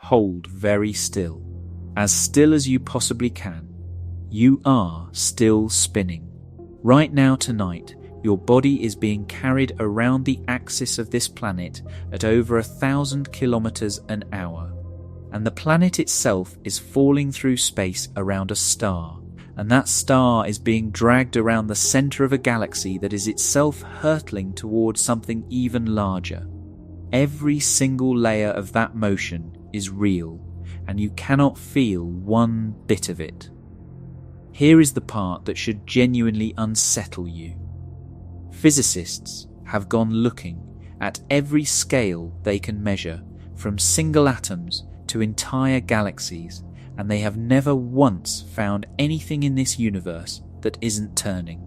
hold very still as you possibly can. You are still spinning. Right now tonight, your body is being carried around the axis of this planet at over 1,000 kilometers an hour. And the planet itself is falling through space around a star. And that star is being dragged around the center of a galaxy that is itself hurtling towards something even larger. Every single layer of that motion is real, and you cannot feel one bit of it. Here is the part that should genuinely unsettle you. Physicists have gone looking at every scale they can measure, from single atoms to entire galaxies, and they have never once found anything in this universe that isn't turning.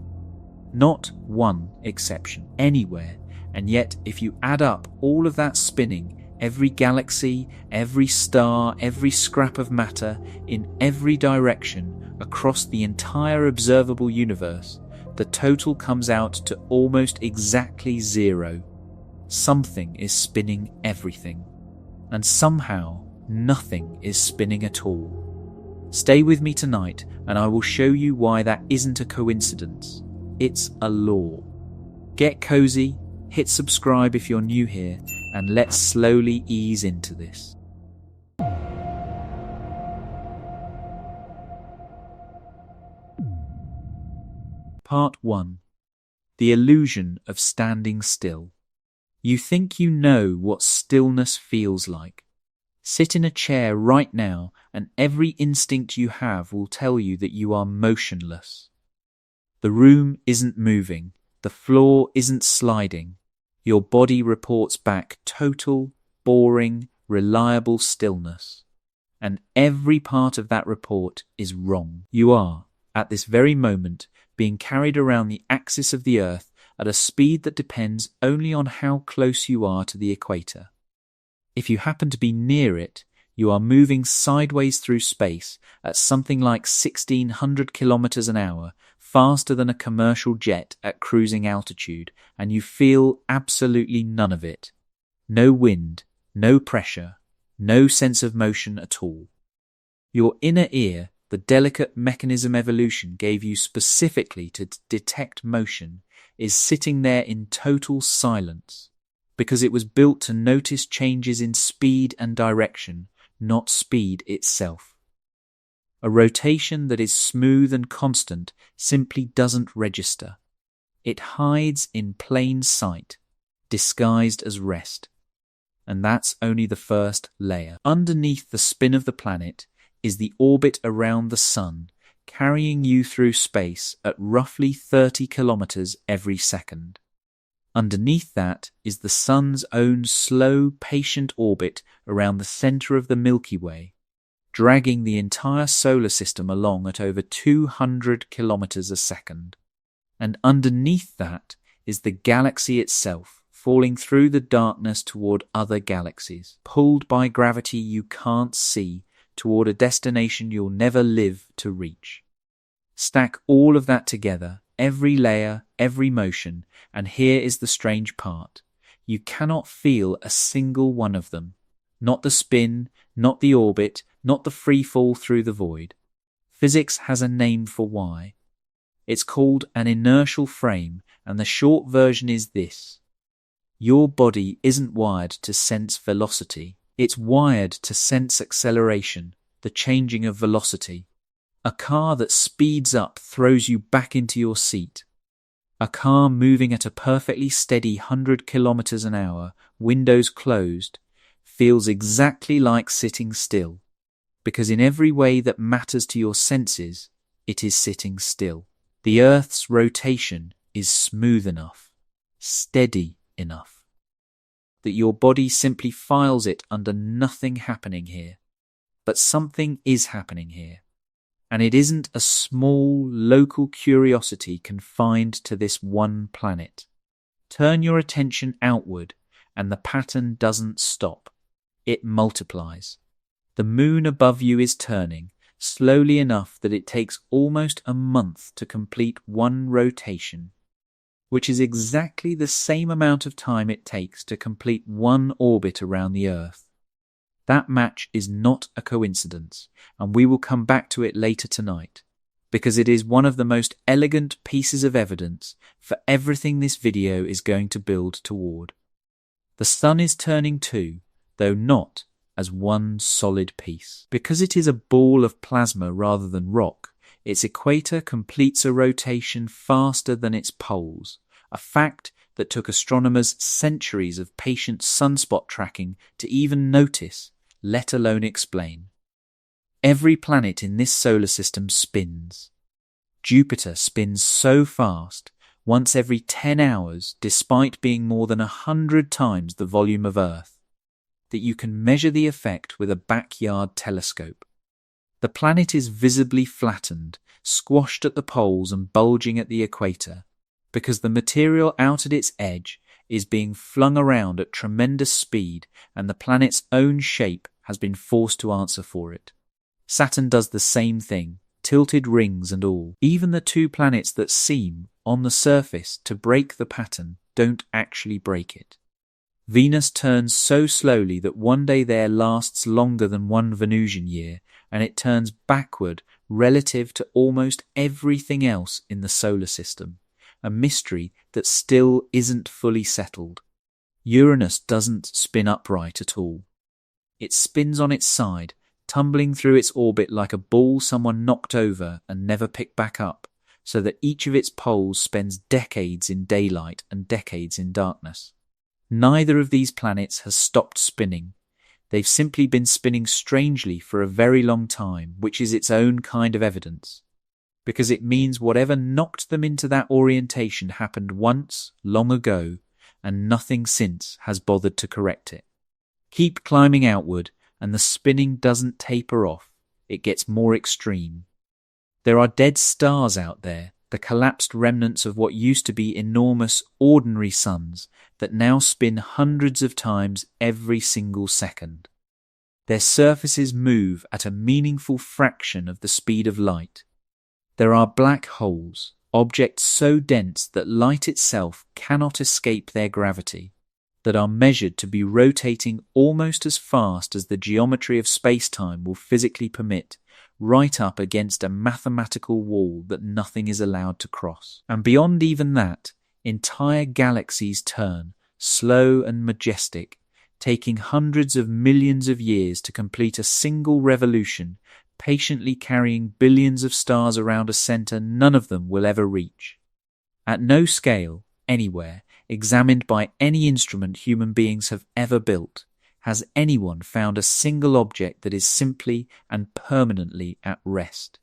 Not one exception anywhere, and yet if you add up all of that spinning, every galaxy, every star, every scrap of matter, in every direction, across the entire observable universe, the total comes out to almost exactly zero. Something is spinning everything, and somehow nothing is spinning at all. Stay with me tonight, and I will show you why that isn't a coincidence. It's a law. Get cozy, hit subscribe if you're new here, and let's slowly ease into this. Part 1. The illusion of standing still. You think you know what stillness feels like. Sit in a chair right now and every instinct you have will tell you that you are motionless. The room isn't moving, the floor isn't sliding. Your body reports back total, boring, reliable stillness. And every part of that report is wrong. You are, at this very moment, being carried around the axis of the Earth at a speed that depends only on how close you are to the equator. If you happen to be near it, you are moving sideways through space at something like 1,600 kilometers an hour, faster than a commercial jet at cruising altitude, and you feel absolutely none of it. No wind, no pressure, no sense of motion at all. Your inner ear, the delicate mechanism evolution gave you specifically to detect motion, is sitting there in total silence, because it was built to notice changes in speed and direction, not speed itself. A rotation that is smooth and constant simply doesn't register. It hides in plain sight, disguised as rest. And that's only the first layer. Underneath the spin of the planet is the orbit around the sun, carrying you through space at roughly 30 kilometers every second. Underneath that is the sun's own slow, patient orbit around the center of the Milky Way, dragging the entire solar system along at over 200 kilometers a second. And underneath that is the galaxy itself, falling through the darkness toward other galaxies, pulled by gravity you can't see toward a destination you'll never live to reach. Stack all of that together, every layer, every motion, and here is the strange part. You cannot feel a single one of them. Not the spin, not the orbit, not the free fall through the void. Physics has a name for why. It's called an inertial frame, and the short version is this. Your body isn't wired to sense velocity. It's wired to sense acceleration, the changing of velocity. A car that speeds up throws you back into your seat. A car moving at a perfectly steady 100 kilometers an hour, windows closed, feels exactly like sitting still, because in every way that matters to your senses, it is sitting still. The Earth's rotation is smooth enough, steady enough, that your body simply files it under nothing happening here. But something is happening here. And it isn't a small, local curiosity confined to this one planet. Turn your attention outward, and the pattern doesn't stop. It multiplies. The moon above you is turning, slowly enough that it takes almost a month to complete one rotation, which is exactly the same amount of time it takes to complete one orbit around the Earth. That match is not a coincidence, and we will come back to it later tonight, because it is one of the most elegant pieces of evidence for everything this video is going to build toward. The sun is turning too, though not as one solid piece. Because it is a ball of plasma rather than rock, its equator completes a rotation faster than its poles, a fact that took astronomers centuries of patient sunspot tracking to even notice, let alone explain. Every planet in this solar system spins. Jupiter spins so fast, once every 10 hours, despite being more than 100 times the volume of Earth, that you can measure the effect with a backyard telescope. The planet is visibly flattened, squashed at the poles and bulging at the equator, because the material out at its edge is being flung around at tremendous speed and the planet's own shape has been forced to answer for it. Saturn does the same thing, tilted rings and all. Even the two planets that seem, on the surface, to break the pattern don't actually break it. Venus turns so slowly that one day there lasts longer than one Venusian year, and it turns backward relative to almost everything else in the solar system, a mystery that still isn't fully settled. Uranus doesn't spin upright at all. It spins on its side, tumbling through its orbit like a ball someone knocked over and never picked back up, so that each of its poles spends decades in daylight and decades in darkness. Neither of these planets has stopped spinning. They've simply been spinning strangely for a very long time, which is its own kind of evidence, because it means whatever knocked them into that orientation happened once, long ago, and nothing since has bothered to correct it. Keep climbing outward, and the spinning doesn't taper off, it gets more extreme. There are dead stars out there, the collapsed remnants of what used to be enormous, ordinary suns that now spin hundreds of times every single second. Their surfaces move at a meaningful fraction of the speed of light. There are black holes, objects so dense that light itself cannot escape their gravity, that are measured to be rotating almost as fast as the geometry of space-time will physically permit, right up against a mathematical wall that nothing is allowed to cross. And beyond even that, entire galaxies turn, slow and majestic, taking hundreds of millions of years to complete a single revolution, patiently carrying billions of stars around a center none of them will ever reach. At no scale, anywhere, examined by any instrument human beings have ever built, has anyone found a single object that is simply and permanently at rest.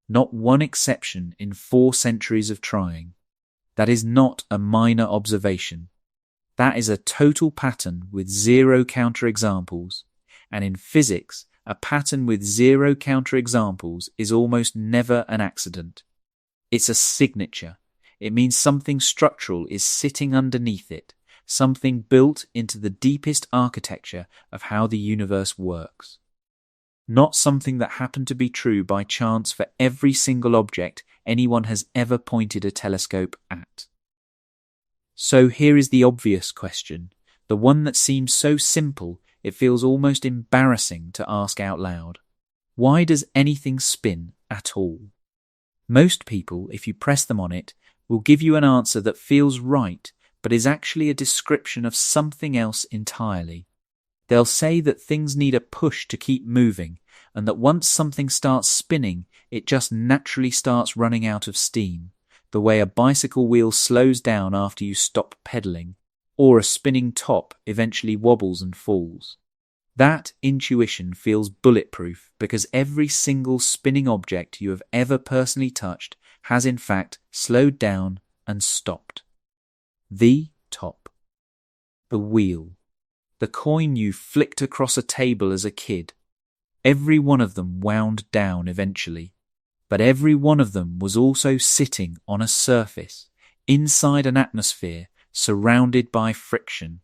Not one exception in 4 centuries of trying. That is not a minor observation. That is a total pattern with 0 counterexamples, and in physics, a pattern with 0 counterexamples is almost never an accident. It's a signature. It means something structural is sitting underneath it, something built into the deepest architecture of how the universe works. Not something that happened to be true by chance for every single object anyone has ever pointed a telescope at. So here is the obvious question, the one that seems so simple it feels almost embarrassing to ask out loud. Why does anything spin at all? Most people, if you press them on it, will give you an answer that feels right, but is actually a description of something else entirely. They'll say that things need a push to keep moving, and that once something starts spinning, it just naturally starts running out of steam, the way a bicycle wheel slows down after you stop pedaling, or a spinning top eventually wobbles and falls. That intuition feels bulletproof because every single spinning object you have ever personally touched has in fact slowed down and stopped. The top. The wheel. The coin you flicked across a table as a kid. Every one of them wound down eventually, but every one of them was also sitting on a surface, inside an atmosphere, surrounded by friction.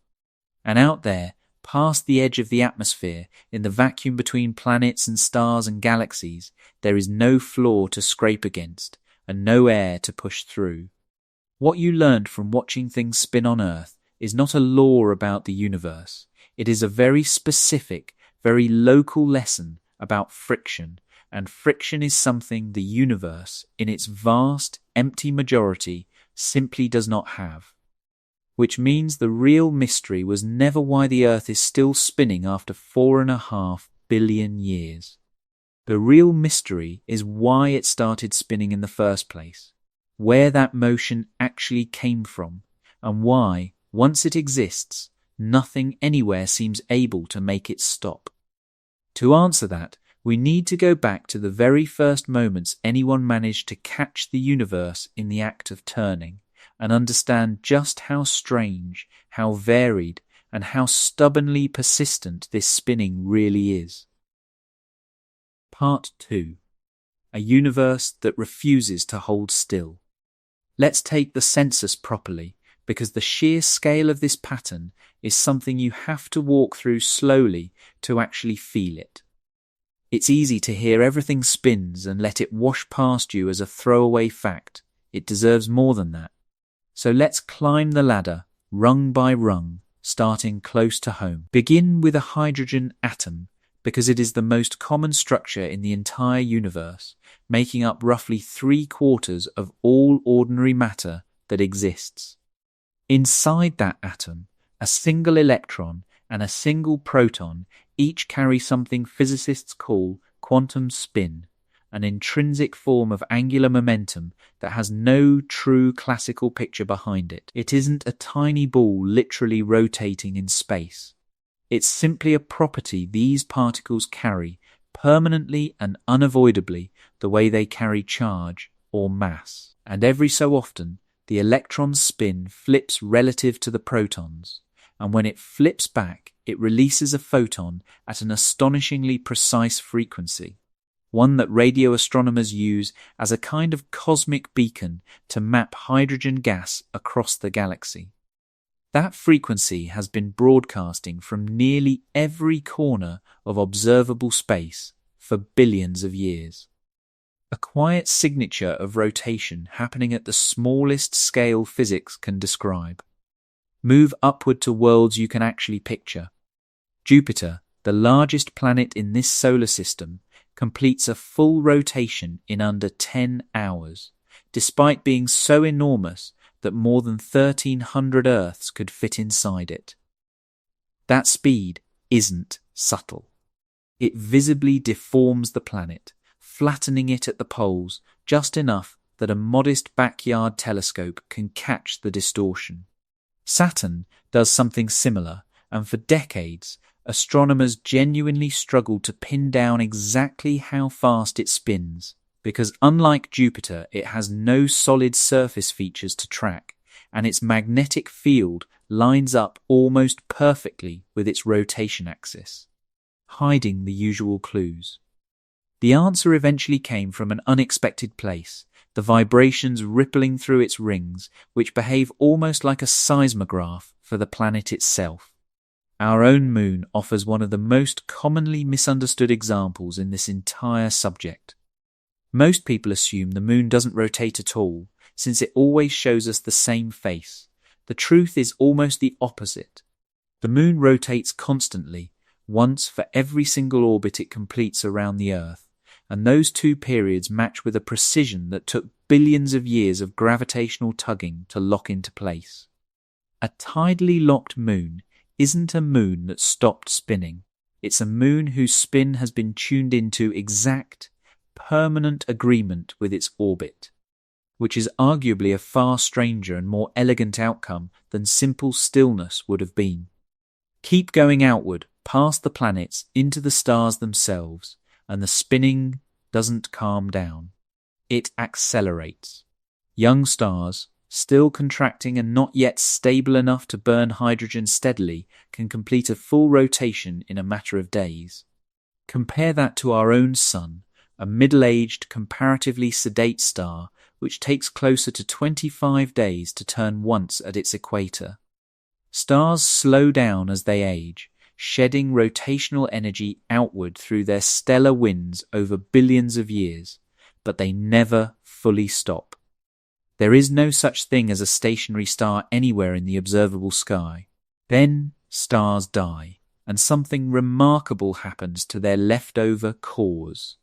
And out there, past the edge of the atmosphere, in the vacuum between planets and stars and galaxies, there is no floor to scrape against, and no air to push through. What you learned from watching things spin on Earth is not a law about the universe. It is a very specific, very local lesson about friction, and friction is something the universe, in its vast, empty majority, simply does not have. Which means the real mystery was never why the Earth is still spinning after 4.5 billion years. The real mystery is why it started spinning in the first place, where that motion actually came from, and why, once it exists, nothing anywhere seems able to make it stop. To answer that, we need to go back to the very first moments anyone managed to catch the universe in the act of turning, and understand just how strange, how varied, and how stubbornly persistent this spinning really is. Part 2. A universe that refuses to hold still. Let's take the census properly, because the sheer scale of this pattern is something you have to walk through slowly to actually feel it. It's easy to hear everything spins and let it wash past you as a throwaway fact. It deserves more than that. So let's climb the ladder, rung by rung, starting close to home. Begin with a hydrogen atom, because it is the most common structure in the entire universe, making up roughly 3/4 of all ordinary matter that exists. Inside that atom, a single electron and a single proton each carry something physicists call quantum spin, an intrinsic form of angular momentum that has no true classical picture behind it. It isn't a tiny ball literally rotating in space. It's simply a property these particles carry permanently and unavoidably the way they carry charge or mass. And every so often, the electron's spin flips relative to the proton's, and when it flips back, it releases a photon at an astonishingly precise frequency, one that radio astronomers use as a kind of cosmic beacon to map hydrogen gas across the galaxy. That frequency has been broadcasting from nearly every corner of observable space for billions of years. A quiet signature of rotation happening at the smallest scale physics can describe. Move upward to worlds you can actually picture. Jupiter, the largest planet in this solar system, completes a full rotation in under 10 hours, despite being so enormous that more than 1,300 Earths could fit inside it. That speed isn't subtle. It visibly deforms the planet, flattening it at the poles just enough that a modest backyard telescope can catch the distortion. Saturn does something similar, and for decades, astronomers genuinely struggled to pin down exactly how fast it spins, because unlike Jupiter, it has no solid surface features to track, and its magnetic field lines up almost perfectly with its rotation axis, hiding the usual clues. The answer eventually came from an unexpected place, the vibrations rippling through its rings, which behave almost like a seismograph for the planet itself. Our own moon offers one of the most commonly misunderstood examples in this entire subject. Most people assume the moon doesn't rotate at all, since it always shows us the same face. The truth is almost the opposite. The moon rotates constantly, once for every single orbit it completes around the Earth, and those two periods match with a precision that took billions of years of gravitational tugging to lock into place. A tidally locked moon isn't a moon that stopped spinning. It's a moon whose spin has been tuned into exact, permanent agreement with its orbit, which is arguably a far stranger and more elegant outcome than simple stillness would have been. Keep going outward, past the planets, into the stars themselves, and the spinning doesn't calm down. It accelerates. Young stars, still contracting and not yet stable enough to burn hydrogen steadily, can complete a full rotation in a matter of days. Compare that to our own sun, a middle-aged, comparatively sedate star, which takes closer to 25 days to turn once at its equator. Stars slow down as they age, shedding rotational energy outward through their stellar winds over billions of years, but they never fully stop. There is no such thing as a stationary star anywhere in the observable sky. Then stars die, and something remarkable happens to their leftover cores.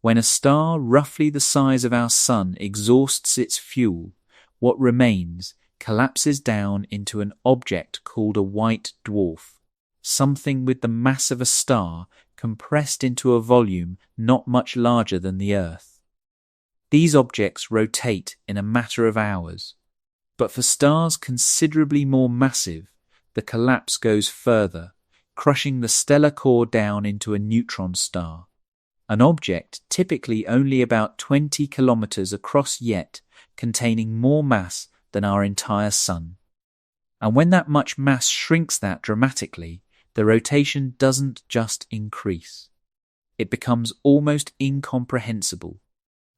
When a star roughly the size of our Sun exhausts its fuel, what remains collapses down into an object called a white dwarf, something with the mass of a star compressed into a volume not much larger than the Earth. These objects rotate in a matter of hours, but for stars considerably more massive, the collapse goes further, crushing the stellar core down into a neutron star, an object typically only about 20 kilometers across yet containing more mass than our entire Sun. And when that much mass shrinks that dramatically, the rotation doesn't just increase. It becomes almost incomprehensible.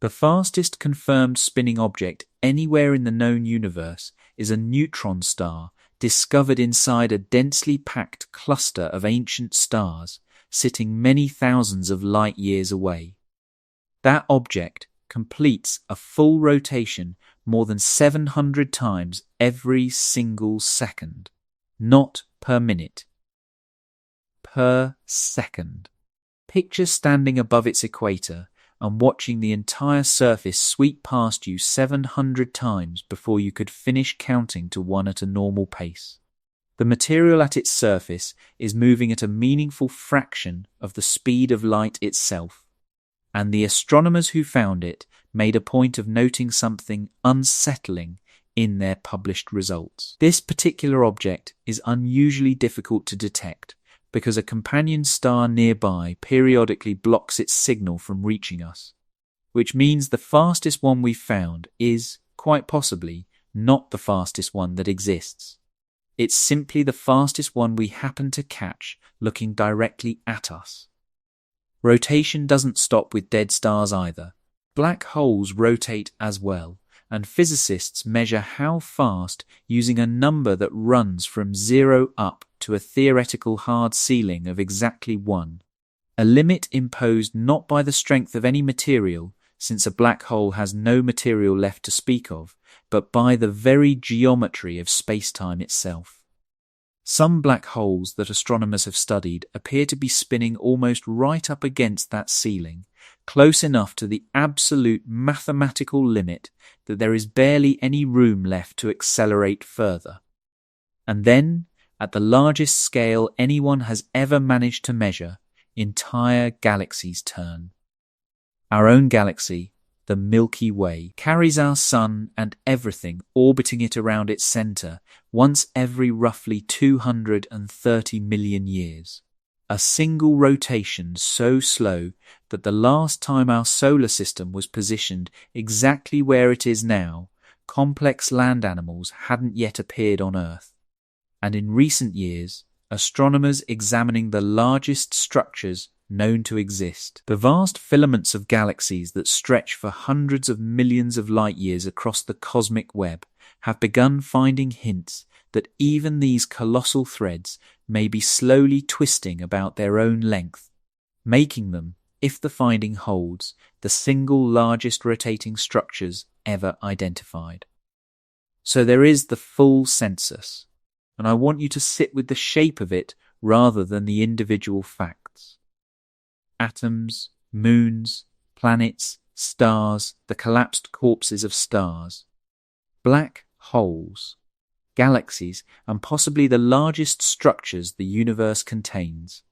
The fastest confirmed spinning object anywhere in the known universe is a neutron star discovered inside a densely packed cluster of ancient stars sitting many thousands of light years away. That object completes a full rotation more than 700 times every single second, not per minute, per second. Picture standing above its equator and watching the entire surface sweep past you 700 times before you could finish counting to one at a normal pace. The material at its surface is moving at a meaningful fraction of the speed of light itself, and the astronomers who found it made a point of noting something unsettling in their published results. This particular object is unusually difficult to detect because a companion star nearby periodically blocks its signal from reaching us, which means the fastest one we've found is, quite possibly, not the fastest one that exists. It's simply the fastest one we happen to catch looking directly at us. Rotation doesn't stop with dead stars either. Black holes rotate as well, and physicists measure how fast using a number that runs from 0 up to a theoretical hard ceiling of exactly 1, a limit imposed not by the strength of any material, since a black hole has no material left to speak of, but by the very geometry of space-time itself. Some black holes that astronomers have studied appear to be spinning almost right up against that ceiling, close enough to the absolute mathematical limit that there is barely any room left to accelerate further. And then, at the largest scale anyone has ever managed to measure, entire galaxies turn. Our own galaxy, the Milky Way, carries our Sun and everything orbiting it around its center once every roughly 230 million years. A single rotation so slow that the last time our solar system was positioned exactly where it is now, complex land animals hadn't yet appeared on Earth. And in recent years, astronomers examining the largest structures known to exist, the vast filaments of galaxies that stretch for hundreds of millions of light years across the cosmic web, have begun finding hints that even these colossal threads may be slowly twisting about their own length, making them, if the finding holds, the single largest rotating structures ever identified. So there is the full census, and I want you to sit with the shape of it rather than the individual facts. Atoms, moons, planets, stars, the collapsed corpses of stars, black holes, galaxies, and possibly the largest structures the universe contains.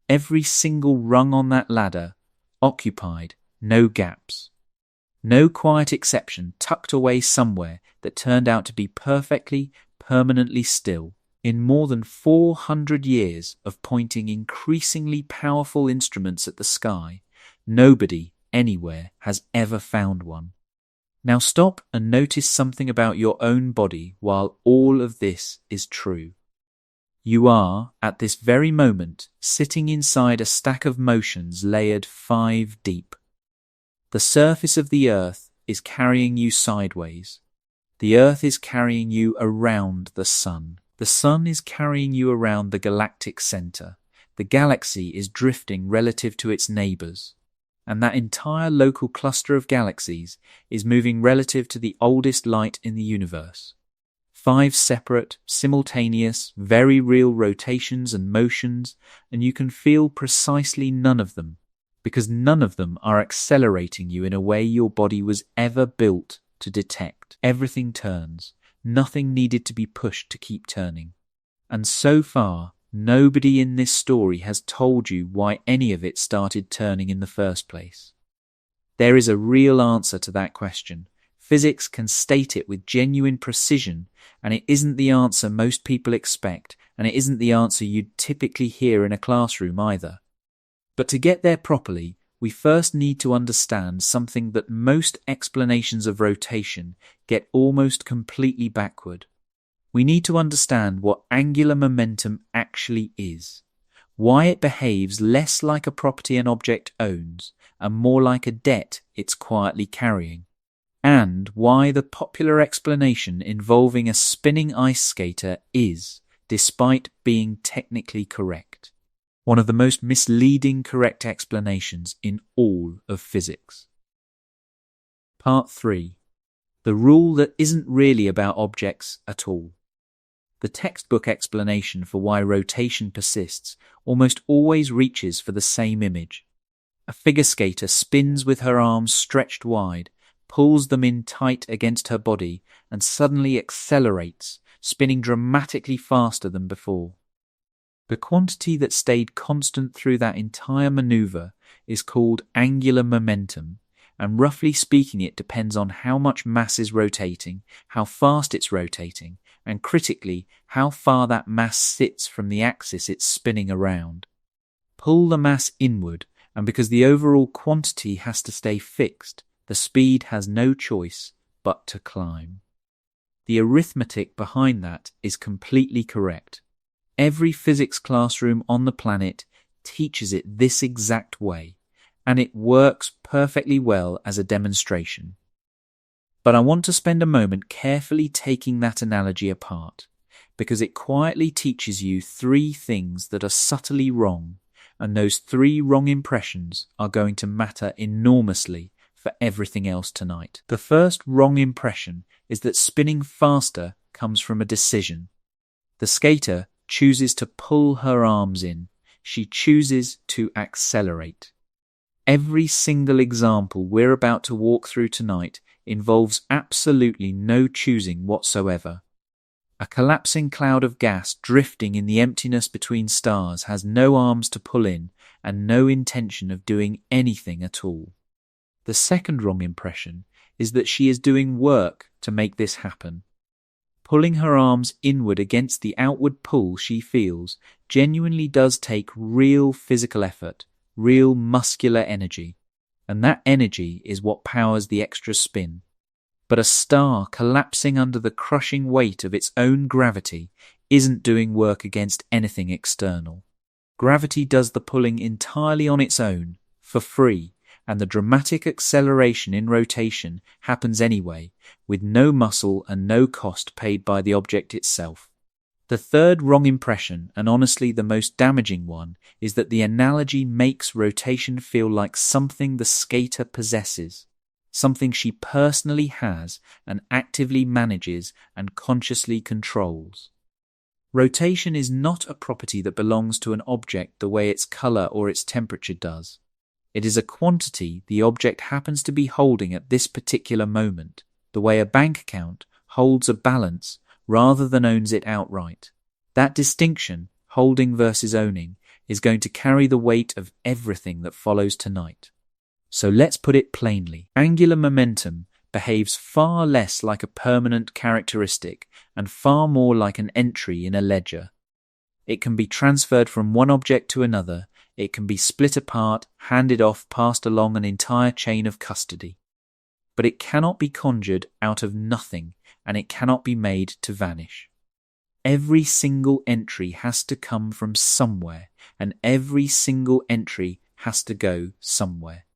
Every single rung on that ladder occupied, no gaps. No quiet exception tucked away somewhere that turned out to be perfectly, permanently still. In more than 400 years of pointing increasingly powerful instruments at the sky, nobody anywhere has ever found one. Now stop and notice something about your own body while all of this is true. You are, at this very moment, sitting inside a stack of motions layered 5 deep. The surface of the Earth is carrying you sideways. The Earth is carrying you around the Sun. The Sun is carrying you around the galactic center. The galaxy is drifting relative to its neighbors. And that entire local cluster of galaxies is moving relative to the oldest light in the universe. 5 separate, simultaneous, very real rotations and motions, and you can feel precisely none of them, because none of them are accelerating you in a way your body was ever built to detect. Everything turns. Nothing needed to be pushed to keep turning. And so far, nobody in this story has told you why any of it started turning in the first place. There is a real answer to that question. Physics can state it with genuine precision, and it isn't the answer most people expect, and it isn't the answer you'd typically hear in a classroom either. But to get there properly, we first need to understand something that most explanations of rotation get almost completely backward. We need to understand what angular momentum actually is, why it behaves less like a property an object owns and more like a debt it's quietly carrying, and why the popular explanation involving a spinning ice skater is, despite being technically correct, one of the most misleading correct explanations in all of physics. Part 3. The rule that isn't really about objects at all. The textbook explanation for why rotation persists almost always reaches for the same image. A figure skater spins with her arms stretched wide, pulls them in tight against her body, and suddenly accelerates, spinning dramatically faster than before. The quantity that stayed constant through that entire maneuver is called angular momentum, and roughly speaking it depends on how much mass is rotating, how fast it's rotating, and critically, how far that mass sits from the axis it's spinning around. Pull the mass inward, and because the overall quantity has to stay fixed, the speed has no choice but to climb. The arithmetic behind that is completely correct. Every physics classroom on the planet teaches it this exact way, and it works perfectly well as a demonstration. But I want to spend a moment carefully taking that analogy apart, because it quietly teaches you 3 things that are subtly wrong, and those 3 wrong impressions are going to matter enormously for everything else tonight. The first wrong impression is that spinning faster comes from a decision. The skater chooses to pull her arms in. She chooses to accelerate. Every single example we're about to walk through tonight involves absolutely no choosing whatsoever. A collapsing cloud of gas drifting in the emptiness between stars has no arms to pull in and no intention of doing anything at all. The second wrong impression is that she is doing work to make this happen. Pulling her arms inward against the outward pull she feels genuinely does take real physical effort, real muscular energy, and that energy is what powers the extra spin. But a star collapsing under the crushing weight of its own gravity isn't doing work against anything external. Gravity does the pulling entirely on its own, for free, and the dramatic acceleration in rotation happens anyway, with no muscle and no cost paid by the object itself. The third wrong impression, and honestly the most damaging one, is that the analogy makes rotation feel like something the skater possesses, something she personally has and actively manages and consciously controls. Rotation is not a property that belongs to an object the way its color or its temperature does. It is a quantity the object happens to be holding at this particular moment, the way a bank account holds a balance rather than owns it outright. That distinction, holding versus owning, is going to carry the weight of everything that follows tonight. So let's put it plainly. Angular momentum behaves far less like a permanent characteristic and far more like an entry in a ledger. It can be transferred from one object to another. It can be split apart, handed off, passed along an entire chain of custody. But it cannot be conjured out of nothing, and it cannot be made to vanish. Every single entry has to come from somewhere, and every single entry has to go somewhere.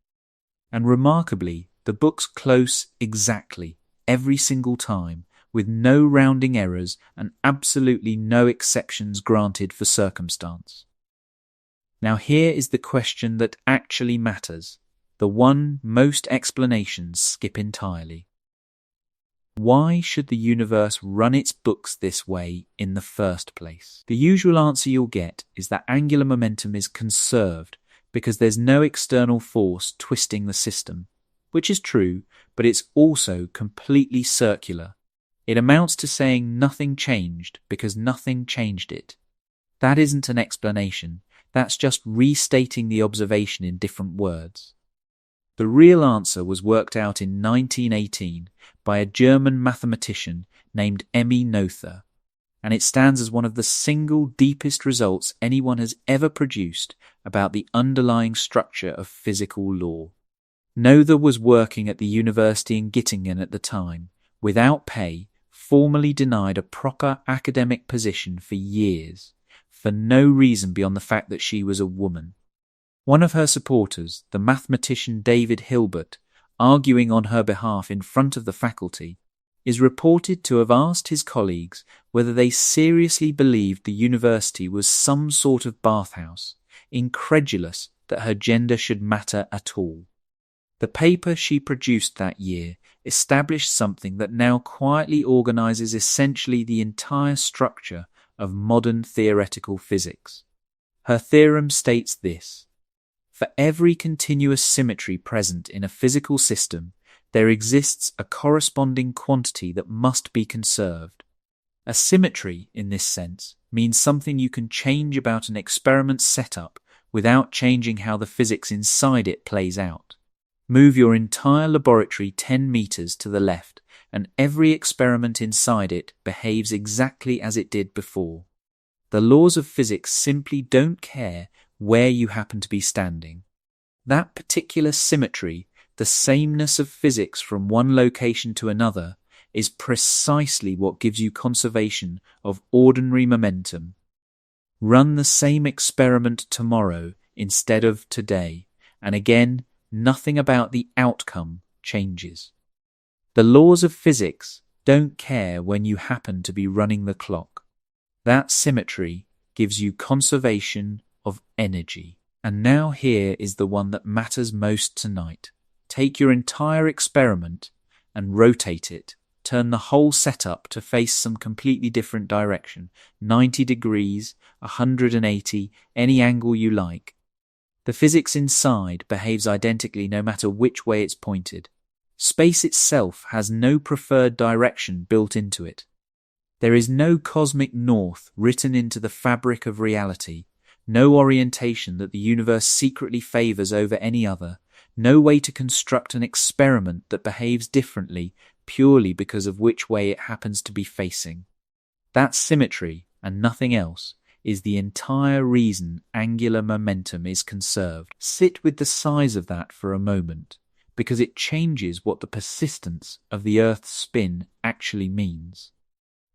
And remarkably, the books close exactly, every single time, with no rounding errors and absolutely no exceptions granted for circumstance. Now here is the question that actually matters, the one most explanations skip entirely. Why should the universe run its books this way in the first place? The usual answer you'll get is that angular momentum is conserved because there's no external force twisting the system, which is true, but it's also completely circular. It amounts to saying nothing changed because nothing changed it. That isn't an explanation, that's just restating the observation in different words. The real answer was worked out in 1918 by a German mathematician named Emmy Noether, and it stands as one of the single deepest results anyone has ever produced about the underlying structure of physical law. Noether was working at the university in Göttingen at the time, without pay, formally denied a proper academic position for years, for no reason beyond the fact that she was a woman. One of her supporters, the mathematician David Hilbert, arguing on her behalf in front of the faculty, is reported to have asked his colleagues whether they seriously believed the university was some sort of bathhouse, incredulous that her gender should matter at all. The paper she produced that year established something that now quietly organizes essentially the entire structure of modern theoretical physics. Her theorem states this: for every continuous symmetry present in a physical system, there exists a corresponding quantity that must be conserved. A symmetry, in this sense, means something you can change about an experiment's setup without changing how the physics inside it plays out. Move your entire laboratory 10 meters to the left, and every experiment inside it behaves exactly as it did before. The laws of physics simply don't care where you happen to be standing. That particular symmetry, the sameness of physics from one location to another, is precisely what gives you conservation of ordinary momentum. Run the same experiment tomorrow instead of today, and again, nothing about the outcome changes. The laws of physics don't care when you happen to be running the clock. That symmetry gives you conservation of energy. And now here is the one that matters most tonight. Take your entire experiment and rotate it. Turn the whole setup to face some completely different direction, 90 degrees, 180, any angle you like. The physics inside behaves identically no matter which way it's pointed. Space itself has no preferred direction built into it. There is no cosmic north written into the fabric of reality, no orientation that the universe secretly favors over any other, no way to construct an experiment that behaves differently purely because of which way it happens to be facing. That symmetry, and nothing else, is the entire reason angular momentum is conserved. Sit with the size of that for a moment, because it changes what the persistence of the Earth's spin actually means.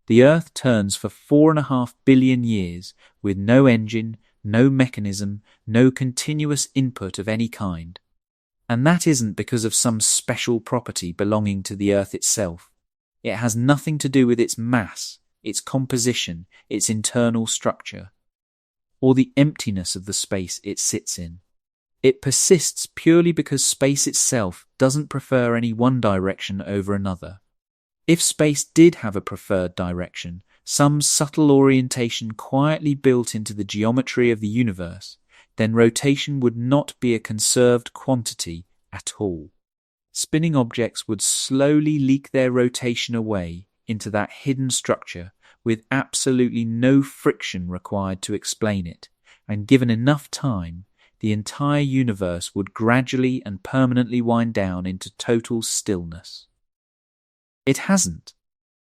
The Earth turns for 4.5 billion years with no engine, no mechanism, no continuous input of any kind. And that isn't because of some special property belonging to the Earth itself. It has nothing to do with its mass, its composition, its internal structure, or the emptiness of the space it sits in. It persists purely because space itself doesn't prefer any one direction over another. If space did have a preferred direction, some subtle orientation quietly built into the geometry of the universe, then rotation would not be a conserved quantity at all. Spinning objects would slowly leak their rotation away into that hidden structure with absolutely no friction required to explain it, and given enough time, the entire universe would gradually and permanently wind down into total stillness. It hasn't.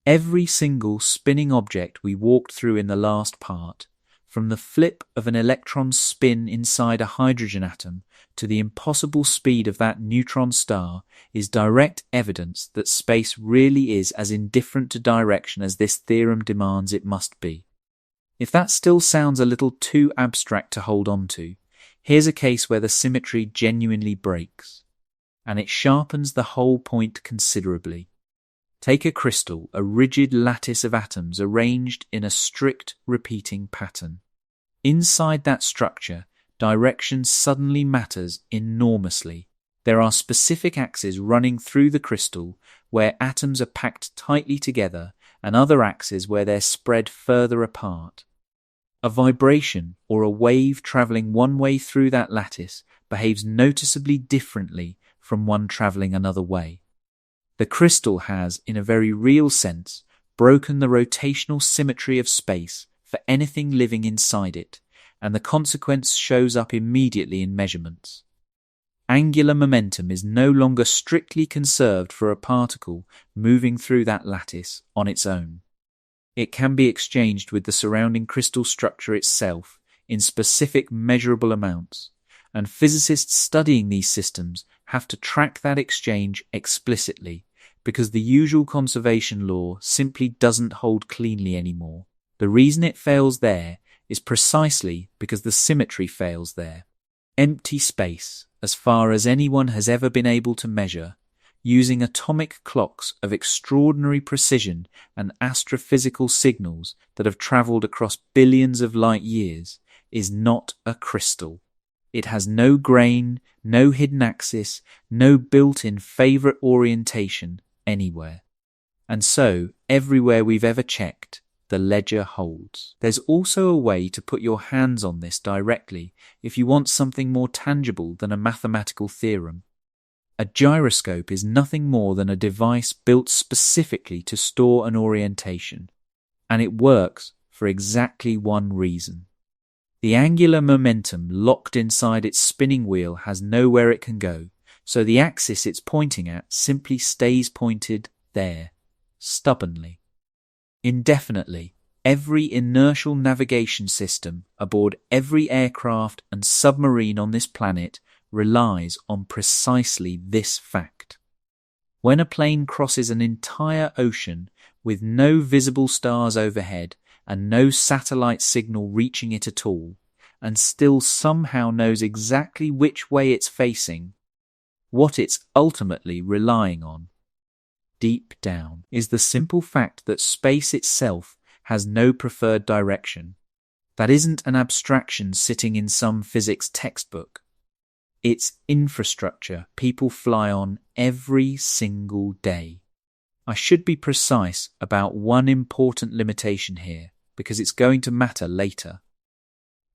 Every single spinning object we walked through in the last part, from the flip of an electron's spin inside a hydrogen atom to the impossible speed of that neutron star, is direct evidence that space really is as indifferent to direction as this theorem demands it must be. If that still sounds a little too abstract to hold on to, here's a case where the symmetry genuinely breaks, and it sharpens the whole point considerably. Take a crystal, a rigid lattice of atoms arranged in a strict repeating pattern. Inside that structure, direction suddenly matters enormously. There are specific axes running through the crystal where atoms are packed tightly together and other axes where they're spread further apart. A vibration or a wave traveling one way through that lattice behaves noticeably differently from one traveling another way. The crystal has, in a very real sense, broken the rotational symmetry of space for anything living inside it, and the consequence shows up immediately in measurements. Angular momentum is no longer strictly conserved for a particle moving through that lattice on its own. It can be exchanged with the surrounding crystal structure itself in specific measurable amounts, and physicists studying these systems have to track that exchange explicitly because the usual conservation law simply doesn't hold cleanly anymore. The reason it fails there is precisely because the symmetry fails there. Empty space, as far as anyone has ever been able to measure, using atomic clocks of extraordinary precision and astrophysical signals that have travelled across billions of light years, is not a crystal. It has no grain, no hidden axis, no built-in favourite orientation anywhere. And so, everywhere we've ever checked, the ledger holds. There's also a way to put your hands on this directly if you want something more tangible than a mathematical theorem. A gyroscope is nothing more than a device built specifically to store an orientation, and it works for exactly one reason. The angular momentum locked inside its spinning wheel has nowhere it can go, so the axis it's pointing at simply stays pointed there, stubbornly. Indefinitely, every inertial navigation system aboard every aircraft and submarine on this planet relies on precisely this fact. When a plane crosses an entire ocean with no visible stars overhead and no satellite signal reaching it at all, and still somehow knows exactly which way it's facing, what it's ultimately relying on, deep down, is the simple fact that space itself has no preferred direction. That isn't an abstraction sitting in some physics textbook. It's infrastructure people fly on every single day. I should be precise about one important limitation here, because it's going to matter later.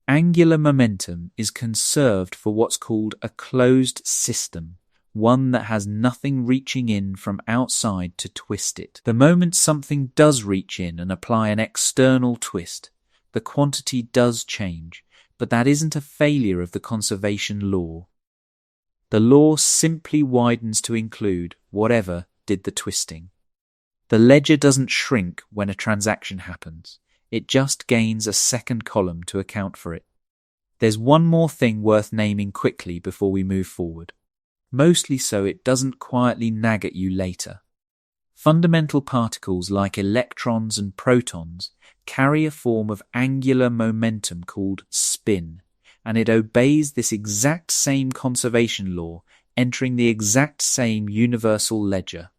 Angular momentum is conserved for what's called a closed system, one that has nothing reaching in from outside to twist it. The moment something does reach in and apply an external twist, the quantity does change, but that isn't a failure of the conservation law. The law simply widens to include whatever did the twisting. The ledger doesn't shrink when a transaction happens. It just gains a second column to account for it. There's one more thing worth naming quickly before we move forward. Mostly so it doesn't quietly nag at you later. Fundamental particles like electrons and protons carry a form of angular momentum called spin, and it obeys this exact same conservation law, entering the exact same universal ledger.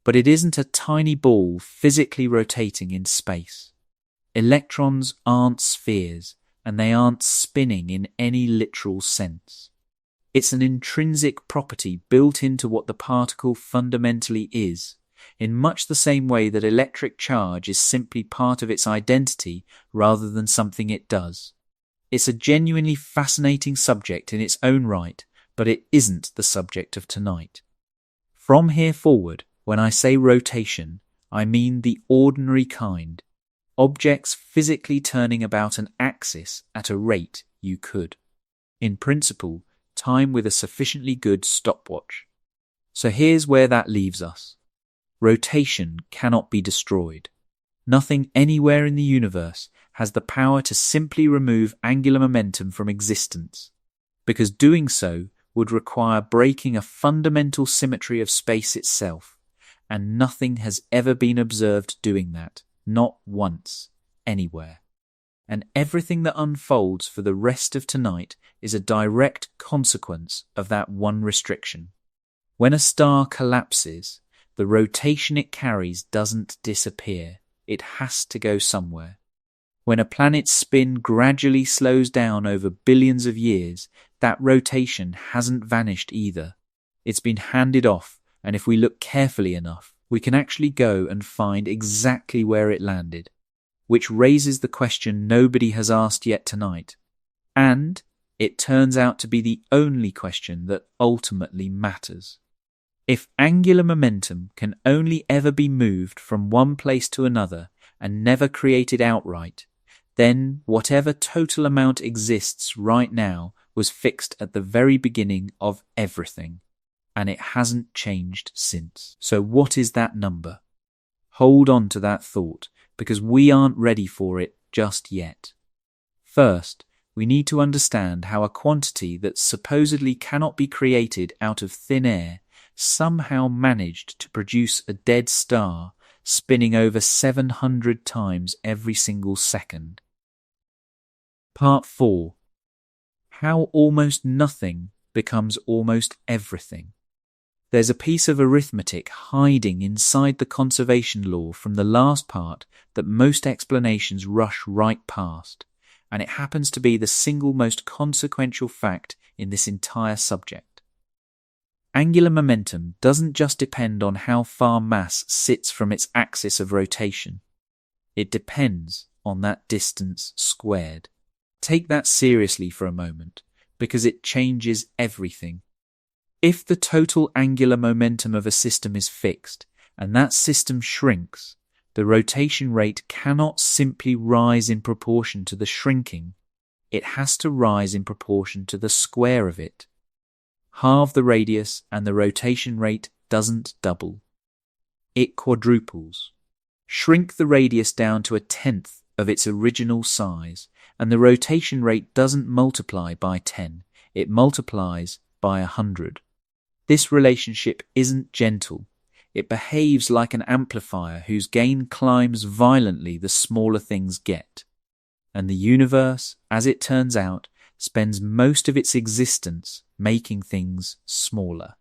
But it isn't a tiny ball physically rotating in space. Electrons aren't spheres, and they aren't spinning in any literal sense. It's an intrinsic property built into what the particle fundamentally is, in much the same way that electric charge is simply part of its identity rather than something it does. It's a genuinely fascinating subject in its own right, but it isn't the subject of tonight. From here forward, when I say rotation, I mean the ordinary kind. Objects physically turning about an axis at a rate you could. In principle, time with a sufficiently good stopwatch. So here's where that leaves us. Rotation cannot be destroyed. Nothing anywhere in the universe has the power to simply remove angular momentum from existence, because doing so would require breaking a fundamental symmetry of space itself, and nothing has ever been observed doing that, not once, anywhere. And everything that unfolds for the rest of tonight is a direct consequence of that one restriction. When a star collapses, the rotation it carries doesn't disappear. It has to go somewhere. When a planet's spin gradually slows down over billions of years, that rotation hasn't vanished either. It's been handed off, and if we look carefully enough, we can actually go and find exactly where it landed, which raises the question nobody has asked yet tonight. And it turns out to be the only question that ultimately matters. If angular momentum can only ever be moved from one place to another and never created outright, then whatever total amount exists right now was fixed at the very beginning of everything, and it hasn't changed since. So what is that number? Hold on to that thought, because we aren't ready for it just yet. First, we need to understand how a quantity that supposedly cannot be created out of thin air somehow managed to produce a dead star spinning over 700 times every single second. Part 4. How almost nothing becomes almost everything. There's a piece of arithmetic hiding inside the conservation law from the last part that most explanations rush right past, and it happens to be the single most consequential fact in this entire subject. Angular momentum doesn't just depend on how far mass sits from its axis of rotation. It depends on that distance squared. Take that seriously for a moment, because it changes everything. If the total angular momentum of a system is fixed, and that system shrinks, the rotation rate cannot simply rise in proportion to the shrinking. It has to rise in proportion to the square of it. Halve the radius and the rotation rate doesn't double. It quadruples. Shrink the radius down to 1/10 of its original size, and the rotation rate doesn't multiply by 10, it multiplies by 100. This relationship isn't gentle. It behaves like an amplifier whose gain climbs violently the smaller things get. And the universe, as it turns out, spends most of its existence making things smaller.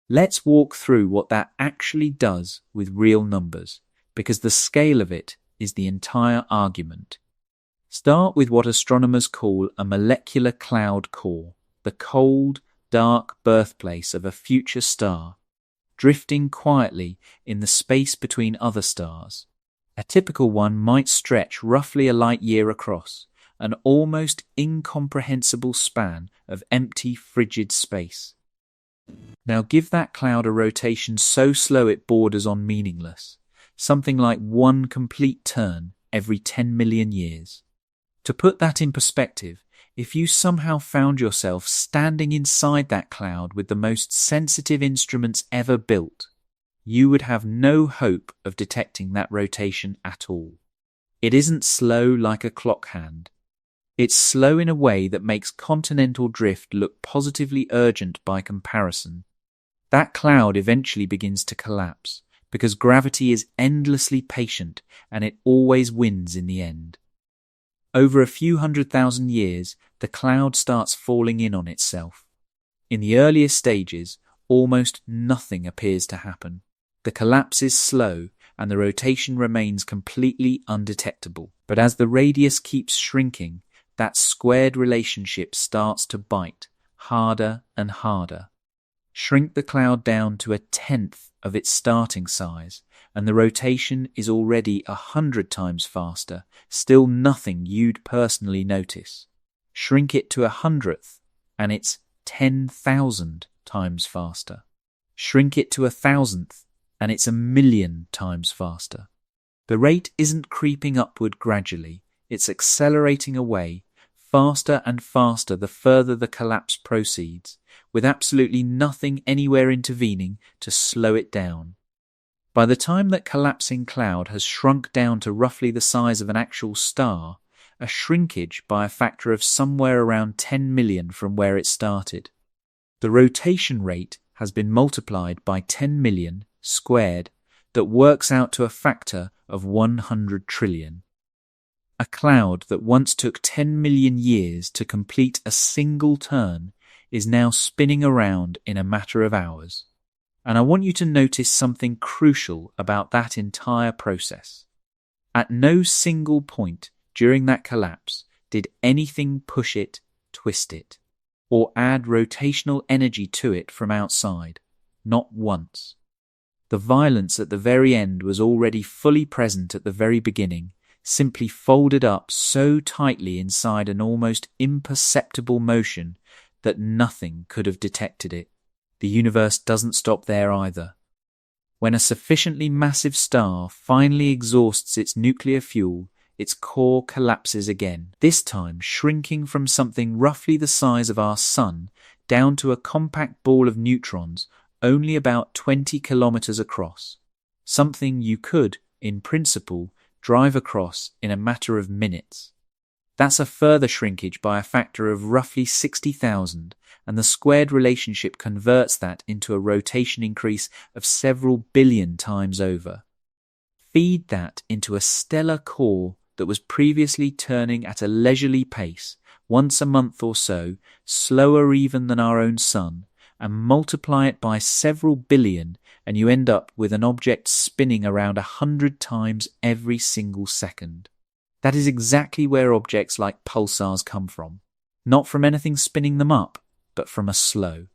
Let's walk through what that actually does with real numbers, because the scale of it is the entire argument. Start with what astronomers call a molecular cloud core, the cold, dark birthplace of a future star, drifting quietly in the space between other stars. A typical one might stretch roughly a light year across, an almost incomprehensible span of empty, frigid space. Now give that cloud a rotation so slow it borders on meaningless, something like one complete turn every 10 million years. To put that in perspective, if you somehow found yourself standing inside that cloud with the most sensitive instruments ever built, you would have no hope of detecting that rotation at all. It isn't slow like a clock hand. It's slow in a way that makes continental drift look positively urgent by comparison. That cloud eventually begins to collapse, because gravity is endlessly patient and it always wins in the end. Over a few 100,000 years, the cloud starts falling in on itself. In the earliest stages, almost nothing appears to happen. The collapse is slow and the rotation remains completely undetectable. But as the radius keeps shrinking, that squared relationship starts to bite harder and harder. Shrink the cloud down to 1/10 of its starting size, and the rotation is already 100 times faster, still nothing you'd personally notice. Shrink it to 100th, and it's 10,000 times faster. Shrink it to 1,000th, and it's 1,000,000 times faster. The rate isn't creeping upward gradually, it's accelerating away, faster and faster the further the collapse proceeds, with absolutely nothing anywhere intervening to slow it down. By the time that collapsing cloud has shrunk down to roughly the size of an actual star, a shrinkage by a factor of somewhere around 10 million from where it started. The rotation rate has been multiplied by 10 million squared, that works out to a factor of 100 trillion. A cloud that once took 10 million years to complete a single turn is now spinning around in a matter of hours. And I want you to notice something crucial about that entire process. At no single point during that collapse did anything push it, twist it, or add rotational energy to it from outside. not once. The violence at the very end was already fully present at the very beginning, simply folded up so tightly inside an almost imperceptible motion that nothing could have detected it. The universe doesn't stop there either. When a sufficiently massive star finally exhausts its nuclear fuel, its core collapses again, this time shrinking from something roughly the size of our Sun down to a compact ball of neutrons only about 20 kilometers across, something you could, in principle, drive across in a matter of minutes. That's a further shrinkage by a factor of roughly 60,000, and the squared relationship converts that into a rotation increase of several billion times over. Feed that into a stellar core that was previously turning at a leisurely pace, once a month or so, slower even than our own Sun, and multiply it by several billion, and you end up with an object spinning around 100 times every single second. That is exactly where objects like pulsars come from. Not from anything spinning them up, but from a slow,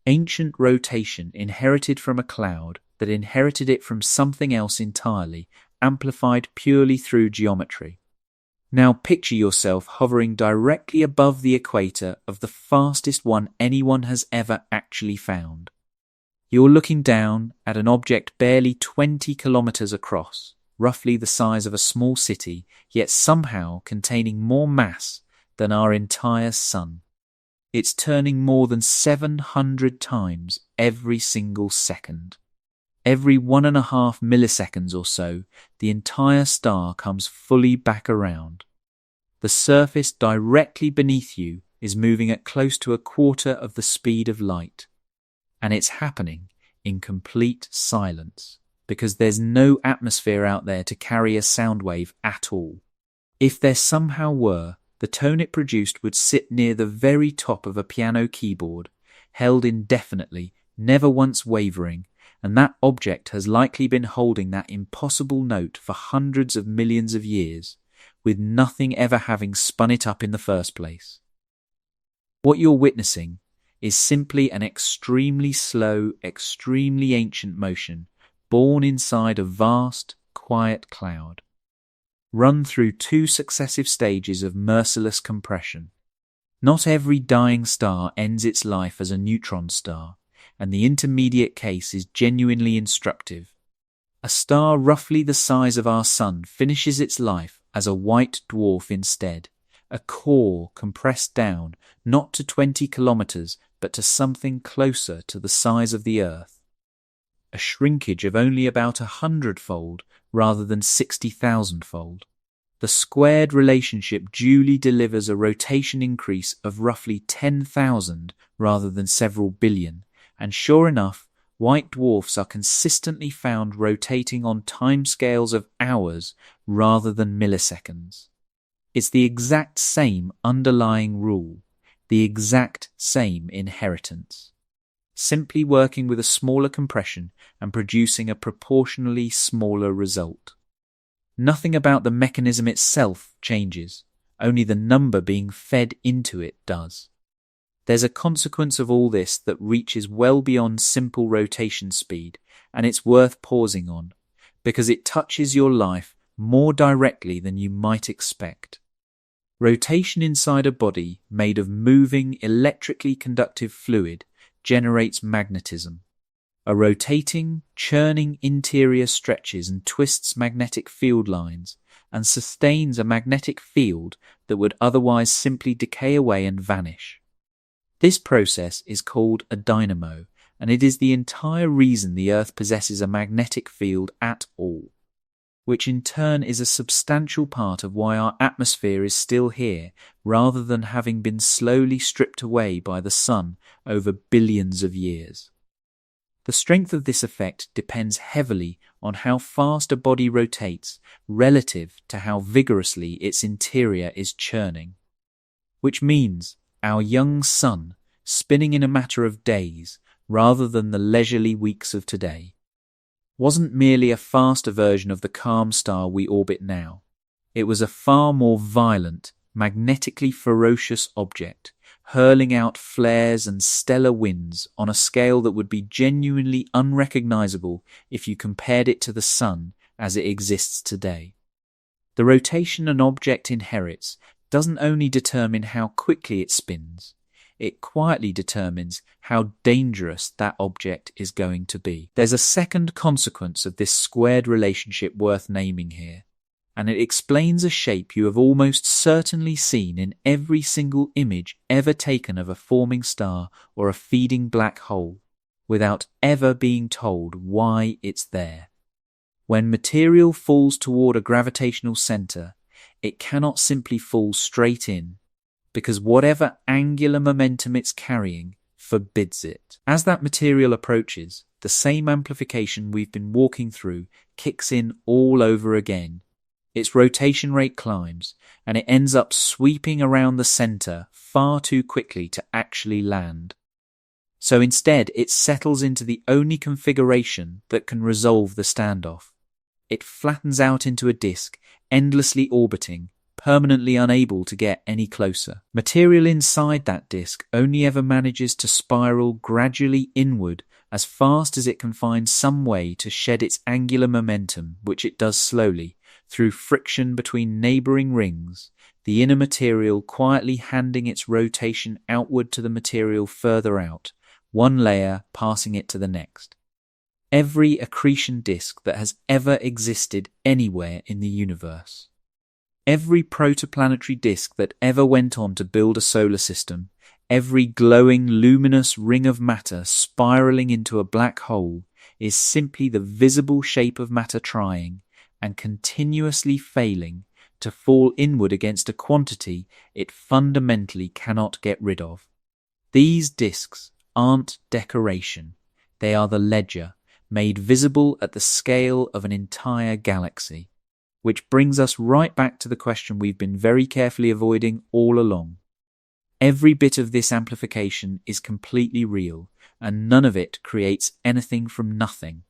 ancient rotation inherited from a cloud that inherited it from something else entirely, amplified purely through geometry. Now picture yourself hovering directly above the equator of the fastest one anyone has ever actually found. You're looking down at an object barely 20 kilometers across, roughly the size of a small city, yet somehow containing more mass than our entire Sun. It's turning more than 700 times every single second. Every 1.5 milliseconds or so, the entire star comes fully back around. The surface directly beneath you is moving at close to a quarter of the speed of light. And it's happening in complete silence, because there's no atmosphere out there to carry a sound wave at all. If there somehow were, the tone it produced would sit near the very top of a piano keyboard, held indefinitely, never once wavering, and that object has likely been holding that impossible note for hundreds of millions of years, with nothing ever having spun it up in the first place. What you're witnessing is simply an extremely slow, extremely ancient motion, born inside a vast, quiet cloud, run through 2 successive stages of merciless compression. Not every dying star ends its life as a neutron star, and the intermediate case is genuinely instructive. A star roughly the size of our Sun finishes its life as a white dwarf instead, a core compressed down not to 20 kilometers but to something closer to the size of the Earth. A shrinkage of only about 100-fold rather than 60,000-fold. The squared relationship duly delivers a rotation increase of roughly 10,000 rather than several billion, and sure enough, white dwarfs are consistently found rotating on timescales of hours rather than milliseconds. It's the exact same underlying rule, the exact same inheritance. Simply working with a smaller compression and producing a proportionally smaller result. Nothing about the mechanism itself changes, only the number being fed into it does. There's a consequence of all this that reaches well beyond simple rotation speed, and it's worth pausing on, because it touches your life more directly than you might expect. Rotation inside a body made of moving, electrically conductive fluid generates magnetism. A rotating, churning interior stretches and twists magnetic field lines and sustains a magnetic field that would otherwise simply decay away and vanish. This process is called a dynamo, and it is the entire reason the Earth possesses a magnetic field at all, which in turn is a substantial part of why our atmosphere is still here, rather than having been slowly stripped away by the Sun over billions of years. The strength of this effect depends heavily on how fast a body rotates relative to how vigorously its interior is churning, which means our young Sun spinning in a matter of days rather than the leisurely weeks of today wasn't merely a faster version of the calm star we orbit now. It was a far more violent, magnetically ferocious object, hurling out flares and stellar winds on a scale that would be genuinely unrecognizable if you compared it to the sun as it exists today. The rotation an object inherits doesn't only determine how quickly it spins, it quietly determines how dangerous that object is going to be. There's a second consequence of this squared relationship worth naming here, and it explains a shape you have almost certainly seen in every single image ever taken of a forming star or a feeding black hole, without ever being told why it's there. When material falls toward a gravitational center, it cannot simply fall straight in, because whatever angular momentum it's carrying forbids it. As that material approaches, the same amplification we've been walking through kicks in all over again. Its rotation rate climbs, and it ends up sweeping around the center far too quickly to actually land. So instead, it settles into the only configuration that can resolve the standoff. It flattens out into a disk, endlessly orbiting, permanently unable to get any closer. Material inside that disk only ever manages to spiral gradually inward as fast as it can find some way to shed its angular momentum, which it does slowly, through friction between neighboring rings, the inner material quietly handing its rotation outward to the material further out, one layer passing it to the next. Every accretion disk that has ever existed anywhere in the universe. Every protoplanetary disk that ever went on to build a solar system, every glowing luminous ring of matter spiraling into a black hole is simply the visible shape of matter trying and continuously failing to fall inward against a quantity it fundamentally cannot get rid of. These disks aren't decoration, they are the ledger, made visible at the scale of an entire galaxy. Which brings us right back to the question we've been very carefully avoiding all along. Every bit of this amplification is completely real, and none of it creates anything from nothing.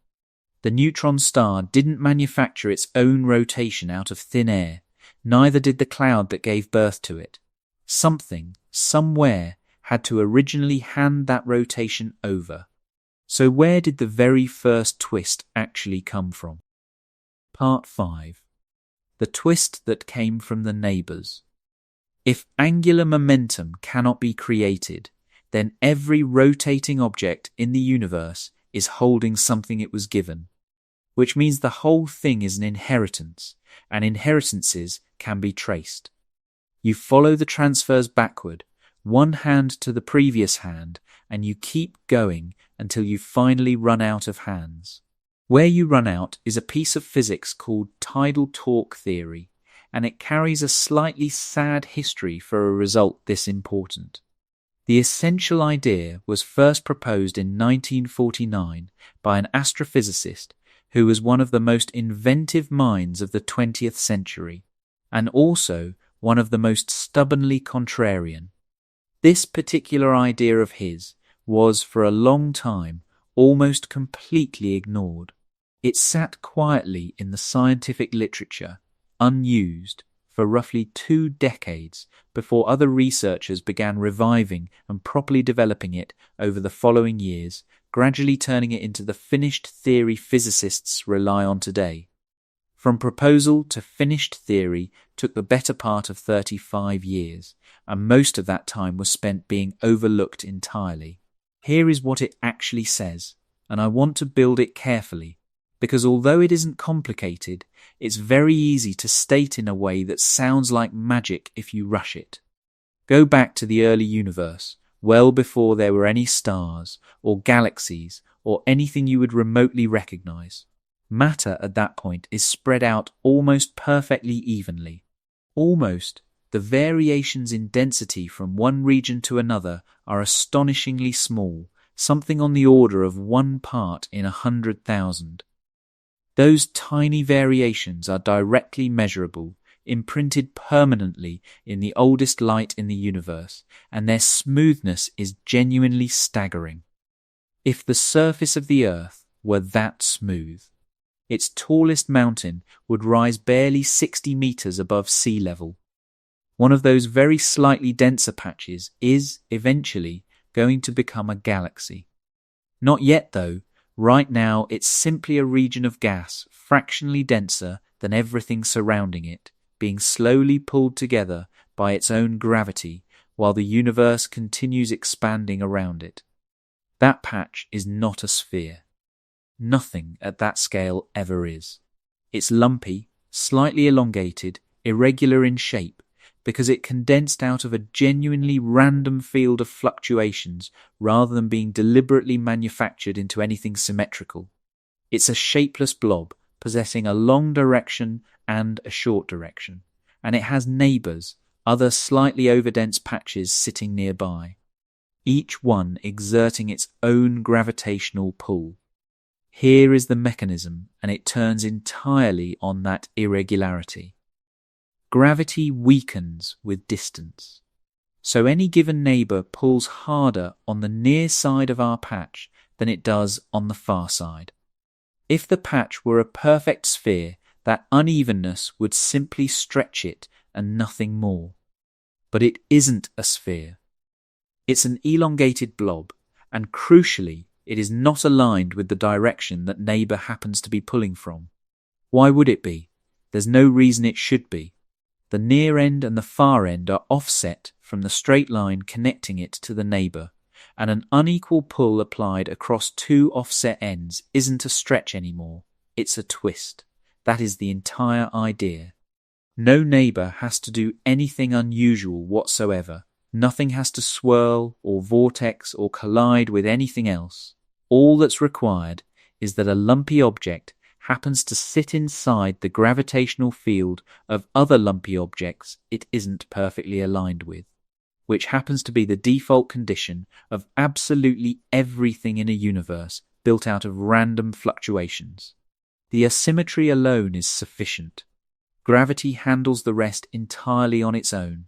The neutron star didn't manufacture its own rotation out of thin air, neither did the cloud that gave birth to it. Something, somewhere, had to originally hand that rotation over. So where did the very first twist actually come from? Part 5. The twist that came from the neighbours. If angular momentum cannot be created, then every rotating object in the universe is holding something it was given, which means the whole thing is an inheritance, and inheritances can be traced. You follow the transfers backward, one hand to the previous hand, and you keep going until you finally run out of hands. Where you run out is a piece of physics called tidal torque theory, and it carries a slightly sad history for a result this important. The essential idea was first proposed in 1949 by an astrophysicist who was one of the most inventive minds of the 20th century, and also one of the most stubbornly contrarian. This particular idea of his was, for a long time, almost completely ignored. It sat quietly in the scientific literature, unused, for roughly 2 decades before other researchers began reviving and properly developing it over the following years, gradually turning it into the finished theory physicists rely on today. From proposal to finished theory took the better part of 35 years, and most of that time was spent being overlooked entirely. Here is what it actually says, and I want to build it carefully, because although it isn't complicated, it's very easy to state in a way that sounds like magic if you rush it. Go back to the early universe, well before there were any stars, or galaxies, or anything you would remotely recognize. Matter at that point is spread out almost perfectly evenly. Almost. The variations in density from one region to another are astonishingly small, something on the order of 1 part in 100,000. Those tiny variations are directly measurable, imprinted permanently in the oldest light in the universe, and their smoothness is genuinely staggering. If the surface of the Earth were that smooth, its tallest mountain would rise barely 60 meters above sea level. One of those very slightly denser patches is, eventually, going to become a galaxy. Not yet, though. Right now, it's simply a region of gas, fractionally denser than everything surrounding it, being slowly pulled together by its own gravity while the universe continues expanding around it. That patch is not a sphere. Nothing at that scale ever is. It's lumpy, slightly elongated, irregular in shape, because it condensed out of a genuinely random field of fluctuations rather than being deliberately manufactured into anything symmetrical. It's a shapeless blob, possessing a long direction and a short direction, and it has neighbours, other slightly overdense patches sitting nearby, each one exerting its own gravitational pull. Here is the mechanism, and it turns entirely on that irregularity. Gravity weakens with distance. So any given neighbour pulls harder on the near side of our patch than it does on the far side. If the patch were a perfect sphere, that unevenness would simply stretch it and nothing more. But it isn't a sphere. It's an elongated blob, and crucially, it is not aligned with the direction that neighbour happens to be pulling from. Why would it be? There's no reason it should be. The near end and the far end are offset from the straight line connecting it to the neighbour, and an unequal pull applied across two offset ends isn't a stretch anymore, it's a twist. That is the entire idea. No neighbour has to do anything unusual whatsoever. Nothing has to swirl or vortex or collide with anything else. All that's required is that a lumpy object happens to sit inside the gravitational field of other lumpy objects it isn't perfectly aligned with, which happens to be the default condition of absolutely everything in a universe built out of random fluctuations. The asymmetry alone is sufficient. Gravity handles the rest entirely on its own.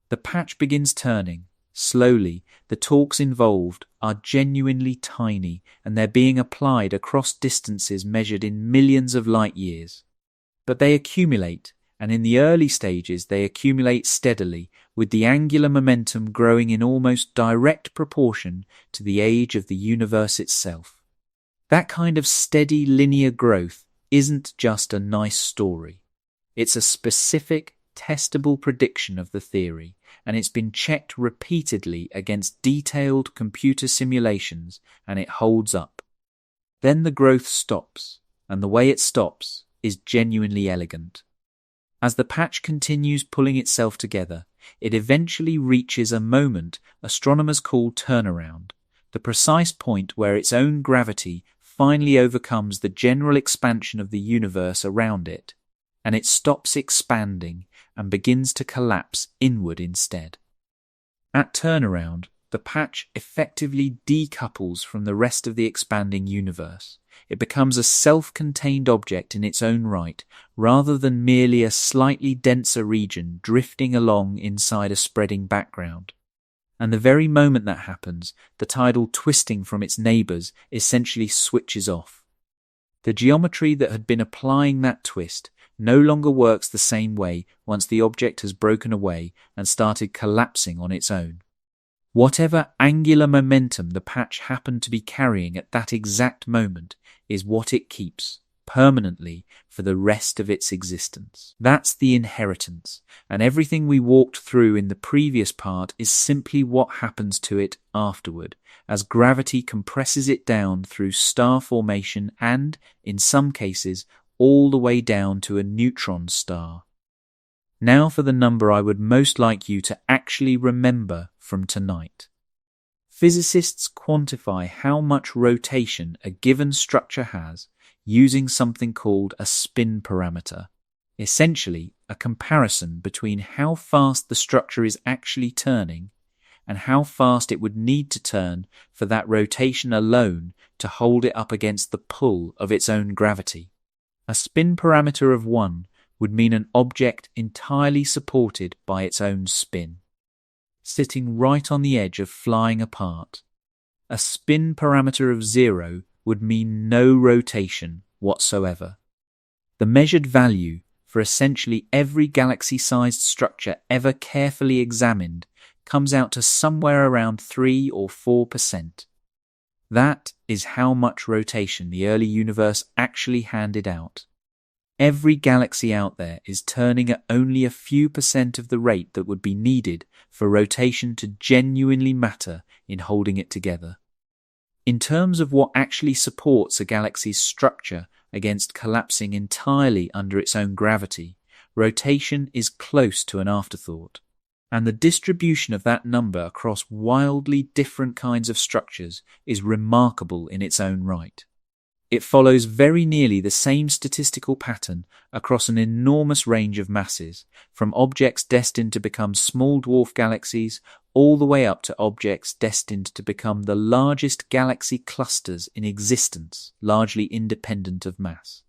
The patch begins turning. Slowly, the torques involved are genuinely tiny, and they're being applied across distances measured in millions of light years. But they accumulate, and in the early stages they accumulate steadily, with the angular momentum growing in almost direct proportion to the age of the universe itself. That kind of steady linear growth isn't just a nice story. It's a specific, testable prediction of the theory, and it's been checked repeatedly against detailed computer simulations, and it holds up. Then the growth stops, and the way it stops is genuinely elegant. As the patch continues pulling itself together, it eventually reaches a moment astronomers call turnaround, the precise point where its own gravity finally overcomes the general expansion of the universe around it, and it stops expanding and begins to collapse inward instead. At turnaround, the patch effectively decouples from the rest of the expanding universe. It becomes a self-contained object in its own right, rather than merely a slightly denser region drifting along inside a spreading background. And the very moment that happens, the tidal twisting from its neighbours essentially switches off. The geometry that had been applying that twist no longer works the same way once the object has broken away and started collapsing on its own. Whatever angular momentum the patch happened to be carrying at that exact moment is what it keeps, permanently, for the rest of its existence. That's the inheritance, and everything we walked through in the previous part is simply what happens to it afterward, as gravity compresses it down through star formation and, in some cases, all the way down to a neutron star. Now for the number I would most like you to actually remember from tonight. Physicists quantify how much rotation a given structure has using something called a spin parameter, essentially a comparison between how fast the structure is actually turning and how fast it would need to turn for that rotation alone to hold it up against the pull of its own gravity. A spin parameter of 1 would mean an object entirely supported by its own spin, sitting right on the edge of flying apart. A spin parameter of 0 would mean no rotation whatsoever. The measured value for essentially every galaxy-sized structure ever carefully examined comes out to somewhere around 3 or 4%. That is how much rotation the early universe actually handed out. Every galaxy out there is turning at only a few percent of the rate that would be needed for rotation to genuinely matter in holding it together. In terms of what actually supports a galaxy's structure against collapsing entirely under its own gravity, rotation is close to an afterthought. And the distribution of that number across wildly different kinds of structures is remarkable in its own right. It follows very nearly the same statistical pattern across an enormous range of masses, from objects destined to become small dwarf galaxies all the way up to objects destined to become the largest galaxy clusters in existence, largely independent of mass.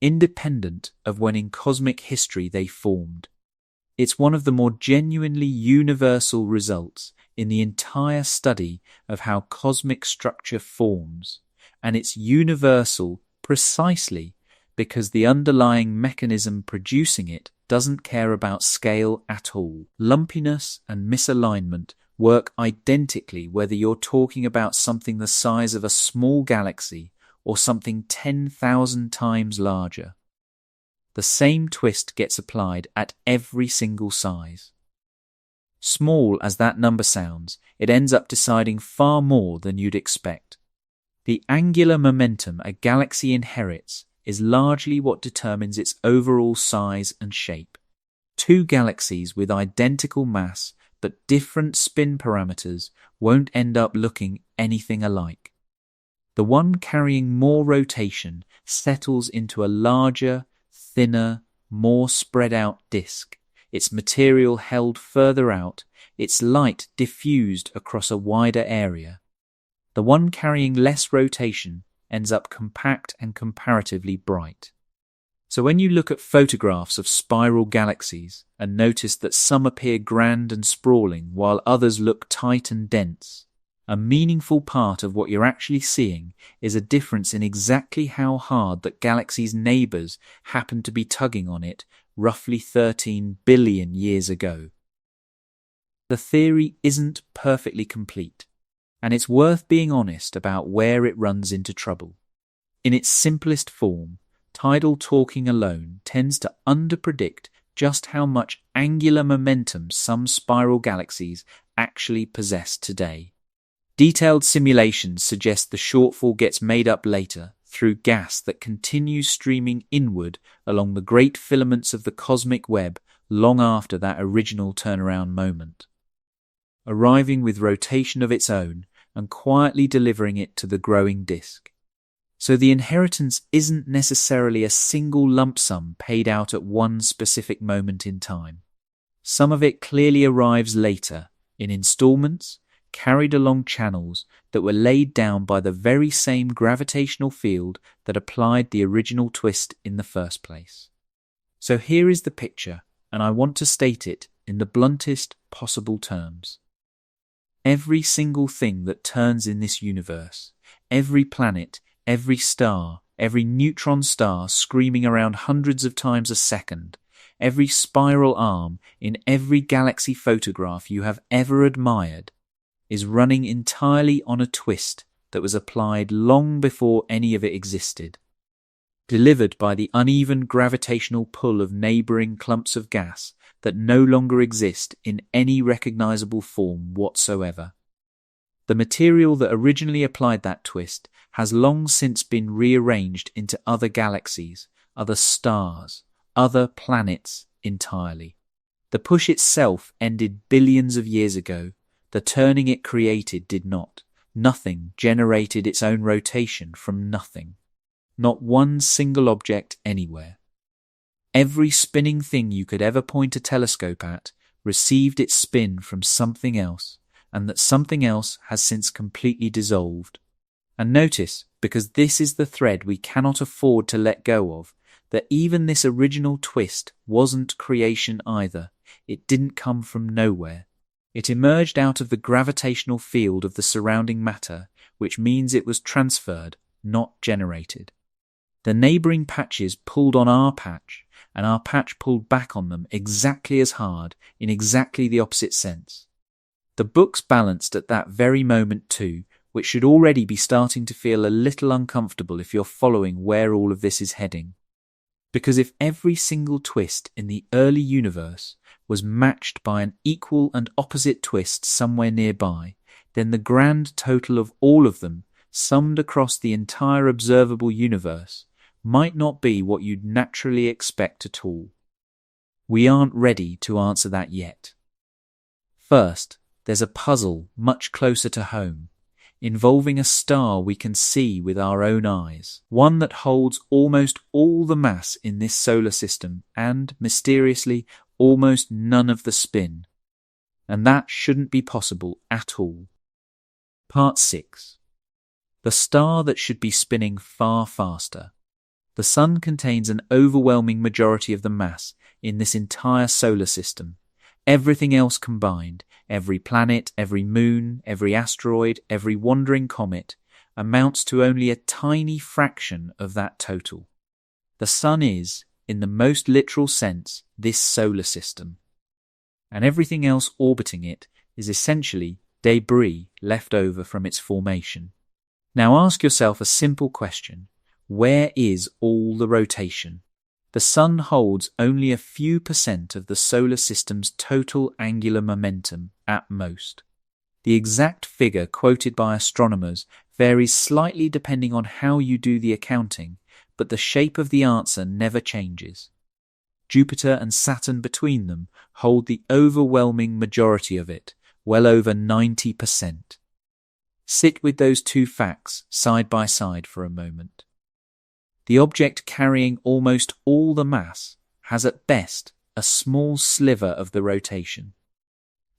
Independent of when in cosmic history they formed. It's one of the more genuinely universal results in the entire study of how cosmic structure forms. And it's universal precisely because the underlying mechanism producing it doesn't care about scale at all. Lumpiness and misalignment work identically whether you're talking about something the size of a small galaxy or something 10,000 times larger. The same twist gets applied at every single size. Small as that number sounds, it ends up deciding far more than you'd expect. The angular momentum a galaxy inherits is largely what determines its overall size and shape. Two galaxies with identical mass but different spin parameters won't end up looking anything alike. The one carrying more rotation settles into a larger, thinner, more spread out disk, its material held further out, its light diffused across a wider area. The one carrying less rotation ends up compact and comparatively bright. So when you look at photographs of spiral galaxies and notice that some appear grand and sprawling while others look tight and dense, a meaningful part of what you're actually seeing is a difference in exactly how hard that galaxy's neighbours happened to be tugging on it roughly 13 billion years ago. The theory isn't perfectly complete, and it's worth being honest about where it runs into trouble. In its simplest form, tidal talking alone tends to underpredict just how much angular momentum some spiral galaxies actually possess today. Detailed simulations suggest the shortfall gets made up later through gas that continues streaming inward along the great filaments of the cosmic web long after that original turnaround moment, arriving with rotation of its own and quietly delivering it to the growing disk. So the inheritance isn't necessarily a single lump sum paid out at one specific moment in time. Some of it clearly arrives later, in installments, carried along channels that were laid down by the very same gravitational field that applied the original twist in the first place. So here is the picture, and I want to state it in the bluntest possible terms. Every single thing that turns in this universe, every planet, every star, every neutron star screaming around hundreds of times a second, every spiral arm in every galaxy photograph you have ever admired, is running entirely on a twist that was applied long before any of it existed, delivered by the uneven gravitational pull of neighbouring clumps of gas that no longer exist in any recognisable form whatsoever. The material that originally applied that twist has long since been rearranged into other galaxies, other stars, other planets entirely. The push itself ended billions of years ago. The turning it created did not. Nothing generated its own rotation from nothing. Not one single object anywhere. Every spinning thing you could ever point a telescope at received its spin from something else, and that something else has since completely dissolved. And notice, because this is the thread we cannot afford to let go of, that even this original twist wasn't creation either. It didn't come from nowhere. It emerged out of the gravitational field of the surrounding matter, which means it was transferred, not generated. The neighbouring patches pulled on our patch, and our patch pulled back on them exactly as hard, in exactly the opposite sense. The books balanced at that very moment too, which should already be starting to feel a little uncomfortable if you're following where all of this is heading. Because if every single twist in the early universe was matched by an equal and opposite twist somewhere nearby, then the grand total of all of them, summed across the entire observable universe, might not be what you'd naturally expect at all. We aren't ready to answer that yet. First, there's a puzzle much closer to home, involving a star we can see with our own eyes, one that holds almost all the mass in this solar system and, mysteriously, almost none of the spin. And that shouldn't be possible at all. Part 6. The star that should be spinning far faster. The Sun contains an overwhelming majority of the mass in this entire solar system. Everything else combined, every planet, every moon, every asteroid, every wandering comet, amounts to only a tiny fraction of that total. The Sun is, in the most literal sense, this solar system. And everything else orbiting it is essentially debris left over from its formation. Now ask yourself a simple question. Where is all the rotation? The Sun holds only a few % of the solar system's total angular momentum at most. The exact figure quoted by astronomers varies slightly depending on how you do the accounting, but the shape of the answer never changes. Jupiter and Saturn between them hold the overwhelming majority of it, well over 90%. Sit with those two facts side by side for a moment. The object carrying almost all the mass has at best a small sliver of the rotation.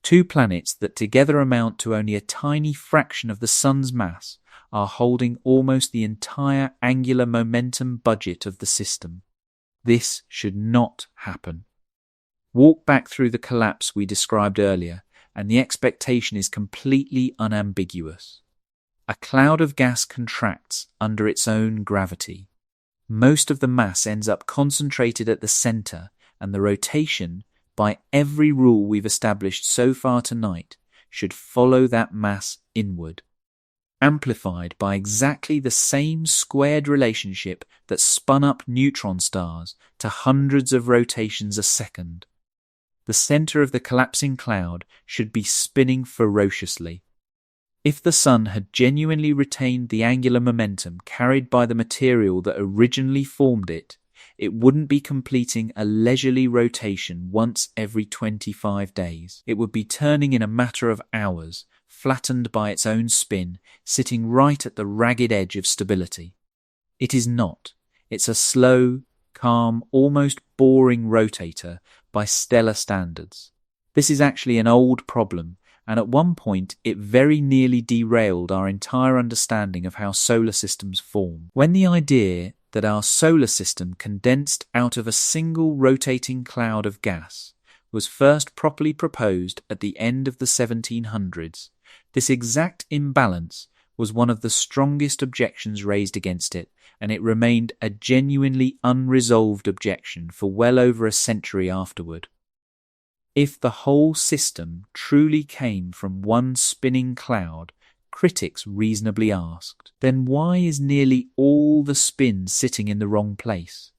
Two planets that together amount to only a tiny fraction of the Sun's mass are holding almost the entire angular momentum budget of the system. This should not happen. Walk back through the collapse we described earlier, and the expectation is completely unambiguous. A cloud of gas contracts under its own gravity. Most of the mass ends up concentrated at the center, and the rotation, by every rule we've established so far tonight, should follow that mass inward, amplified by exactly the same squared relationship that spun up neutron stars to hundreds of rotations a second. The center of the collapsing cloud should be spinning ferociously. If the Sun had genuinely retained the angular momentum carried by the material that originally formed it, it wouldn't be completing a leisurely rotation once every 25 days. It would be turning in a matter of hours, flattened by its own spin, sitting right at the ragged edge of stability. It is not. It's a slow, calm, almost boring rotator by stellar standards. This is actually an old problem, and at one point it very nearly derailed our entire understanding of how solar systems form. When the idea that our solar system condensed out of a single rotating cloud of gas was first properly proposed at the end of the 1700s, this exact imbalance was one of the strongest objections raised against it, and it remained a genuinely unresolved objection for well over a century afterward. If the whole system truly came from one spinning cloud, critics reasonably asked, then why is nearly all the spin sitting in the wrong place?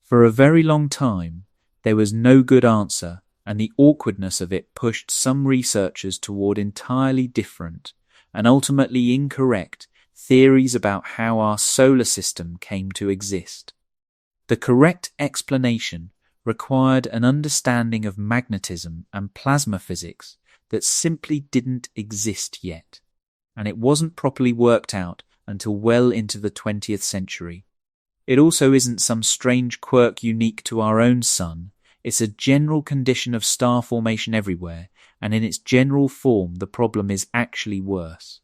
For a very long time, there was no good answer, and the awkwardness of it pushed some researchers toward entirely different, and ultimately incorrect, theories about how our solar system came to exist. The correct explanation required an understanding of magnetism and plasma physics that simply didn't exist yet, and it wasn't properly worked out until well into the 20th century. It also isn't some strange quirk unique to our own Sun. It's a general condition of star formation everywhere, and in its general form the problem is actually worse.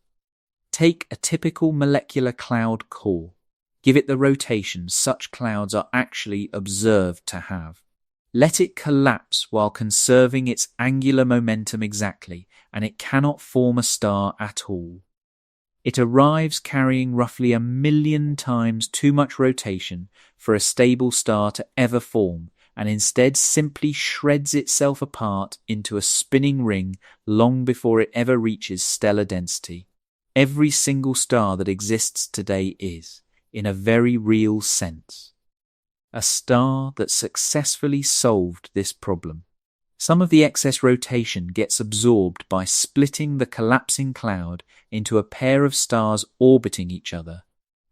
Take a typical molecular cloud core. Give it the rotation such clouds are actually observed to have. Let it collapse while conserving its angular momentum exactly, and it cannot form a star at all. It arrives carrying roughly 1,000,000 times too much rotation for a stable star to ever form, and instead simply shreds itself apart into a spinning ring long before it ever reaches stellar density. Every single star that exists today is, in a very real sense, a star that successfully solved this problem. Some of the excess rotation gets absorbed by splitting the collapsing cloud into a pair of stars orbiting each other,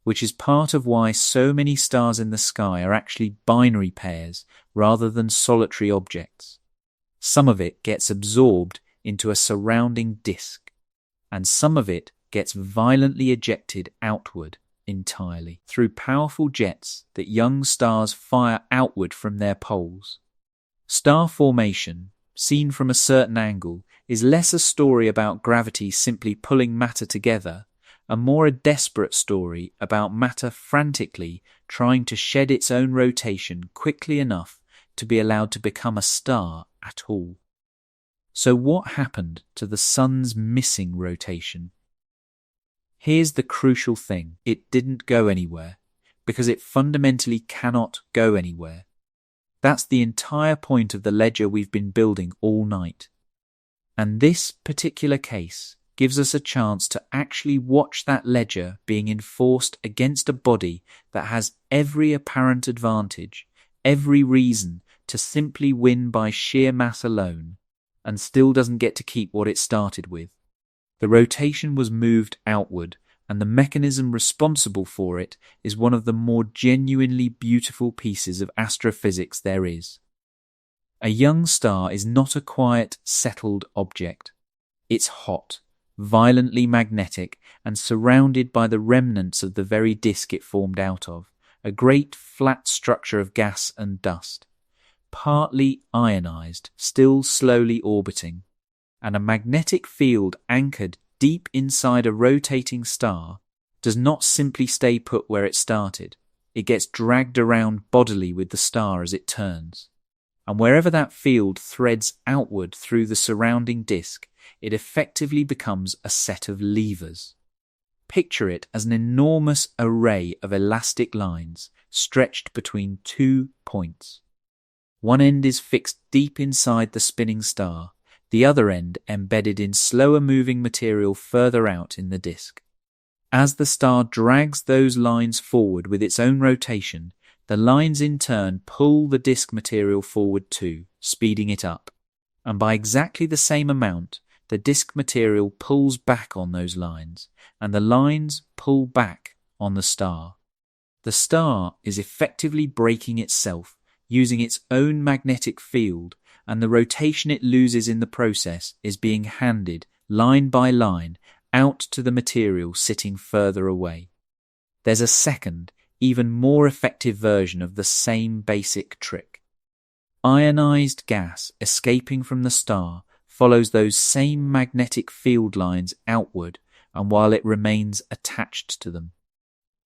which is part of why so many stars in the sky are actually binary pairs rather than solitary objects. Some of it gets absorbed into a surrounding disk, and some of it gets violently ejected outward entirely through powerful jets that young stars fire outward from their poles. Star formation, seen from a certain angle, is less a story about gravity simply pulling matter together, and more a desperate story about matter frantically trying to shed its own rotation quickly enough to be allowed to become a star at all. So what happened to the sun's missing rotation? Here's the crucial thing. It didn't go anywhere, because it fundamentally cannot go anywhere. That's the entire point of the ledger we've been building all night. And this particular case gives us a chance to actually watch that ledger being enforced against a body that has every apparent advantage, every reason to simply win by sheer mass alone, and still doesn't get to keep what it started with. The rotation was moved outward, and the mechanism responsible for it is one of the more genuinely beautiful pieces of astrophysics there is. A young star is not a quiet, settled object. It's hot, violently magnetic, and surrounded by the remnants of the very disk it formed out of, a great flat structure of gas and dust, partly ionized, still slowly orbiting, and a magnetic field anchored deep inside a rotating star does not simply stay put where it started. It gets dragged around bodily with the star as it turns. And wherever that field threads outward through the surrounding disk, it effectively becomes a set of levers. Picture it as an enormous array of elastic lines stretched between 2 points. One end is fixed deep inside the spinning star, the other end embedded in slower moving material further out in the disk. As the star drags those lines forward with its own rotation, the lines in turn pull the disk material forward too, speeding it up. And by exactly the same amount, the disk material pulls back on those lines, and the lines pull back on the star. The star is effectively braking itself, using its own magnetic field, and the rotation it loses in the process is being handed, line by line, out to the material sitting further away. There's a second, even more effective version of the same basic trick. Ionized gas escaping from the star follows those same magnetic field lines outward, and while it remains attached to them,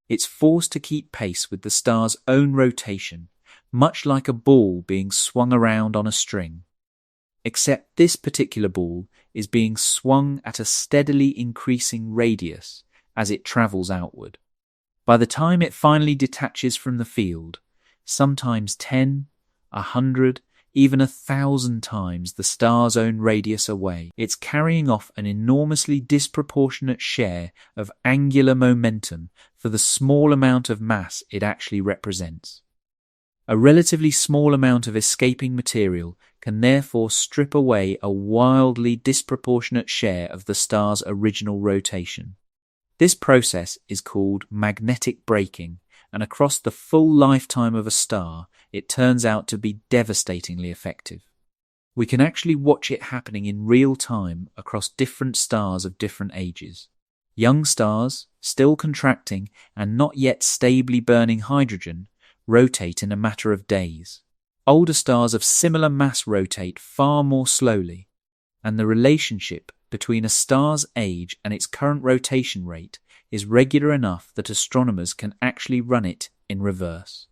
it's forced to keep pace with the star's own rotation, much like a ball being swung around on a string. Except this particular ball is being swung at a steadily increasing radius as it travels outward. By the time it finally detaches from the field, sometimes 10, 100, even 1,000 times the star's own radius away, it's carrying off an enormously disproportionate share of angular momentum for the small amount of mass it actually represents. A relatively small amount of escaping material can therefore strip away a wildly disproportionate share of the star's original rotation. This process is called magnetic braking, and across the full lifetime of a star, it turns out to be devastatingly effective. We can actually watch it happening in real time across different stars of different ages. Young stars, still contracting and not yet stably burning hydrogen, rotate in a matter of days. Older stars of similar mass rotate far more slowly, and the relationship between a star's age and its current rotation rate is regular enough that astronomers can actually run it in reverse,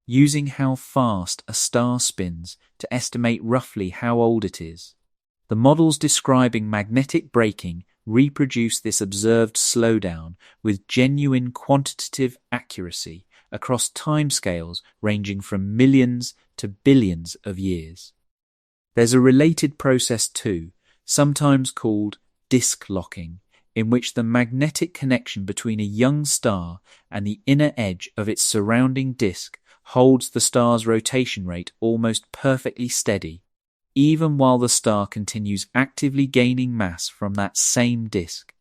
using how fast a star spins to estimate roughly how old it is. The models describing magnetic braking reproduce this observed slowdown with genuine quantitative accuracy across timescales ranging from millions to billions of years. There's a related process too, sometimes called disk locking, in which the magnetic connection between a young star and the inner edge of its surrounding disk holds the star's rotation rate almost perfectly steady, even while the star continues actively gaining mass from that same disk,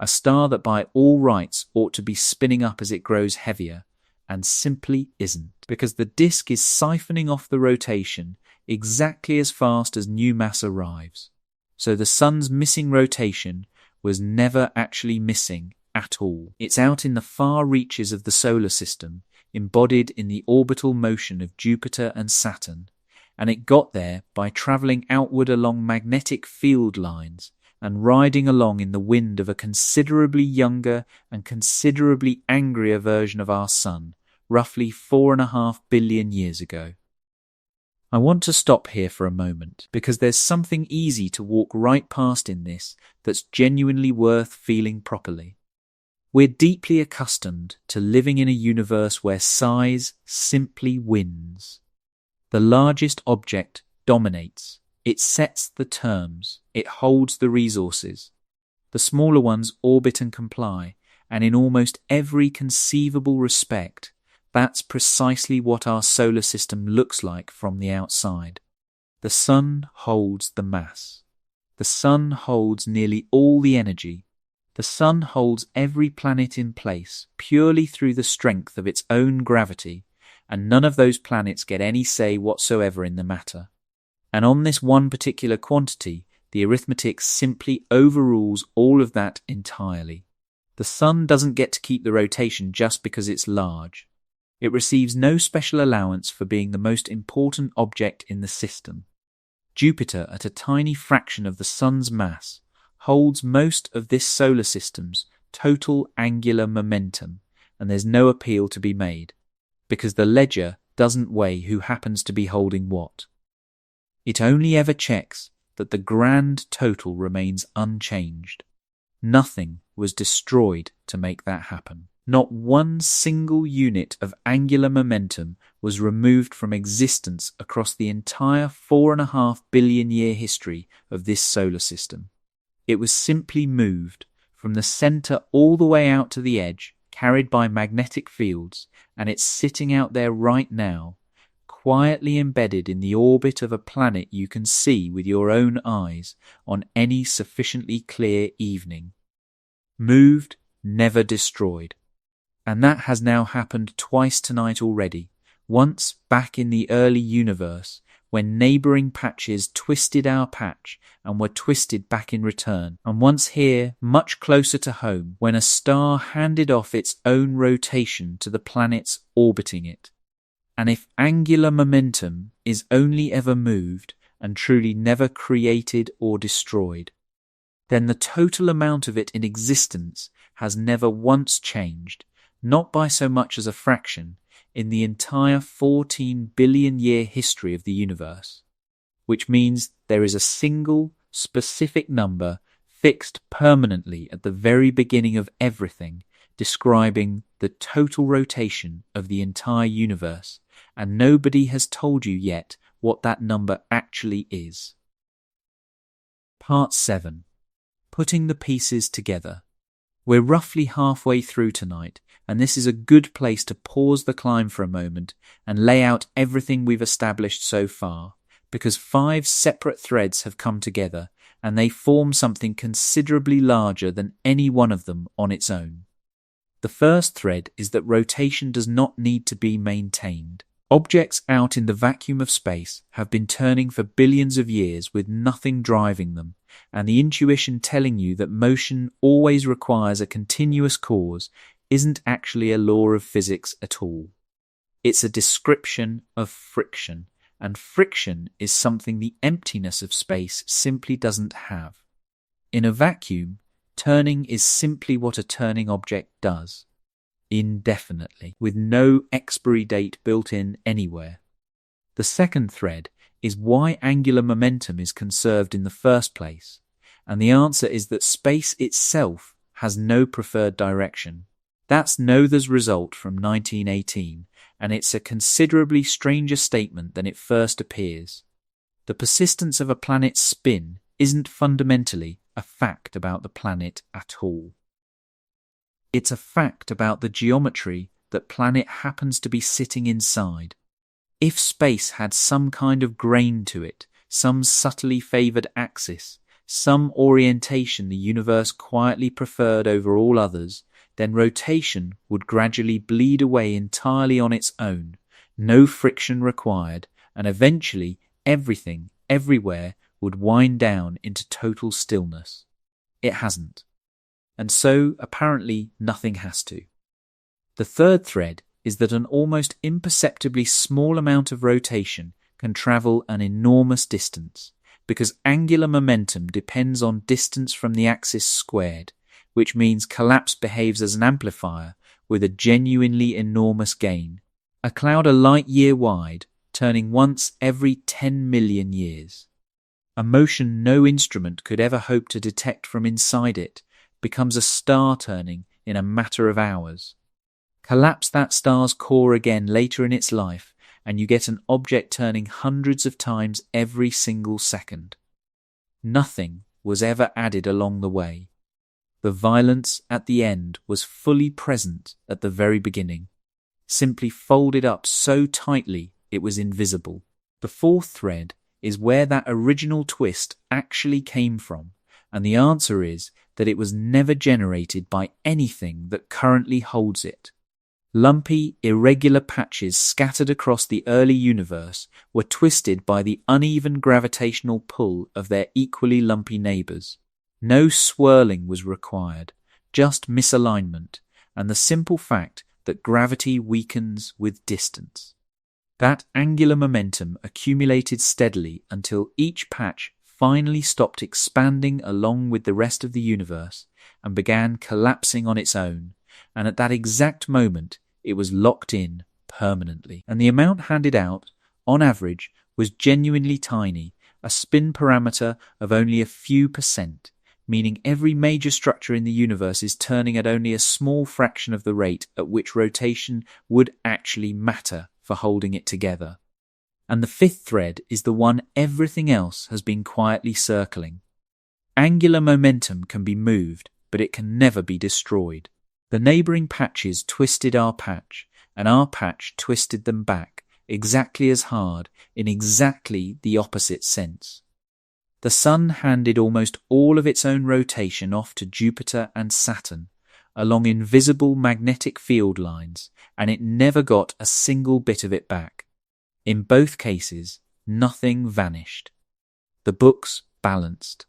a star that by all rights ought to be spinning up as it grows heavier, and simply isn't, because the disk is siphoning off the rotation exactly as fast as new mass arrives. So the sun's missing rotation was never actually missing at all. It's out in the far reaches of the solar system, embodied in the orbital motion of Jupiter and Saturn, and it got there by travelling outward along magnetic field lines and riding along in the wind of a considerably younger and considerably angrier version of our sun, roughly 4.5 billion years ago. I want to stop here for a moment, because there's something easy to walk right past in this that's genuinely worth feeling properly. We're deeply accustomed to living in a universe where size simply wins. The largest object dominates. It sets the terms. It holds the resources. The smaller ones orbit and comply, and in almost every conceivable respect, that's precisely what our solar system looks like from the outside. The sun holds the mass. The sun holds nearly all the energy. The sun holds every planet in place purely through the strength of its own gravity, and none of those planets get any say whatsoever in the matter. And on this one particular quantity, the arithmetic simply overrules all of that entirely. The sun doesn't get to keep the rotation just because it's large. It receives no special allowance for being the most important object in the system. Jupiter, at a tiny fraction of the sun's mass, holds most of this solar system's total angular momentum, and there's no appeal to be made, because the ledger doesn't weigh who happens to be holding what. It only ever checks that the grand total remains unchanged. Nothing was destroyed to make that happen. Not one single unit of angular momentum was removed from existence across the entire 4.5 billion year history of this solar system. It was simply moved from the center all the way out to the edge, carried by magnetic fields, and it's sitting out there right now, quietly embedded in the orbit of a planet you can see with your own eyes on any sufficiently clear evening. Moved, never destroyed. And that has now happened twice tonight already, once back in the early universe, when neighbouring patches twisted our patch and were twisted back in return, and once here, much closer to home, when a star handed off its own rotation to the planets orbiting it. And if angular momentum is only ever moved and truly never created or destroyed, then the total amount of it in existence has never once changed, not by so much as a fraction, in the entire 14 billion year history of the universe, which means there is a single, specific number fixed permanently at the very beginning of everything, describing the total rotation of the entire universe, and nobody has told you yet what that number actually is. Part 7. Putting the pieces together. We're roughly halfway through tonight, and this is a good place to pause the climb for a moment and lay out everything we've established so far, because 5 separate threads have come together, and they form something considerably larger than any one of them on its own. The first thread is that rotation does not need to be maintained. Objects out in the vacuum of space have been turning for billions of years with nothing driving them, and the intuition telling you that motion always requires a continuous cause isn't actually a law of physics at all. It's a description of friction, and friction is something the emptiness of space simply doesn't have. In a vacuum, turning is simply what a turning object does, indefinitely, with no expiry date built in anywhere. The second thread is why angular momentum is conserved in the first place, And the answer is that space itself has no preferred direction. That's Noether's result from 1918, and it's a considerably stranger statement than it first appears. The persistence of a planet's spin isn't fundamentally a fact about the planet at all. It's a fact about the geometry that planet happens to be sitting inside. If space had some kind of grain to it, some subtly favoured axis, some orientation the universe quietly preferred over all others, then rotation would gradually bleed away entirely on its own, no friction required, and eventually everything, everywhere, would wind down into total stillness. It hasn't. And so, apparently, nothing has to. The third thread is that an almost imperceptibly small amount of rotation can travel an enormous distance, because angular momentum depends on distance from the axis squared, which means collapse behaves as an amplifier with a genuinely enormous gain, a cloud a light year wide, turning once every 10 million years. A motion no instrument could ever hope to detect from inside it becomes a star turning in a matter of hours. Collapse that star's core again later in its life, and you get an object turning hundreds of times every single second. Nothing was ever added along the way. The violence at the end was fully present at the very beginning, simply folded up so tightly it was invisible. The fourth thread is where that original twist actually came from, and the answer is that it was never generated by anything that currently holds it. Lumpy, irregular patches scattered across the early universe were twisted by the uneven gravitational pull of their equally lumpy neighbours. No swirling was required, just misalignment, and the simple fact that gravity weakens with distance. That angular momentum accumulated steadily until each patch finally stopped expanding along with the rest of the universe and began collapsing on its own, and at that exact moment it was locked in permanently. And the amount handed out, on average, was genuinely tiny, a spin parameter of only a few %, meaning every major structure in the universe is turning at only a small fraction of the rate at which rotation would actually matter for holding it together. And the fifth thread is the one everything else has been quietly circling. Angular momentum can be moved, but it can never be destroyed. The neighbouring patches twisted our patch, and our patch twisted them back, exactly as hard, in exactly the opposite sense. The Sun handed almost all of its own rotation off to Jupiter and Saturn, along invisible magnetic field lines, and it never got a single bit of it back. In both cases, nothing vanished. The books balanced.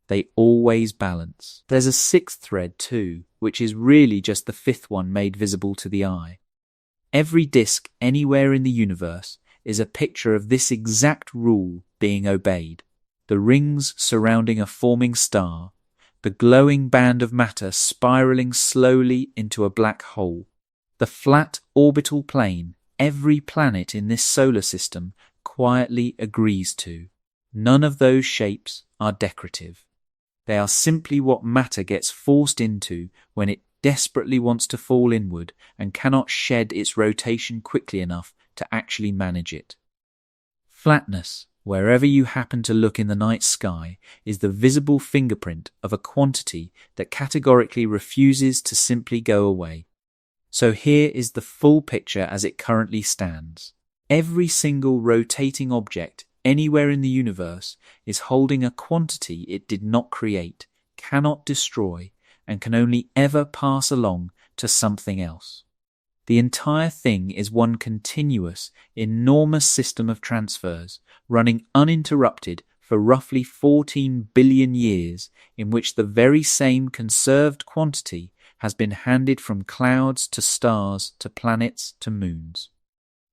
They always balance. There's a sixth thread too, which is really just the fifth one made visible to the eye. Every disk anywhere in the universe is a picture of this exact rule being obeyed. The rings surrounding a forming star, the glowing band of matter spiraling slowly into a black hole, the flat orbital plane every planet in this solar system quietly agrees to. None of those shapes are decorative. They are simply what matter gets forced into when it desperately wants to fall inward and cannot shed its rotation quickly enough to actually manage it. Flatness, wherever you happen to look in the night sky, is the visible fingerprint of a quantity that categorically refuses to simply go away. So here is the full picture as it currently stands. Every single rotating object anywhere in the universe is holding a quantity it did not create, cannot destroy, and can only ever pass along to something else. The entire thing is one continuous, enormous system of transfers, running uninterrupted for roughly 14 billion years, in which the very same conserved quantity has been handed from clouds to stars to planets to moons.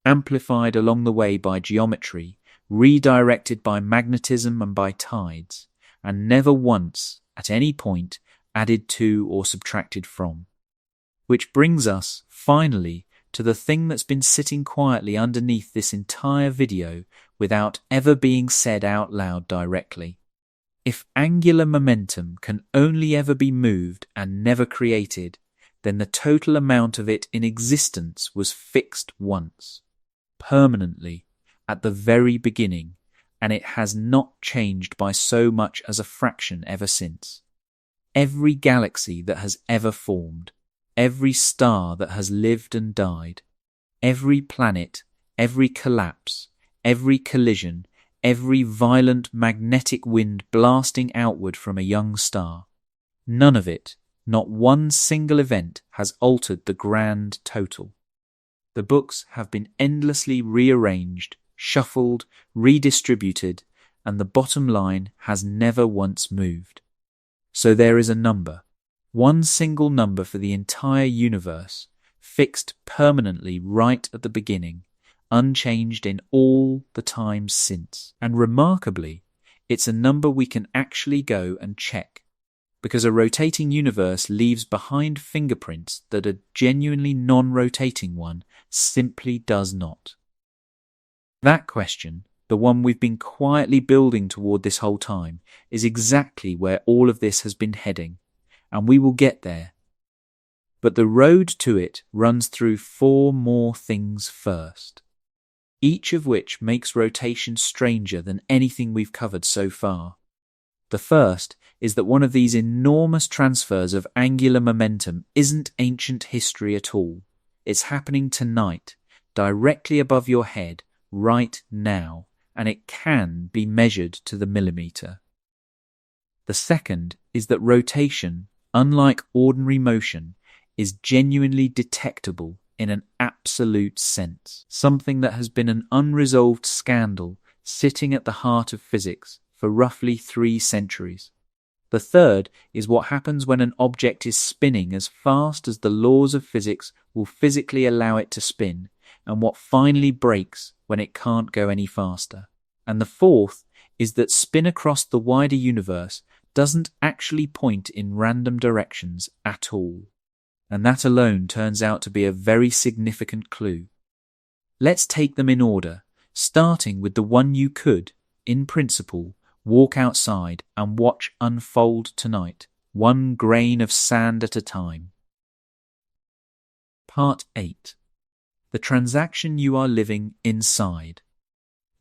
Amplified along the way by geometry, redirected by magnetism and by tides, and never once, at any point, added to or subtracted from. Which brings us, finally, to the thing that's been sitting quietly underneath this entire video without ever being said out loud directly. If angular momentum can only ever be moved and never created, then the total amount of it in existence was fixed once, permanently, at the very beginning, and it has not changed by so much as a fraction ever since. Every galaxy that has ever formed, every star that has lived and died, every planet, every collapse, every collision, every violent magnetic wind blasting outward from a young star, none of it, not one single event, has altered the grand total. The books have been endlessly rearranged, shuffled, redistributed, and the bottom line has never once moved. So there is a number, one single number for the entire universe, fixed permanently right at the beginning, unchanged in all the times since. And remarkably, it's a number we can actually go and check, because a rotating universe leaves behind fingerprints that a genuinely non-rotating one simply does not. That question, the one we've been quietly building toward this whole time, is exactly where all of this has been heading, and we will get there. But the road to it runs through 4 more things first, each of which makes rotation stranger than anything we've covered so far. The first is that one of these enormous transfers of angular momentum isn't ancient history at all. It's happening tonight, directly above your head, right now, and it can be measured to the millimeter. The second is that rotation, unlike ordinary motion, is genuinely detectable in an absolute sense, something that has been an unresolved scandal sitting at the heart of physics for roughly 3 centuries. The third is what happens when an object is spinning as fast as the laws of physics will physically allow it to spin, and what finally breaks when it can't go any faster. And the fourth is that spin across the wider universe doesn't actually point in random directions at all. And that alone turns out to be a very significant clue. Let's take them in order, starting with the one you could, in principle, walk outside and watch unfold tonight, one grain of sand at a time. Part 8. The transaction you are living inside.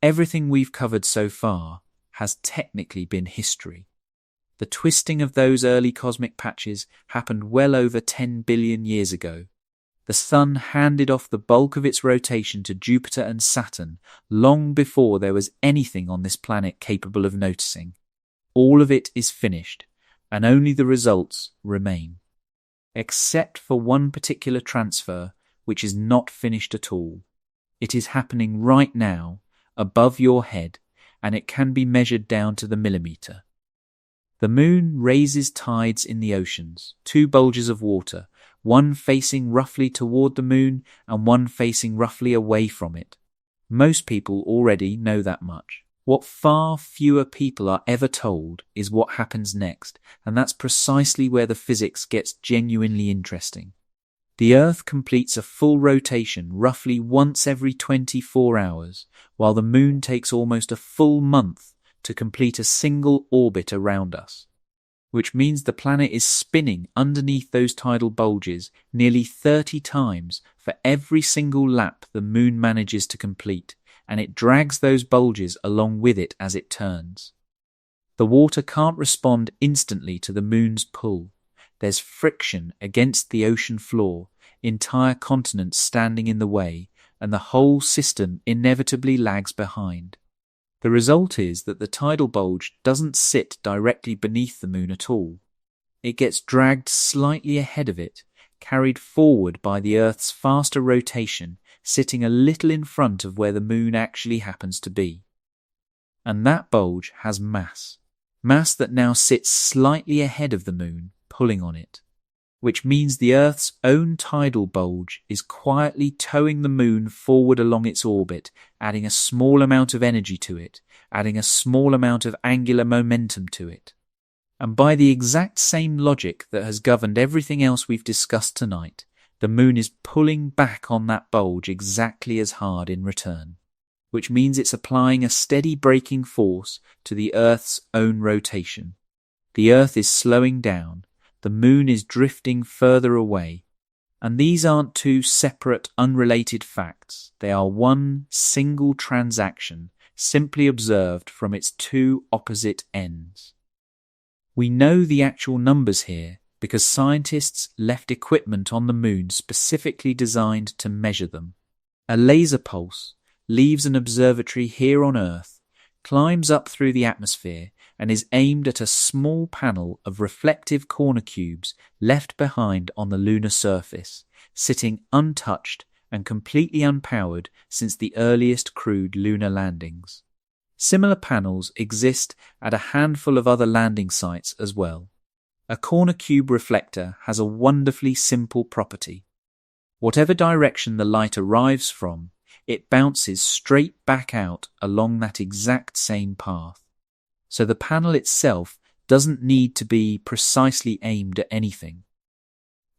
Everything we've covered so far has technically been history. The twisting of those early cosmic patches happened well over 10 billion years ago. The Sun handed off the bulk of its rotation to Jupiter and Saturn long before there was anything on this planet capable of noticing. All of it is finished, and only the results remain. Except for one particular transfer, which is not finished at all. It is happening right now, above your head, and it can be measured down to the millimeter. The moon raises tides in the oceans, 2 bulges of water, one facing roughly toward the moon and one facing roughly away from it. Most people already know that much. What far fewer people are ever told is what happens next, and that's precisely where the physics gets genuinely interesting. The Earth completes a full rotation roughly once every 24 hours, while the moon takes almost a full month to complete a single orbit around us, which means the planet is spinning underneath those tidal bulges nearly 30 times for every single lap the moon manages to complete, and it drags those bulges along with it as it turns. The water can't respond instantly to the moon's pull. There's friction against the ocean floor, entire continents standing in the way, and the whole system inevitably lags behind. The result is that the tidal bulge doesn't sit directly beneath the moon at all. It gets dragged slightly ahead of it, carried forward by the Earth's faster rotation, sitting a little in front of where the moon actually happens to be. And that bulge has mass that now sits slightly ahead of the moon, pulling on it, which means the Earth's own tidal bulge is quietly towing the moon forward along its orbit, adding a small amount of energy to it, adding a small amount of angular momentum to it. And by the exact same logic that has governed everything else we've discussed tonight, the moon is pulling back on that bulge exactly as hard in return. which means it's applying a steady braking force to the Earth's own rotation. The Earth is slowing down, the Moon is drifting further away, and these aren't two separate, unrelated facts. They are one single transaction, simply observed from its two opposite ends. We know the actual numbers here because scientists left equipment on the Moon specifically designed to measure them. A laser pulse leaves an observatory here on Earth, climbs up through the atmosphere, and is aimed at a small panel of reflective corner cubes left behind on the lunar surface, sitting untouched and completely unpowered since the earliest crewed lunar landings. Similar panels exist at a handful of other landing sites as well. A corner cube reflector has a wonderfully simple property. Whatever direction the light arrives from, it bounces straight back out along that exact same path. So the panel itself doesn't need to be precisely aimed at anything.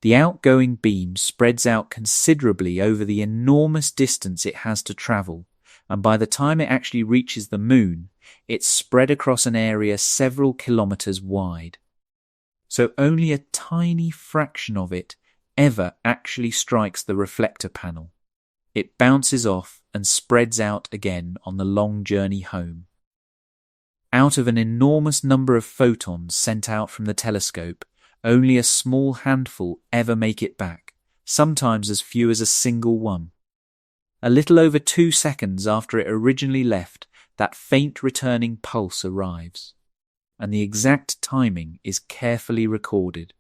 The outgoing beam spreads out considerably over the enormous distance it has to travel, and by the time it actually reaches the Moon, it's spread across an area several kilometers wide. So only a tiny fraction of it ever actually strikes the reflector panel. It bounces off and spreads out again on the long journey home. Out of an enormous number of photons sent out from the telescope, only a small handful ever make it back, sometimes as few as a single one. A little over 2 seconds after it originally left, that faint returning pulse arrives, and the exact timing is carefully recorded.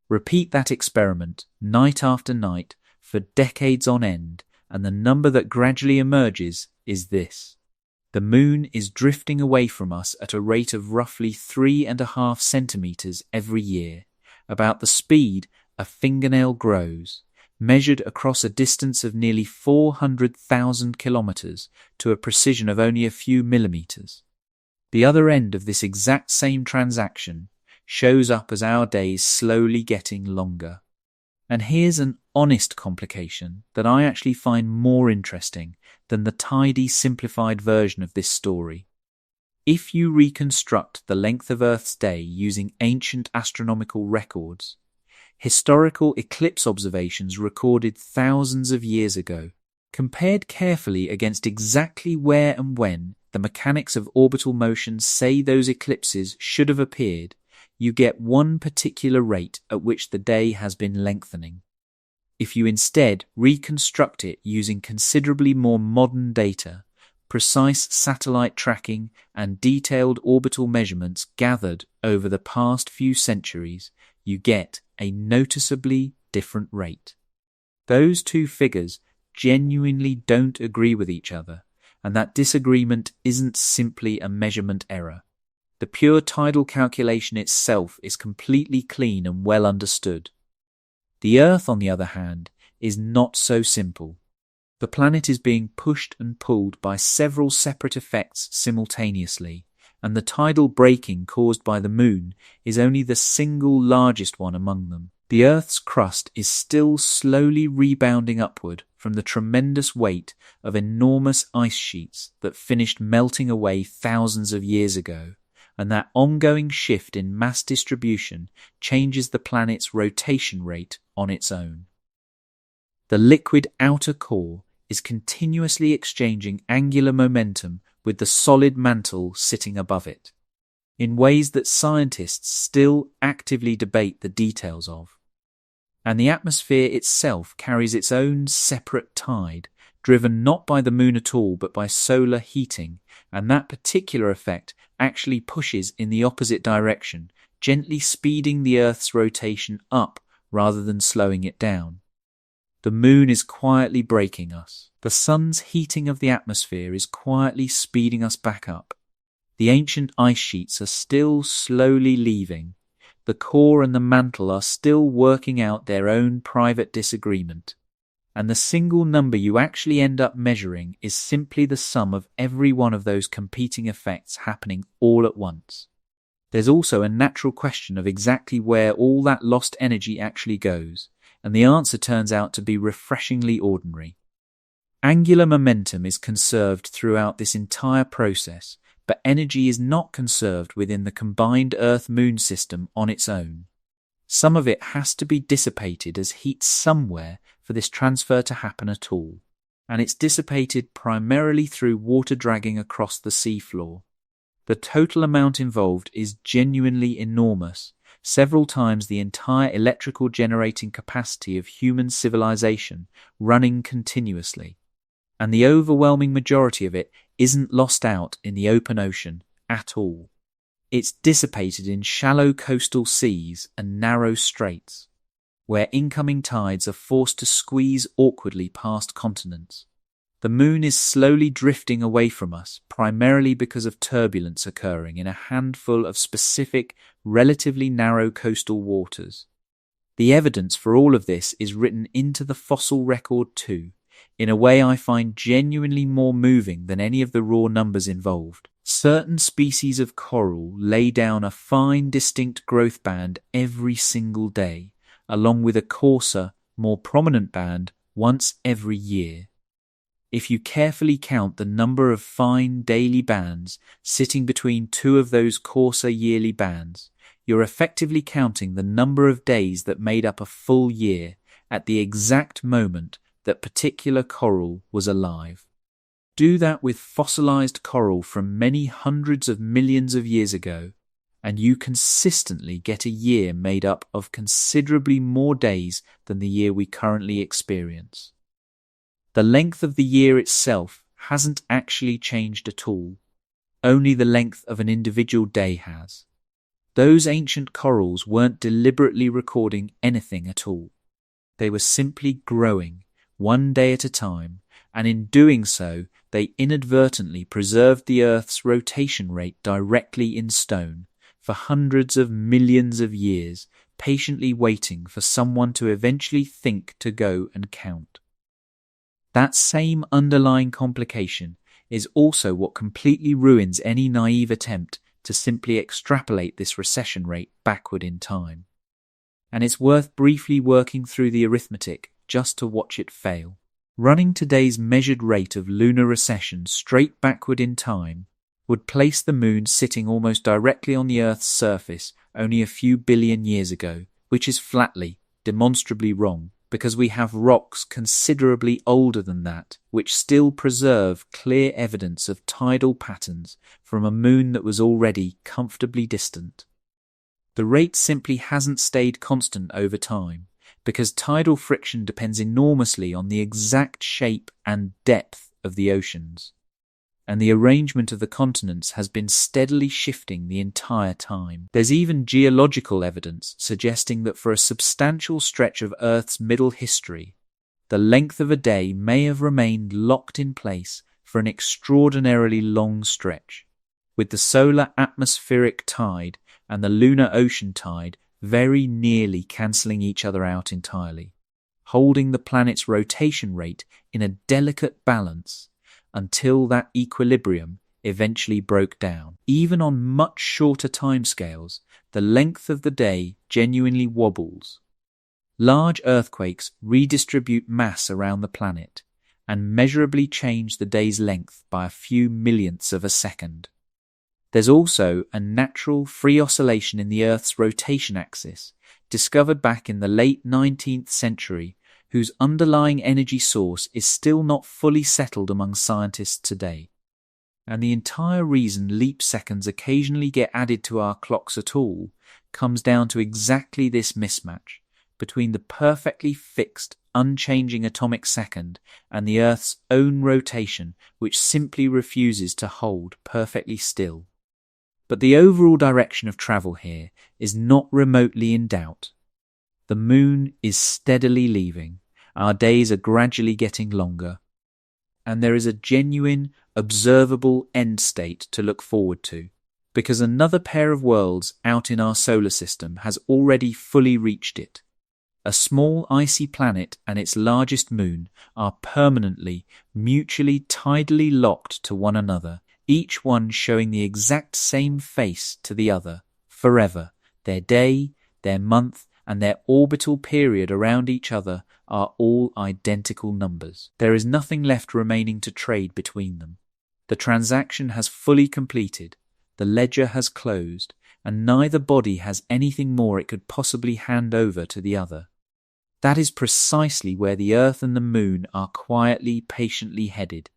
Repeat that experiment night after night for decades on end, and the number that gradually emerges is this. The Moon is drifting away from us at a rate of roughly 3.5 centimeters every year, about the speed a fingernail grows, measured across a distance of nearly 400,000 kilometers to a precision of only a few millimeters. The other end of this exact same transaction shows up as our days slowly getting longer. And here's an honest complication that I actually find more interesting than the tidy, simplified version of this story. If you reconstruct the length of Earth's day using ancient astronomical records, historical eclipse observations recorded thousands of years ago, compared carefully against exactly where and when the mechanics of orbital motion say those eclipses should have appeared, you get one particular rate at which the day has been lengthening. If you instead reconstruct it using considerably more modern data, precise satellite tracking and detailed orbital measurements gathered over the past few centuries, you get a noticeably different rate. Those two figures genuinely don't agree with each other, and that disagreement isn't simply a measurement error. The pure tidal calculation itself is completely clean and well understood. The Earth, on the other hand, is not so simple. The planet is being pushed and pulled by several separate effects simultaneously, and the tidal braking caused by the Moon is only the single largest one among them. The Earth's crust is still slowly rebounding upward from the tremendous weight of enormous ice sheets that finished melting away thousands of years ago, and that ongoing shift in mass distribution changes the planet's rotation rate on its own. The liquid outer core is continuously exchanging angular momentum with the solid mantle sitting above it, in ways that scientists still actively debate the details of. And the atmosphere itself carries its own separate tide, driven not by the Moon at all but by solar heating, and that particular effect actually pushes in the opposite direction, gently speeding the Earth's rotation up rather than slowing it down. The Moon is quietly braking us. The Sun's heating of the atmosphere is quietly speeding us back up. The ancient ice sheets are still slowly leaving. The core and the mantle are still working out their own private disagreement. And the single number you actually end up measuring is simply the sum of every one of those competing effects happening all at once. There's also a natural question of exactly where all that lost energy actually goes, and the answer turns out to be refreshingly ordinary. Angular momentum is conserved throughout this entire process, but energy is not conserved within the combined Earth-Moon system on its own. Some of it has to be dissipated as heat somewhere for this transfer to happen at all, and it's dissipated primarily through water dragging across the seafloor. The total amount involved is genuinely enormous, several times the entire electrical generating capacity of human civilization running continuously. And the overwhelming majority of it isn't lost out in the open ocean at all. It's dissipated in shallow coastal seas and narrow straits, where incoming tides are forced to squeeze awkwardly past continents. The moon is slowly drifting away from us, primarily because of turbulence occurring in a handful of specific, relatively narrow coastal waters. The evidence for all of this is written into the fossil record too, in a way I find genuinely more moving than any of the raw numbers involved. Certain species of coral lay down a fine, distinct growth band every single day, along with a coarser, more prominent band once every year. If you carefully count the number of fine daily bands sitting between two of those coarser yearly bands, you're effectively counting the number of days that made up a full year at the exact moment that particular coral was alive. Do that with fossilized coral from many hundreds of millions of years ago, and you consistently get a year made up of considerably more days than the year we currently experience. The length of the year itself hasn't actually changed at all. Only the length of an individual day has. Those ancient corals weren't deliberately recording anything at all. They were simply growing, one day at a time, and in doing so, they inadvertently preserved the Earth's rotation rate directly in stone for hundreds of millions of years, patiently waiting for someone to eventually think to go and count. That same underlying complication is also what completely ruins any naive attempt to simply extrapolate this recession rate backward in time. And it's worth briefly working through the arithmetic just to watch it fail. Running today's measured rate of lunar recession straight backward in time would place the moon sitting almost directly on the Earth's surface only a few billion years ago, which is flatly, demonstrably wrong, because we have rocks considerably older than that, which still preserve clear evidence of tidal patterns from a moon that was already comfortably distant. The rate simply hasn't stayed constant over time, because tidal friction depends enormously on the exact shape and depth of the oceans, and the arrangement of the continents has been steadily shifting the entire time. There's even geological evidence suggesting that for a substantial stretch of Earth's middle history, the length of a day may have remained locked in place for an extraordinarily long stretch, with the solar atmospheric tide and the lunar ocean tide very nearly cancelling each other out entirely, holding the planet's rotation rate in a delicate balance until that equilibrium eventually broke down. Even on much shorter timescales, the length of the day genuinely wobbles. Large earthquakes redistribute mass around the planet and measurably change the day's length by a few millionths of a second. There's also a natural free oscillation in the Earth's rotation axis, discovered back in the late 19th century, whose underlying energy source is still not fully settled among scientists today. And the entire reason leap seconds occasionally get added to our clocks at all comes down to exactly this mismatch between the perfectly fixed, unchanging atomic second and the Earth's own rotation, which simply refuses to hold perfectly still. But the overall direction of travel here is not remotely in doubt. The moon is steadily leaving, our days are gradually getting longer, and there is a genuine, observable end state to look forward to, because another pair of worlds out in our solar system has already fully reached it. A small icy planet and its largest moon are permanently, mutually tidally locked to one another, each one showing the exact same face to the other, forever, their day, their month, and their orbital period around each other are all identical numbers. There is nothing left remaining to trade between them. The transaction has fully completed, the ledger has closed, and neither body has anything more it could possibly hand over to the other. That is precisely where the Earth and the Moon are quietly, patiently headed,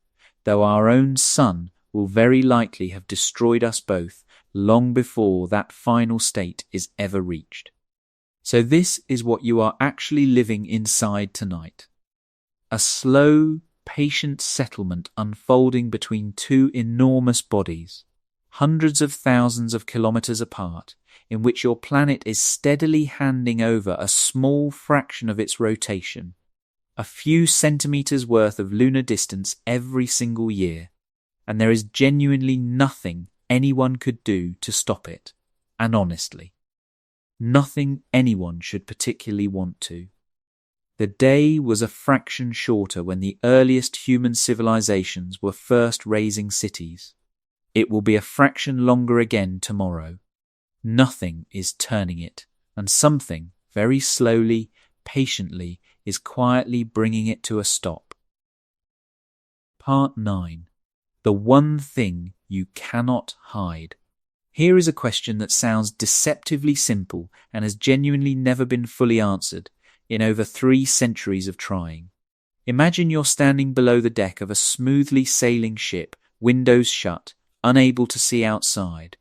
though our own Sun will very likely have destroyed us both long before that final state is ever reached. So this is what you are actually living inside tonight. A slow, patient settlement unfolding between two enormous bodies, hundreds of thousands of kilometers apart, in which your planet is steadily handing over a small fraction of its rotation, a few centimeters worth of lunar distance every single year, and there is genuinely nothing anyone could do to stop it, and honestly, nothing anyone should particularly want to. The day was a fraction shorter when the earliest human civilizations were first raising cities. It will be a fraction longer again tomorrow. Nothing is turning it, and something, very slowly, patiently, is quietly bringing it to a stop. Part 9. The one thing you cannot hide. Here is a question that sounds deceptively simple and has genuinely never been fully answered in over 3 centuries of trying. Imagine you're standing below the deck of a smoothly sailing ship, windows shut, unable to see outside.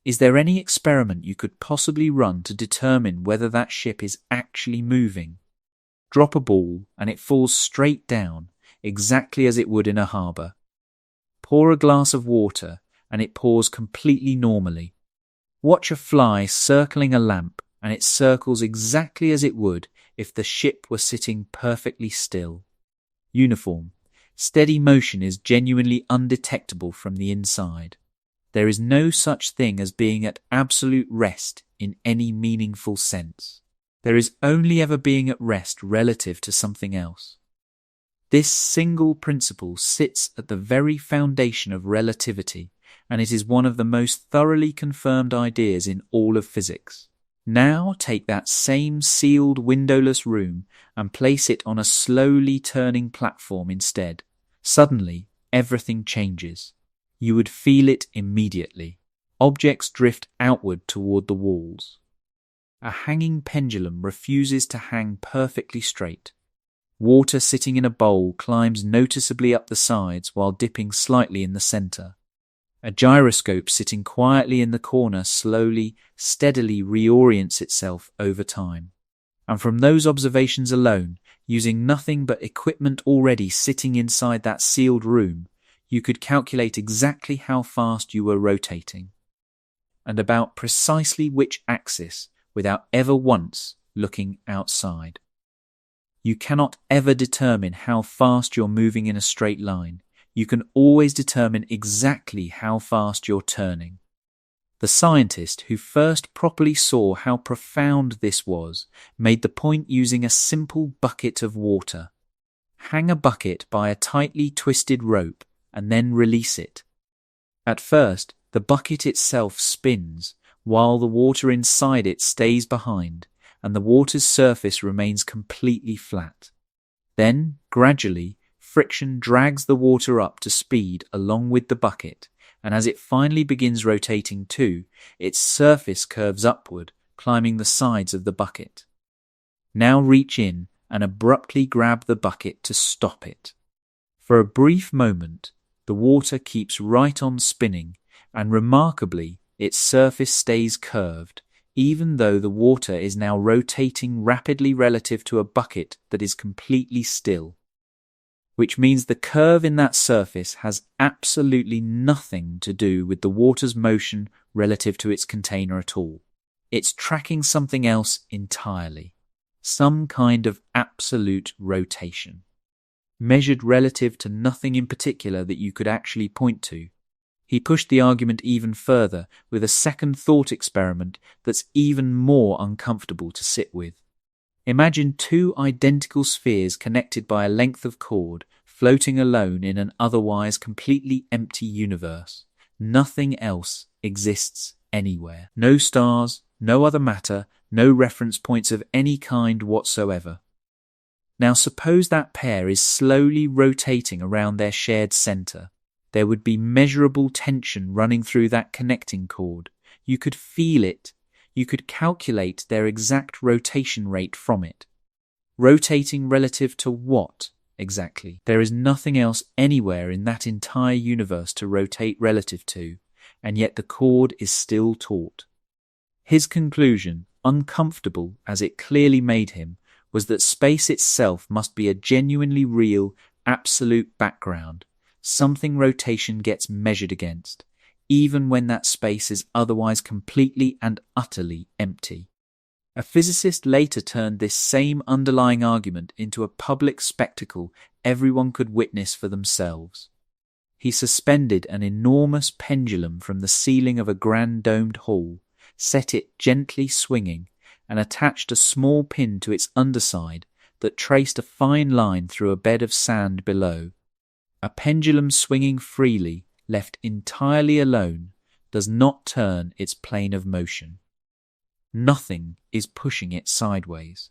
Is there any experiment you could possibly run to determine whether that ship is actually moving? Drop a ball and it falls straight down, exactly as it would in a harbour. Pour a glass of water and it pours completely normally. Watch a fly circling a lamp and it circles exactly as it would if the ship were sitting perfectly still. Uniform, steady motion is genuinely undetectable from the inside. There is no such thing as being at absolute rest in any meaningful sense. There is only ever being at rest relative to something else. This single principle sits at the very foundation of relativity, and it is one of the most thoroughly confirmed ideas in all of physics. Now take that same sealed windowless room and place it on a slowly turning platform instead. Suddenly, everything changes. You would feel it immediately. Objects drift outward toward the walls. A hanging pendulum refuses to hang perfectly straight. Water sitting in a bowl climbs noticeably up the sides while dipping slightly in the center. A gyroscope sitting quietly in the corner slowly, steadily reorients itself over time. And from those observations alone, using nothing but equipment already sitting inside that sealed room, you could calculate exactly how fast you were rotating, and about precisely which axis, without ever once looking outside. You cannot ever determine how fast you're moving in a straight line. You can always determine exactly how fast you're turning. The scientist who first properly saw how profound this was made the point using a simple bucket of water. Hang a bucket by a tightly twisted rope and then release it. At first, the bucket itself spins, while the water inside it stays behind, and the water's surface remains completely flat. Then, gradually, friction drags the water up to speed along with the bucket, and as it finally begins rotating too, its surface curves upward, climbing the sides of the bucket. Now reach in and abruptly grab the bucket to stop it. For a brief moment, the water keeps right on spinning, and remarkably, its surface stays curved, even though the water is now rotating rapidly relative to a bucket that is completely still. Which means the curve in that surface has absolutely nothing to do with the water's motion relative to its container at all. It's tracking something else entirely, some kind of absolute rotation, measured relative to nothing in particular that you could actually point to. He pushed the argument even further with a second thought experiment that's even more uncomfortable to sit with. Imagine 2 identical spheres connected by a length of cord, floating alone in an otherwise completely empty universe. Nothing else exists anywhere. No stars, no other matter, no reference points of any kind whatsoever. Now suppose that pair is slowly rotating around their shared center. There would be measurable tension running through that connecting cord. You could feel it. You could calculate their exact rotation rate from it. Rotating relative to what, exactly? There is nothing else anywhere in that entire universe to rotate relative to, and yet the cord is still taut. His conclusion, uncomfortable as it clearly made him, was that space itself must be a genuinely real, absolute background, something rotation gets measured against, even when that space is otherwise completely and utterly empty. A physicist later turned this same underlying argument into a public spectacle everyone could witness for themselves. He suspended an enormous pendulum from the ceiling of a grand domed hall, set it gently swinging, and attached a small pin to its underside that traced a fine line through a bed of sand below. A pendulum swinging freely, left entirely alone, does not turn its plane of motion. Nothing is pushing it sideways.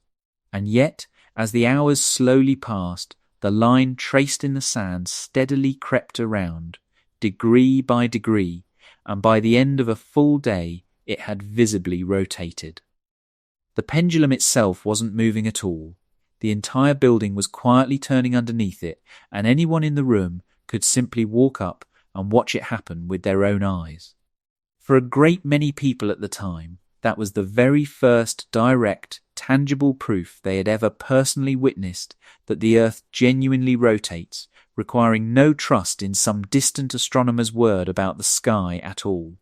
And yet, as the hours slowly passed, the line traced in the sand steadily crept around, degree by degree, and by the end of a full day it had visibly rotated. The pendulum itself wasn't moving at all. The entire building was quietly turning underneath it, and anyone in the room could simply walk up and watch it happen with their own eyes. For a great many people at the time, that was the very first direct, tangible proof they had ever personally witnessed that the Earth genuinely rotates, requiring no trust in some distant astronomer's word about the sky at all.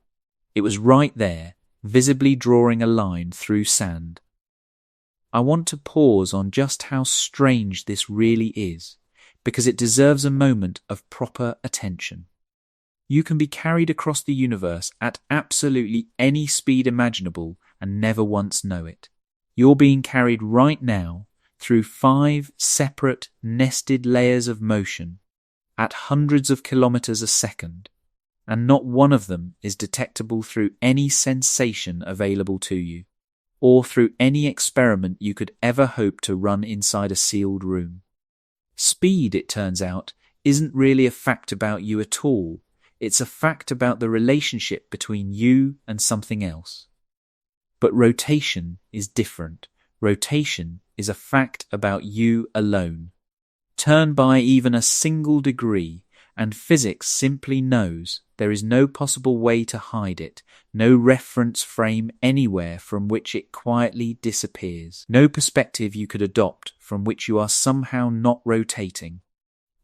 It was right there, visibly drawing a line through sand. I want to pause on just how strange this really is, because it deserves a moment of proper attention. You can be carried across the universe at absolutely any speed imaginable and never once know it. You're being carried right now through 5 separate, nested layers of motion at hundreds of kilometers a second, and not one of them is detectable through any sensation available to you, or through any experiment you could ever hope to run inside a sealed room. Speed, it turns out, isn't really a fact about you at all. It's a fact about the relationship between you and something else. But rotation is different. Rotation is a fact about you alone. Turn by even a single degree, and physics simply knows there is no possible way to hide it, no reference frame anywhere from which it quietly disappears, no perspective you could adopt from which you are somehow not rotating.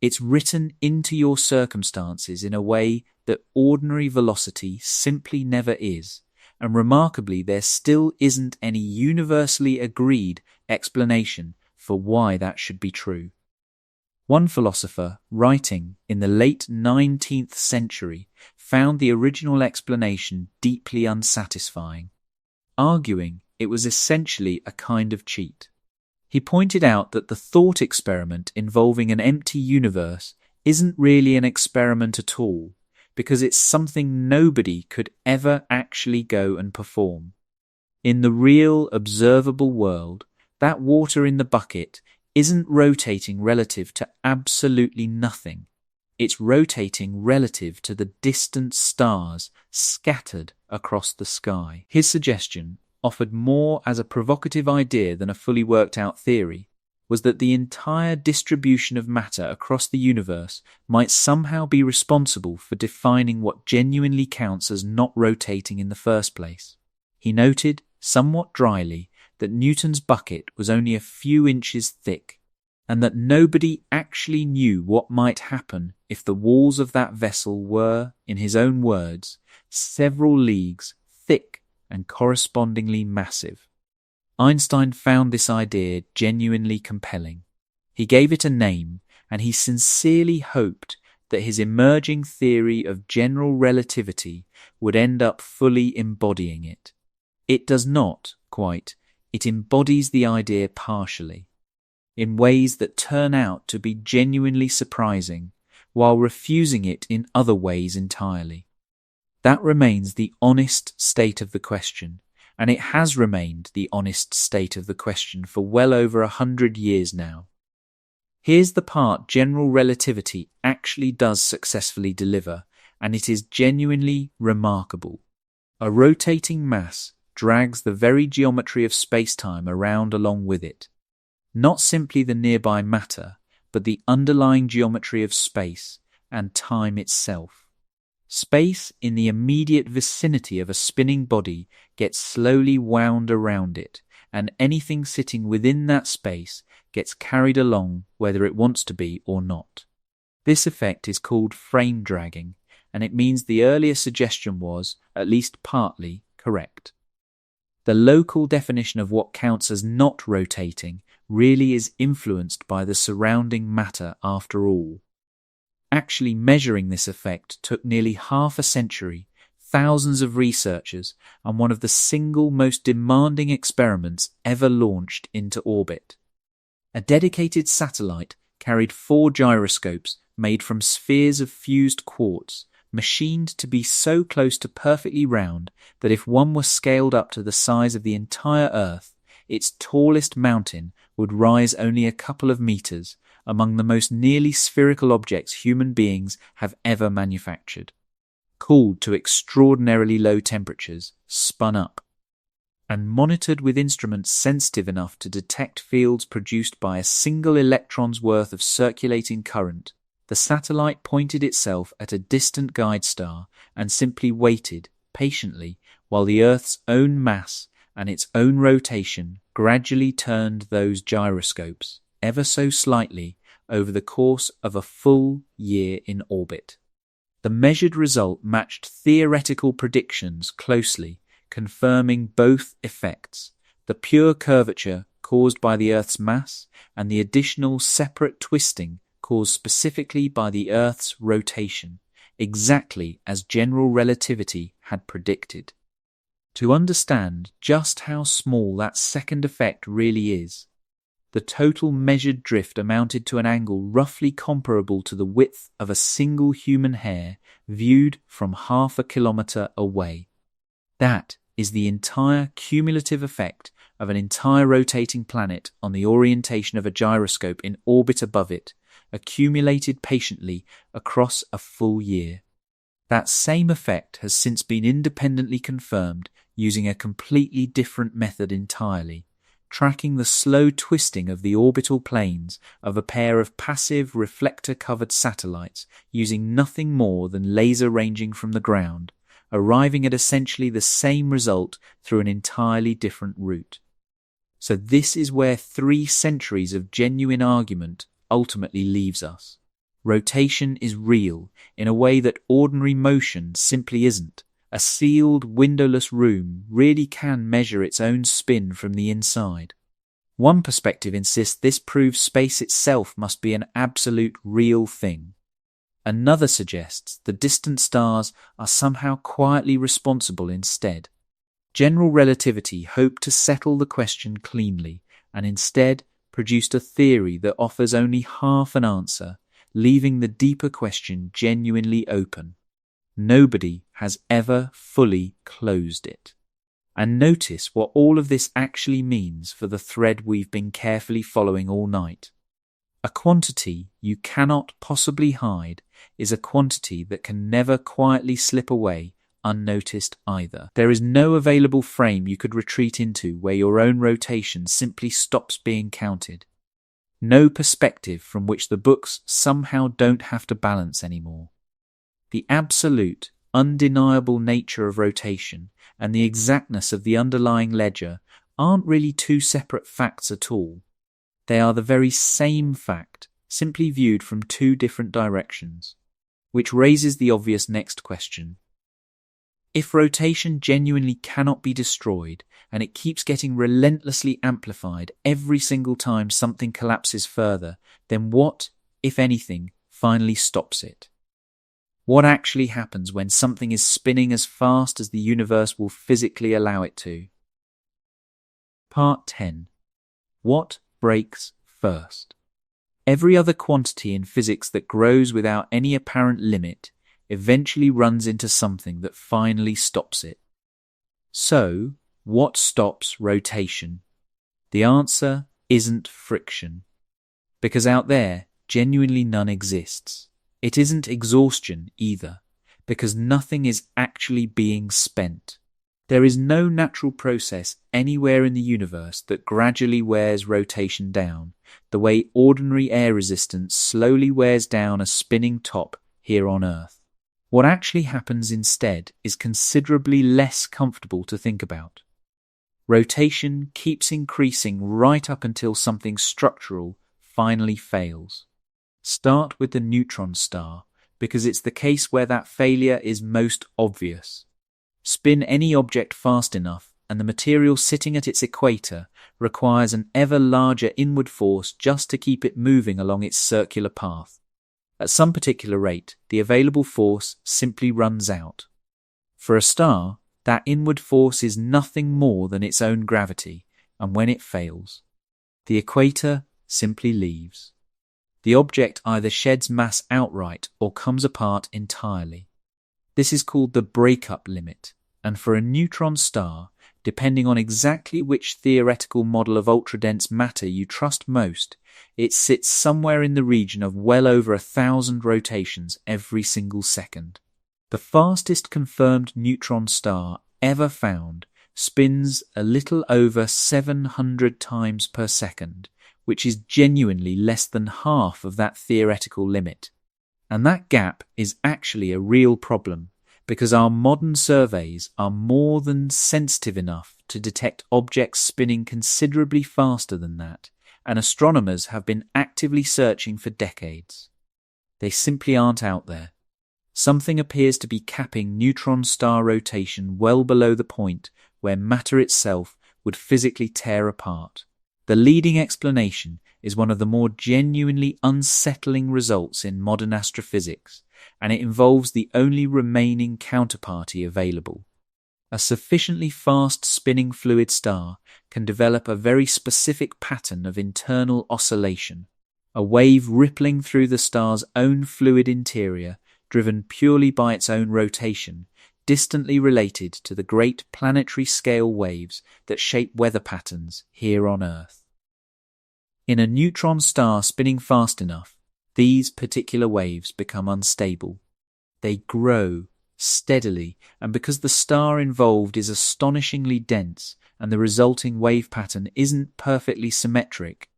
It's written into your circumstances in a way that ordinary velocity simply never is, and remarkably there still isn't any universally agreed explanation for why that should be true. One philosopher, writing in the late 19th century, found the original explanation deeply unsatisfying, arguing it was essentially a kind of cheat. He pointed out that the thought experiment involving an empty universe isn't really an experiment at all, because it's something nobody could ever actually go and perform. In the real, observable world, that water in the bucket isn't rotating relative to absolutely nothing. It's rotating relative to the distant stars scattered across the sky. His suggestion, offered more as a provocative idea than a fully worked out theory, was that the entire distribution of matter across the universe might somehow be responsible for defining what genuinely counts as not rotating in the first place. He noted, somewhat dryly, that Newton's bucket was only a few inches thick, and that nobody actually knew what might happen if the walls of that vessel were, in his own words, several leagues thick and correspondingly massive. Einstein found this idea genuinely compelling. He gave it a name, and he sincerely hoped that his emerging theory of general relativity would end up fully embodying it. It does not, quite. It embodies the idea partially, in ways that turn out to be genuinely surprising, while refusing it in other ways entirely. That remains the honest state of the question, and it has remained the honest state of the question for well over 100 years now. Here's the part general relativity actually does successfully deliver, and it is genuinely remarkable. A rotating mass drags the very geometry of space-time around along with it. Not simply the nearby matter, but the underlying geometry of space and time itself. Space in the immediate vicinity of a spinning body gets slowly wound around it, and anything sitting within that space gets carried along whether it wants to be or not. This effect is called frame dragging, and it means the earlier suggestion was, at least partly, correct. The local definition of what counts as not rotating really is influenced by the surrounding matter after all. Actually measuring this effect took nearly half a century, thousands of researchers, and one of the single most demanding experiments ever launched into orbit. A dedicated satellite carried 4 gyroscopes made from spheres of fused quartz, machined to be so close to perfectly round that if one were scaled up to the size of the entire Earth, its tallest mountain would rise only a couple of meters, among the most nearly spherical objects human beings have ever manufactured. Cooled to extraordinarily low temperatures, spun up, and monitored with instruments sensitive enough to detect fields produced by a single electron's worth of circulating current, the satellite pointed itself at a distant guide star and simply waited patiently while the Earth's own mass and its own rotation gradually turned those gyroscopes, ever so slightly, over the course of a full year in orbit. The measured result matched theoretical predictions closely, confirming both effects, the pure curvature caused by the Earth's mass and the additional separate twisting caused specifically by the Earth's rotation, exactly as general relativity had predicted. To understand just how small that second effect really is, the total measured drift amounted to an angle roughly comparable to the width of a single human hair viewed from half a kilometre away. That is the entire cumulative effect of an entire rotating planet on the orientation of a gyroscope in orbit above it, accumulated patiently across a full year. That same effect has since been independently confirmed using a completely different method entirely, tracking the slow twisting of the orbital planes of a pair of passive reflector-covered satellites using nothing more than laser ranging from the ground, arriving at essentially the same result through an entirely different route. So this is where 3 centuries of genuine argument ultimately leaves us. Rotation is real in a way that ordinary motion simply isn't. A sealed, windowless room really can measure its own spin from the inside. One perspective insists this proves space itself must be an absolute real thing. Another suggests the distant stars are somehow quietly responsible instead. General relativity hoped to settle the question cleanly, and instead produced a theory that offers only half an answer, leaving the deeper question genuinely open. Nobody has ever fully closed it. And notice what all of this actually means for the thread we've been carefully following all night. A quantity you cannot possibly hide is a quantity that can never quietly slip away unnoticed either. There is no available frame you could retreat into where your own rotation simply stops being counted. No perspective from which the books somehow don't have to balance anymore. The absolute, undeniable nature of rotation and the exactness of the underlying ledger aren't really 2 separate facts at all. They are the very same fact, simply viewed from 2 different directions, which raises the obvious next question. If rotation genuinely cannot be destroyed, and it keeps getting relentlessly amplified every single time something collapses further, then what, if anything, finally stops it? What actually happens when something is spinning as fast as the universe will physically allow it to? Part 10. What breaks first? Every other quantity in physics that grows without any apparent limit eventually runs into something that finally stops it. So, what stops rotation? The answer isn't friction. because out there, genuinely none exists. It isn't exhaustion either, because nothing is actually being spent. There is no natural process anywhere in the universe that gradually wears rotation down, the way ordinary air resistance slowly wears down a spinning top here on Earth. What actually happens instead is considerably less comfortable to think about. Rotation keeps increasing right up until something structural finally fails. Start with the neutron star, because it's the case where that failure is most obvious. Spin any object fast enough, and the material sitting at its equator requires an ever larger inward force just to keep it moving along its circular path. At some particular rate, the available force simply runs out. For a star, that inward force is nothing more than its own gravity, and when it fails, the equator simply leaves. The object either sheds mass outright or comes apart entirely. This is called the breakup limit, and for a neutron star, depending on exactly which theoretical model of ultra-dense matter you trust most, it sits somewhere in the region of well over 1,000 rotations every single second. The fastest confirmed neutron star ever found spins a little over 700 times per second, which is genuinely less than half of that theoretical limit. And that gap is actually a real problem, because our modern surveys are more than sensitive enough to detect objects spinning considerably faster than that, and astronomers have been actively searching for decades. They simply aren't out there. Something appears to be capping neutron star rotation well below the point where matter itself would physically tear apart. The leading explanation is one of the more genuinely unsettling results in modern astrophysics, and it involves the only remaining counterparty available. A sufficiently fast spinning fluid star can develop a very specific pattern of internal oscillation, a wave rippling through the star's own fluid interior, driven purely by its own rotation, distantly related to the great planetary scale waves that shape weather patterns here on Earth. In a neutron star spinning fast enough, these particular waves become unstable. They grow steadily, and because the star involved is astonishingly dense and the resulting wave pattern isn't perfectly symmetric,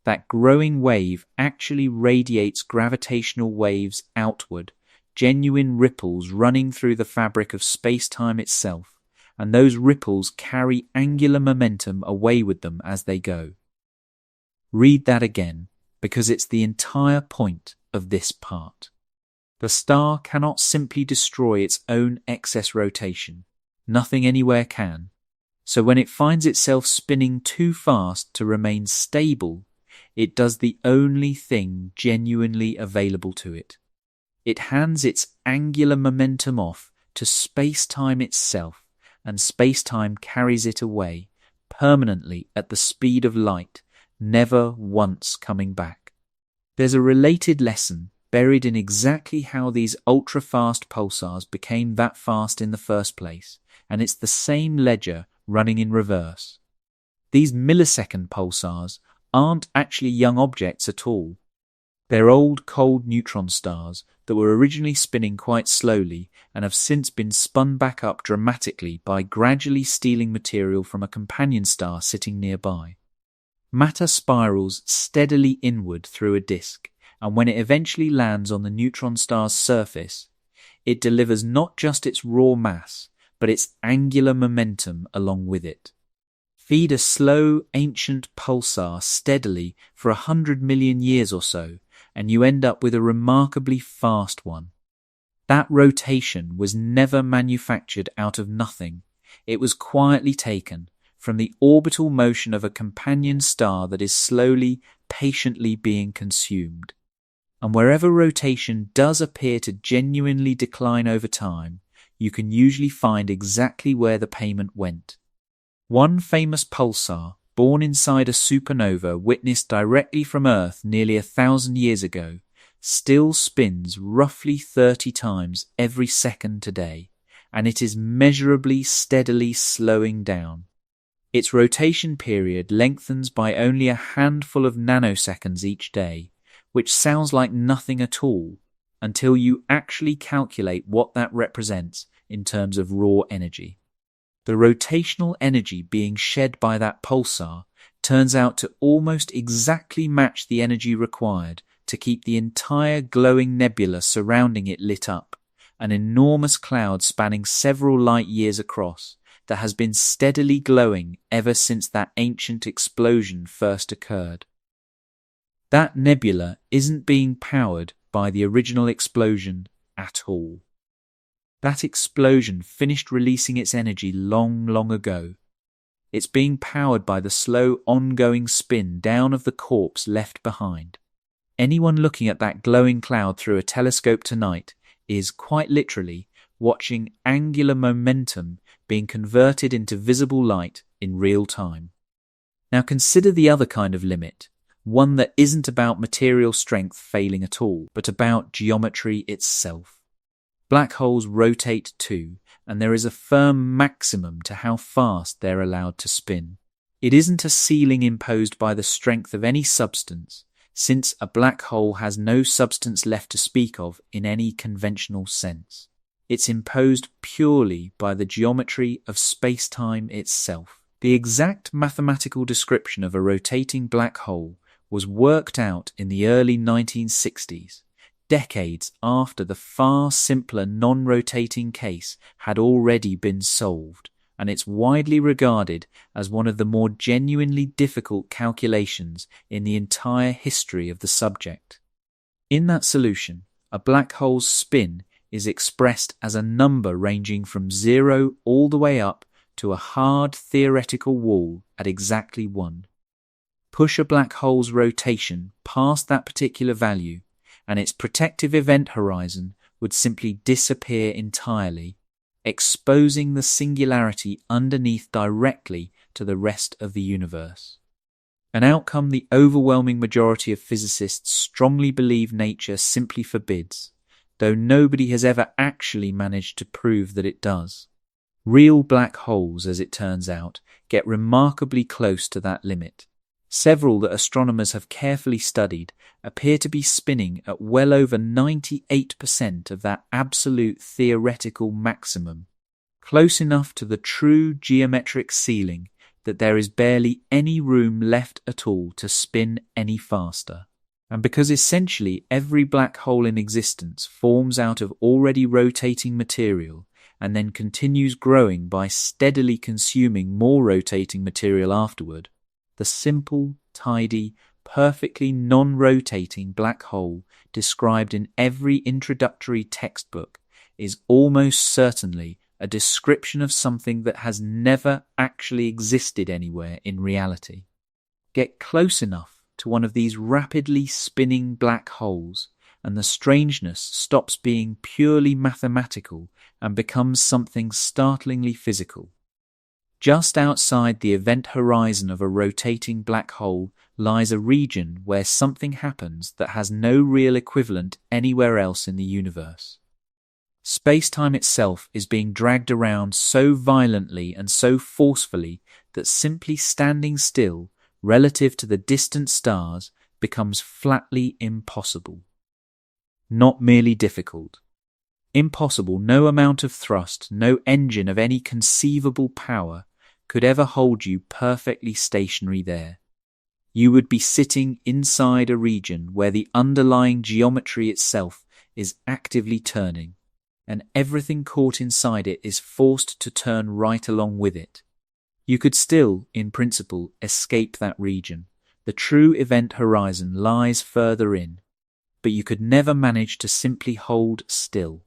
that growing wave actually radiates gravitational waves outward, genuine ripples running through the fabric of space-time itself, and those ripples carry angular momentum away with them as they go. Read that again, because it's the entire point of this part. The star cannot simply destroy its own excess rotation. Nothing anywhere can. So when it finds itself spinning too fast to remain stable, it does the only thing genuinely available to it. It hands its angular momentum off to space-time itself, and space-time carries it away, permanently at the speed of light, never once coming back. There's a related lesson buried in exactly how these ultra-fast pulsars became that fast in the first place, and it's the same ledger running in reverse. These millisecond pulsars aren't actually young objects at all. They're old cold neutron stars that were originally spinning quite slowly and have since been spun back up dramatically by gradually stealing material from a companion star sitting nearby. Matter spirals steadily inward through a disk, and when it eventually lands on the neutron star's surface, it delivers not just its raw mass, but its angular momentum along with it. Feed a slow, ancient pulsar steadily for 100 million years or so, and you end up with a remarkably fast one. That rotation was never manufactured out of nothing. It was quietly taken from the orbital motion of a companion star that is slowly, patiently being consumed. And wherever rotation does appear to genuinely decline over time, you can usually find exactly where the payment went. One famous pulsar, born inside a supernova witnessed directly from Earth nearly 1,000 years ago, still spins roughly 30 times every second today, and it is measurably steadily slowing down. Its rotation period lengthens by only a handful of nanoseconds each day, which sounds like nothing at all until you actually calculate what that represents in terms of raw energy. The rotational energy being shed by that pulsar turns out to almost exactly match the energy required to keep the entire glowing nebula surrounding it lit up, an enormous cloud spanning several light years across that has been steadily glowing ever since that ancient explosion first occurred. That nebula isn't being powered by the original explosion at all. That explosion finished releasing its energy long ago. It's being powered by the slow ongoing spin down of the corpse left behind. Anyone looking at that glowing cloud through a telescope tonight is, quite literally, watching angular momentum being converted into visible light in real time. Now consider the other kind of limit, one that isn't about material strength failing at all, but about geometry itself. Black holes rotate too, and there is a firm maximum to how fast they're allowed to spin. It isn't a ceiling imposed by the strength of any substance, since a black hole has no substance left to speak of in any conventional sense. It's imposed purely by the geometry of space-time itself. The exact mathematical description of a rotating black hole was worked out in the early 1960s, decades after the far simpler non-rotating case had already been solved, and it's widely regarded as one of the more genuinely difficult calculations in the entire history of the subject. In that solution, a black hole's spin is expressed as a number ranging from 0 all the way up to a hard theoretical wall at exactly 1. Push a black hole's rotation past that particular value, and its protective event horizon would simply disappear entirely, exposing the singularity underneath directly to the rest of the universe. An outcome the overwhelming majority of physicists strongly believe nature simply forbids, though nobody has ever actually managed to prove that it does. Real black holes, as it turns out, get remarkably close to that limit. Several that astronomers have carefully studied appear to be spinning at well over 98% of that absolute theoretical maximum, close enough to the true geometric ceiling that there is barely any room left at all to spin any faster. And because essentially every black hole in existence forms out of already rotating material and then continues growing by steadily consuming more rotating material afterward, the simple, tidy, perfectly non-rotating black hole described in every introductory textbook is almost certainly a description of something that has never actually existed anywhere in reality. Get close enough to one of these rapidly spinning black holes, and the strangeness stops being purely mathematical and becomes something startlingly physical. Just outside the event horizon of a rotating black hole lies a region where something happens that has no real equivalent anywhere else in the universe. Space-time itself is being dragged around so violently and so forcefully that simply standing still relative to the distant stars becomes flatly impossible. Not merely difficult. Impossible. No amount of thrust, no engine of any conceivable power could ever hold you perfectly stationary there. You would be sitting inside a region where the underlying geometry itself is actively turning, and everything caught inside it is forced to turn right along with it. You could still, in principle, escape that region. The true event horizon lies further in, but you could never manage to simply hold still.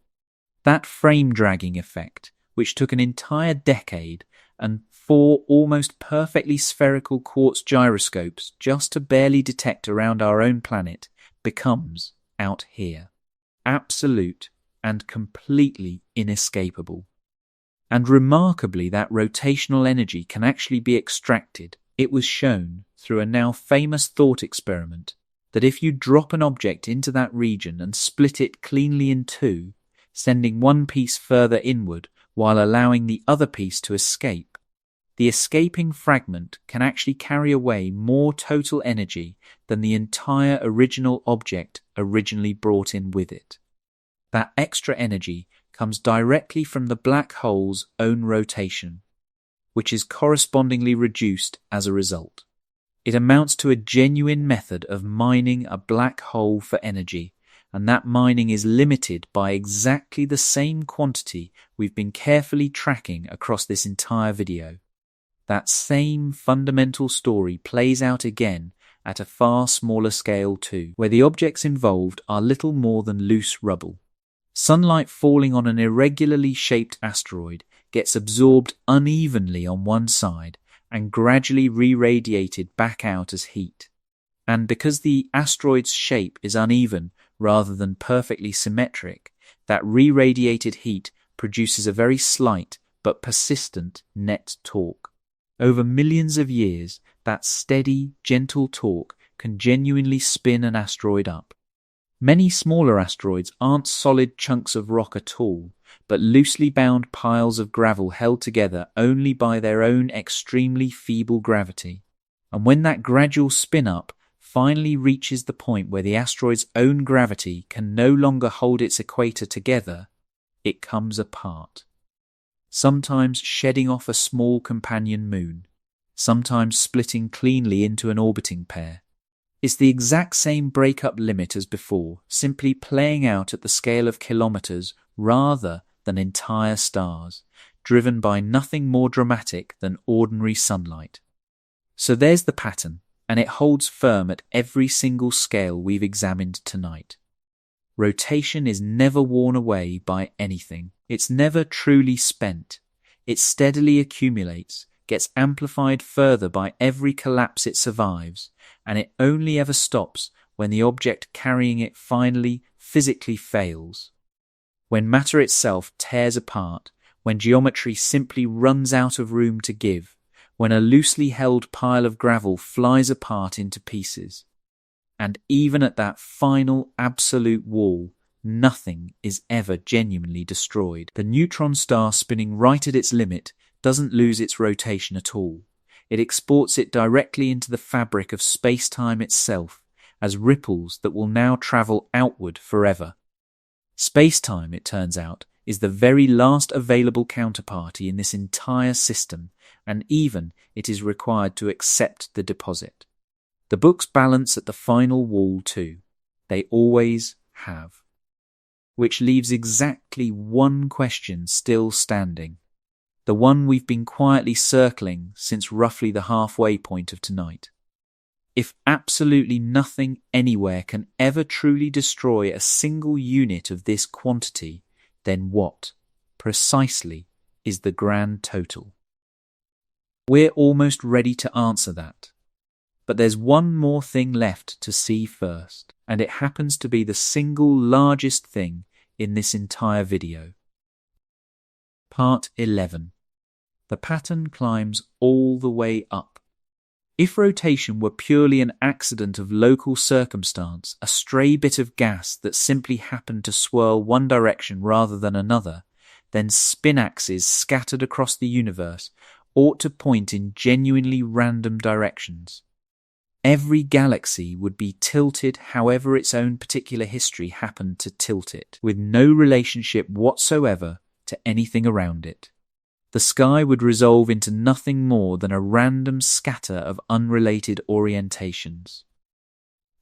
That frame-dragging effect, which took an entire decade and 4 almost perfectly spherical quartz gyroscopes just to barely detect around our own planet, becomes, out here, absolute and completely inescapable. And remarkably, that rotational energy can actually be extracted. It was shown, through a now famous thought experiment, that if you drop an object into that region and split it cleanly in two, sending one piece further inward while allowing the other piece to escape, the escaping fragment can actually carry away more total energy than the entire original object originally brought in with it. That extra energy comes directly from the black hole's own rotation, which is correspondingly reduced as a result. It amounts to a genuine method of mining a black hole for energy, and that mining is limited by exactly the same quantity we've been carefully tracking across this entire video. That same fundamental story plays out again at a far smaller scale too, where the objects involved are little more than loose rubble. Sunlight falling on an irregularly shaped asteroid gets absorbed unevenly on one side and gradually re-radiated back out as heat. And because the asteroid's shape is uneven rather than perfectly symmetric, that re-radiated heat produces a very slight but persistent net torque. Over millions of years, that steady, gentle torque can genuinely spin an asteroid up. Many smaller asteroids aren't solid chunks of rock at all, but loosely bound piles of gravel held together only by their own extremely feeble gravity. And when that gradual spin-up finally reaches the point where the asteroid's own gravity can no longer hold its equator together, it comes apart. Sometimes shedding off a small companion moon, sometimes splitting cleanly into an orbiting pair. It's the exact same breakup limit as before, simply playing out at the scale of kilometers rather than entire stars, driven by nothing more dramatic than ordinary sunlight. So there's the pattern, and it holds firm at every single scale we've examined tonight. Rotation is never worn away by anything. It's never truly spent. It steadily accumulates, gets amplified further by every collapse it survives, and it only ever stops when the object carrying it finally physically fails. When matter itself tears apart, when geometry simply runs out of room to give, when a loosely held pile of gravel flies apart into pieces. And even at that final absolute wall, nothing is ever genuinely destroyed. The neutron star spinning right at its limit doesn't lose its rotation at all. It exports it directly into the fabric of space-time itself as ripples that will now travel outward forever. Space-time, it turns out, is the very last available counterparty in this entire system, and even it is required to accept the deposit. The books balance at the final wall too. They always have. Which leaves exactly one question still standing. The one we've been quietly circling since roughly the halfway point of tonight. If absolutely nothing anywhere can ever truly destroy a single unit of this quantity, then what, precisely, is the grand total? We're almost ready to answer that. But there's one more thing left to see first, and it happens to be the single largest thing in this entire video. Part 11. The pattern climbs all the way up. If rotation were purely an accident of local circumstance, a stray bit of gas that simply happened to swirl one direction rather than another, then spin axes scattered across the universe ought to point in genuinely random directions. Every galaxy would be tilted however its own particular history happened to tilt it, with no relationship whatsoever to anything around it. The sky would resolve into nothing more than a random scatter of unrelated orientations.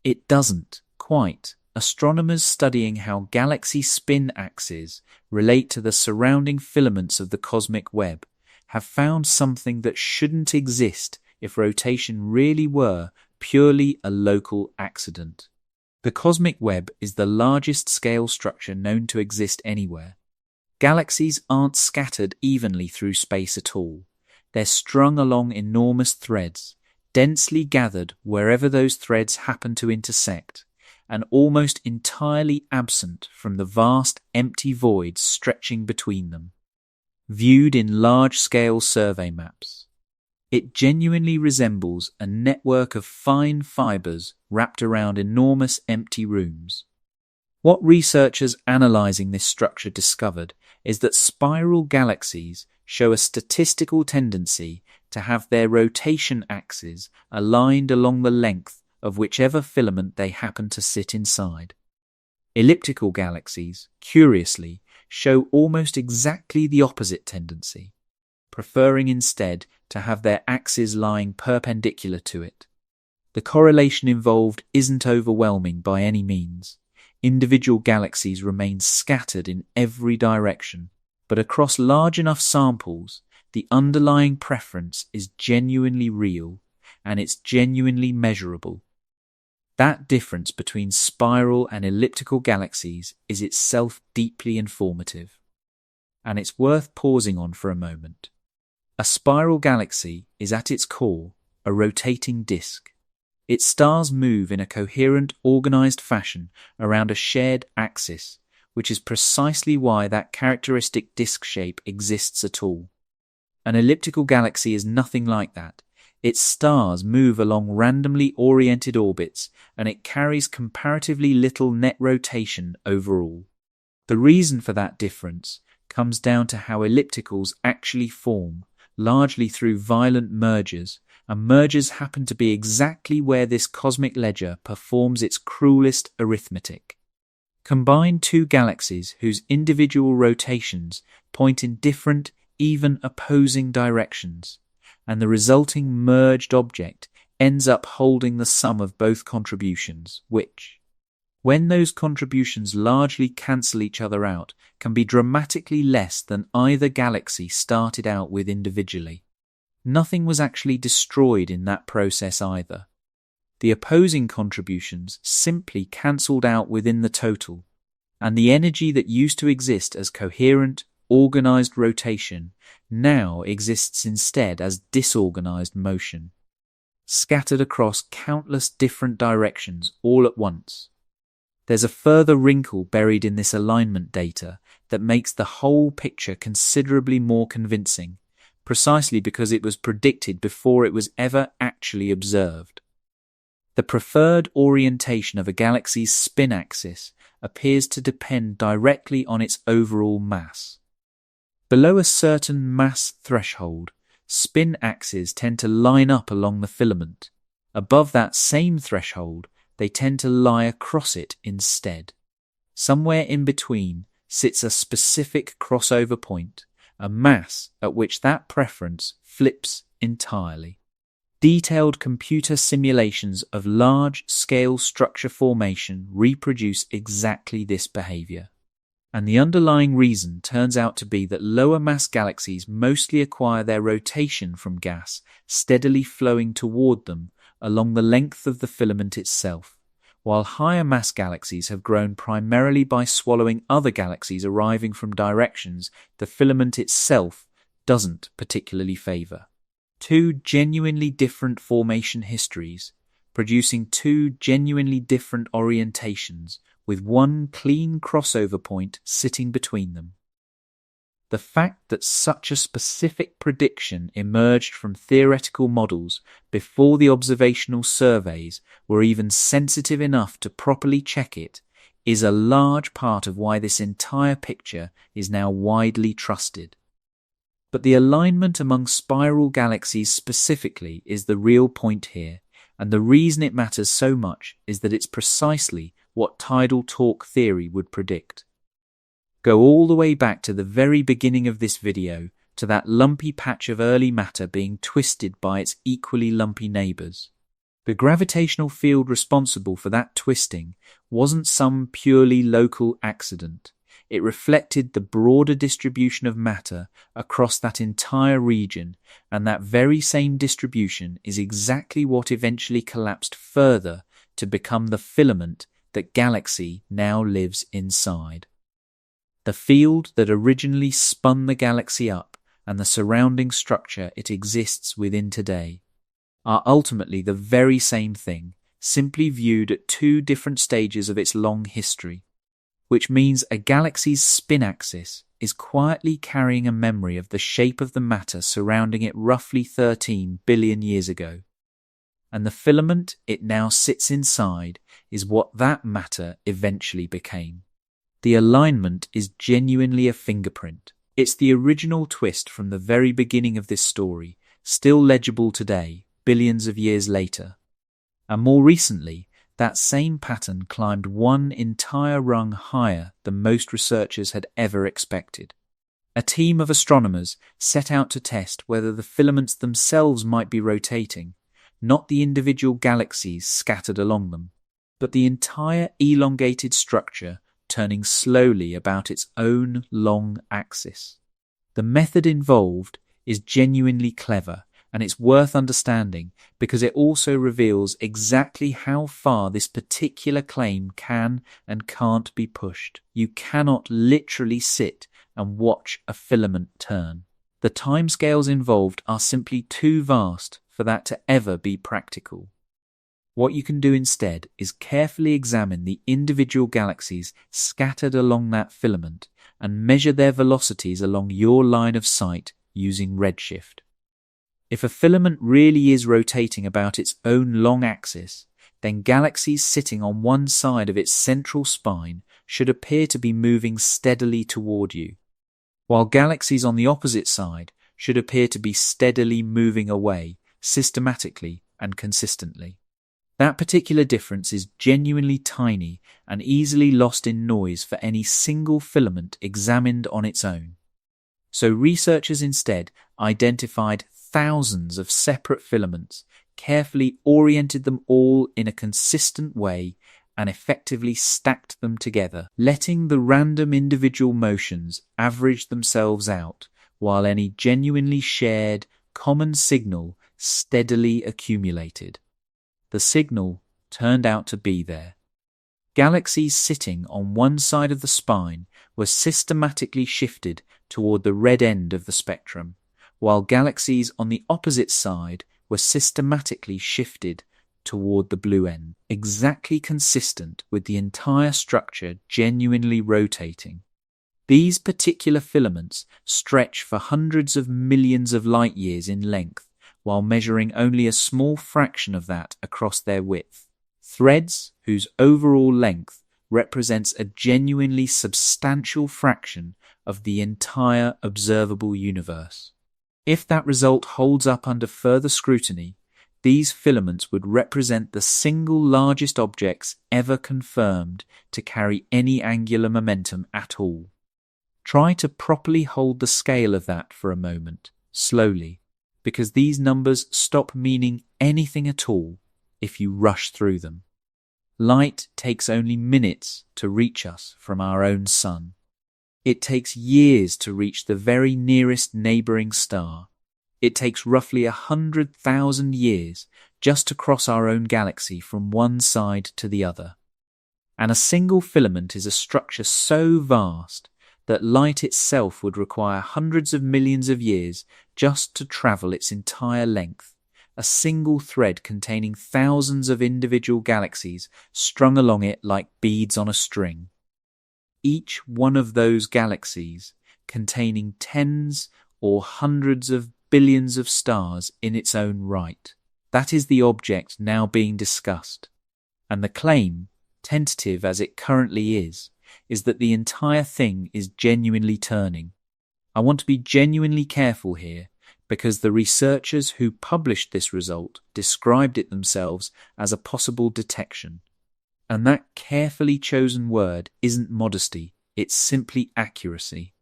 It doesn't, quite. Astronomers studying how galaxy spin axes relate to the surrounding filaments of the cosmic web have found something that shouldn't exist if rotation really were purely a local accident. The cosmic web is the largest scale structure known to exist anywhere. Galaxies aren't scattered evenly through space at all. They're strung along enormous threads, densely gathered wherever those threads happen to intersect, and almost entirely absent from the vast empty voids stretching between them. Viewed in large-scale survey maps, it genuinely resembles a network of fine fibers wrapped around enormous empty rooms. What researchers analyzing this structure discovered is that spiral galaxies show a statistical tendency to have their rotation axes aligned along the length of whichever filament they happen to sit inside. Elliptical galaxies, curiously, show almost exactly the opposite tendency, preferring instead to have their axes lying perpendicular to it. The correlation involved isn't overwhelming by any means. Individual galaxies remain scattered in every direction, but across large enough samples, the underlying preference is genuinely real, and it's genuinely measurable. That difference between spiral and elliptical galaxies is itself deeply informative, and it's worth pausing on for a moment. A spiral galaxy is at its core a rotating disk. Its stars move in a coherent, organized fashion around a shared axis, which is precisely why that characteristic disk shape exists at all. An elliptical galaxy is nothing like that. Its stars move along randomly oriented orbits, and it carries comparatively little net rotation overall. The reason for that difference comes down to how ellipticals actually form, largely through violent mergers, and mergers happen to be exactly where this cosmic ledger performs its cruelest arithmetic. Combine two galaxies whose individual rotations point in different, even opposing directions, and the resulting merged object ends up holding the sum of both contributions, which, when those contributions largely cancel each other out, can be dramatically less than either galaxy started out with individually. Nothing was actually destroyed in that process either. The opposing contributions simply cancelled out within the total, and the energy that used to exist as coherent, organized rotation now exists instead as disorganized motion, scattered across countless different directions all at once. There's a further wrinkle buried in this alignment data that makes the whole picture considerably more convincing, precisely because it was predicted before it was ever actually observed. The preferred orientation of a galaxy's spin axis appears to depend directly on its overall mass. Below a certain mass threshold, spin axes tend to line up along the filament. Above that same threshold, they tend to lie across it instead. Somewhere in between sits a specific crossover point, a mass at which that preference flips entirely. Detailed computer simulations of large-scale structure formation reproduce exactly this behavior. And the underlying reason turns out to be that lower mass galaxies mostly acquire their rotation from gas steadily flowing toward them along the length of the filament itself, while higher mass galaxies have grown primarily by swallowing other galaxies arriving from directions the filament itself doesn't particularly favor. Two genuinely different formation histories, producing two genuinely different orientations, with one clean crossover point sitting between them. The fact that such a specific prediction emerged from theoretical models before the observational surveys were even sensitive enough to properly check it is a large part of why this entire picture is now widely trusted. But the alignment among spiral galaxies specifically is the real point here, and the reason it matters so much is that it's precisely what tidal torque theory would predict. Go all the way back to the very beginning of this video, to that lumpy patch of early matter being twisted by its equally lumpy neighbours. The gravitational field responsible for that twisting wasn't some purely local accident. It reflected the broader distribution of matter across that entire region, and that very same distribution is exactly what eventually collapsed further to become the filament that galaxy now lives inside. The field that originally spun the galaxy up and the surrounding structure it exists within today are ultimately the very same thing, simply viewed at two different stages of its long history, which means a galaxy's spin axis is quietly carrying a memory of the shape of the matter surrounding it roughly 13 billion years ago. And the filament it now sits inside is what that matter eventually became. The alignment is genuinely a fingerprint. It's the original twist from the very beginning of this story still legible today, billions of years later. And more recently, that same pattern climbed one entire rung higher than most researchers had ever expected. A team of astronomers set out to test whether the filaments themselves might be rotating, not the individual galaxies scattered along them, but the entire elongated structure turning slowly about its own long axis. The method involved is genuinely clever, and it's worth understanding because it also reveals exactly how far this particular claim can and can't be pushed. You cannot literally sit and watch a filament turn. The timescales involved are simply too vast for that to ever be practical. What you can do instead is carefully examine the individual galaxies scattered along that filament and measure their velocities along your line of sight using redshift. If a filament really is rotating about its own long axis, then galaxies sitting on one side of its central spine should appear to be moving steadily toward you, while galaxies on the opposite side should appear to be steadily moving away, systematically and consistently. That particular difference is genuinely tiny and easily lost in noise for any single filament examined on its own. So researchers instead identified thousands of separate filaments, carefully oriented them all in a consistent way, and effectively stacked them together, letting the random individual motions average themselves out, while any genuinely shared, common signal steadily accumulated. The signal turned out to be there. Galaxies sitting on one side of the spine were systematically shifted toward the red end of the spectrum, while galaxies on the opposite side were systematically shifted toward the blue end, exactly consistent with the entire structure genuinely rotating. These particular filaments stretch for hundreds of millions of light years in length, while measuring only a small fraction of that across their width. Threads whose overall length represents a genuinely substantial fraction of the entire observable universe. If that result holds up under further scrutiny, these filaments would represent the single largest objects ever confirmed to carry any angular momentum at all. Try to properly hold the scale of that for a moment, slowly, because these numbers stop meaning anything at all if you rush through them. Light takes only minutes to reach us from our own sun. It takes years to reach the very nearest neighbouring star. It takes roughly 100,000 years just to cross our own galaxy from one side to the other. And a single filament is a structure so vast that light itself would require hundreds of millions of years just to travel its entire length, a single thread containing thousands of individual galaxies strung along it like beads on a string. Each one of those galaxies containing tens or hundreds of billions of stars in its own right. That is the object now being discussed. And the claim, tentative as it currently is that the entire thing is genuinely turning. I want to be genuinely careful here because the researchers who published this result described it themselves as a possible detection. And that carefully chosen word isn't modesty, it's simply accuracy.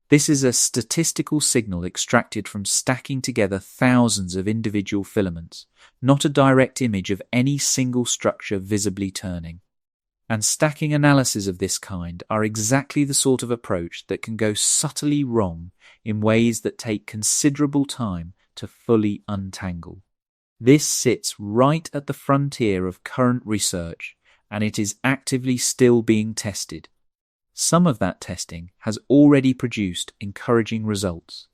This is a statistical signal extracted from stacking together thousands of individual filaments, not a direct image of any single structure visibly turning. And stacking analyses of this kind are exactly the sort of approach that can go subtly wrong in ways that take considerable time to fully untangle. This sits right at the frontier of current research, and it is actively still being tested. Some of that testing has already produced encouraging results.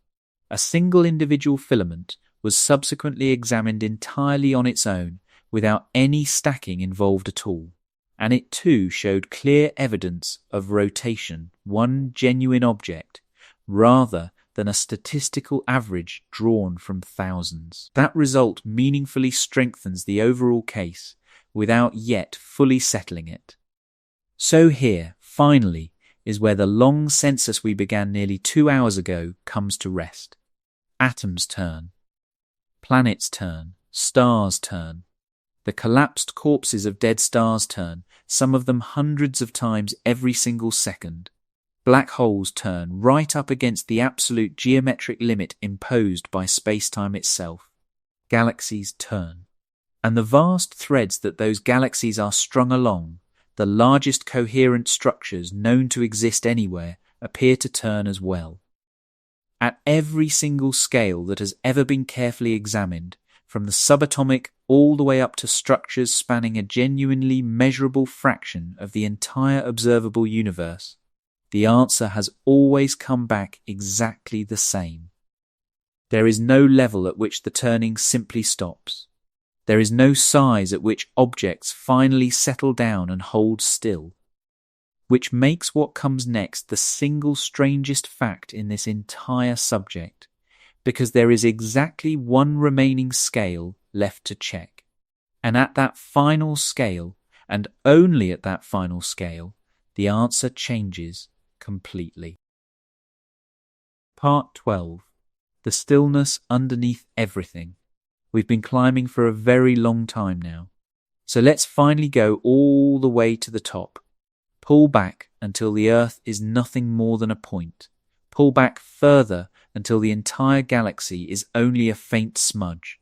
A single individual filament was subsequently examined entirely on its own without any stacking involved at all, and it too showed clear evidence of rotation, one genuine object, rather than a statistical average drawn from thousands. That result meaningfully strengthens the overall case without yet fully settling it. So here, finally, is where the long census we began nearly 2 hours ago comes to rest. Atoms turn. Planets turn, stars turn. The collapsed corpses of dead stars turn, some of them hundreds of times every single second. Black holes turn right up against the absolute geometric limit imposed by space-time itself. Galaxies turn. And the vast threads that those galaxies are strung along, the largest coherent structures known to exist anywhere, appear to turn as well. At every single scale that has ever been carefully examined, from the subatomic all the way up to structures spanning a genuinely measurable fraction of the entire observable universe, the answer has always come back exactly the same. There is no level at which the turning simply stops. There is no size at which objects finally settle down and hold still, which makes what comes next the single strangest fact in this entire subject, because there is exactly one remaining scale left to check. And at that final scale, and only at that final scale, the answer changes completely. Part 12. The stillness underneath everything. We've been climbing for a very long time now. So let's finally go all the way to the top. Pull back until the Earth is nothing more than a point. Pull back further until the entire galaxy is only a faint smudge.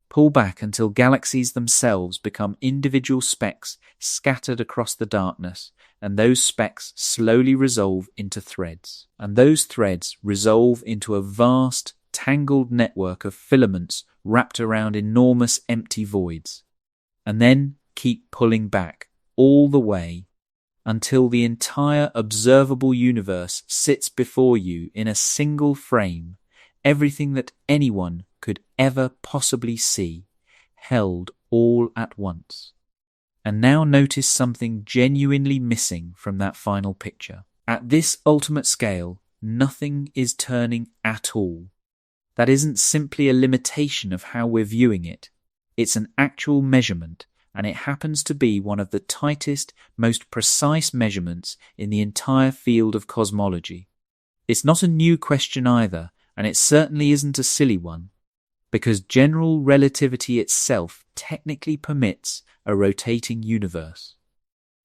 Pull back until galaxies themselves become individual specks scattered across the darkness, and those specks slowly resolve into threads. And those threads resolve into a vast, tangled network of filaments wrapped around enormous empty voids. And then keep pulling back all the way until the entire observable universe sits before you in a single frame, everything that anyone could ever possibly see, held all at once. And now notice something genuinely missing from that final picture. At this ultimate scale, nothing is turning at all. That isn't simply a limitation of how we're viewing it. It's an actual measurement, and it happens to be one of the tightest, most precise measurements in the entire field of cosmology. It's not a new question either, and it certainly isn't a silly one, because general relativity itself technically permits a rotating universe.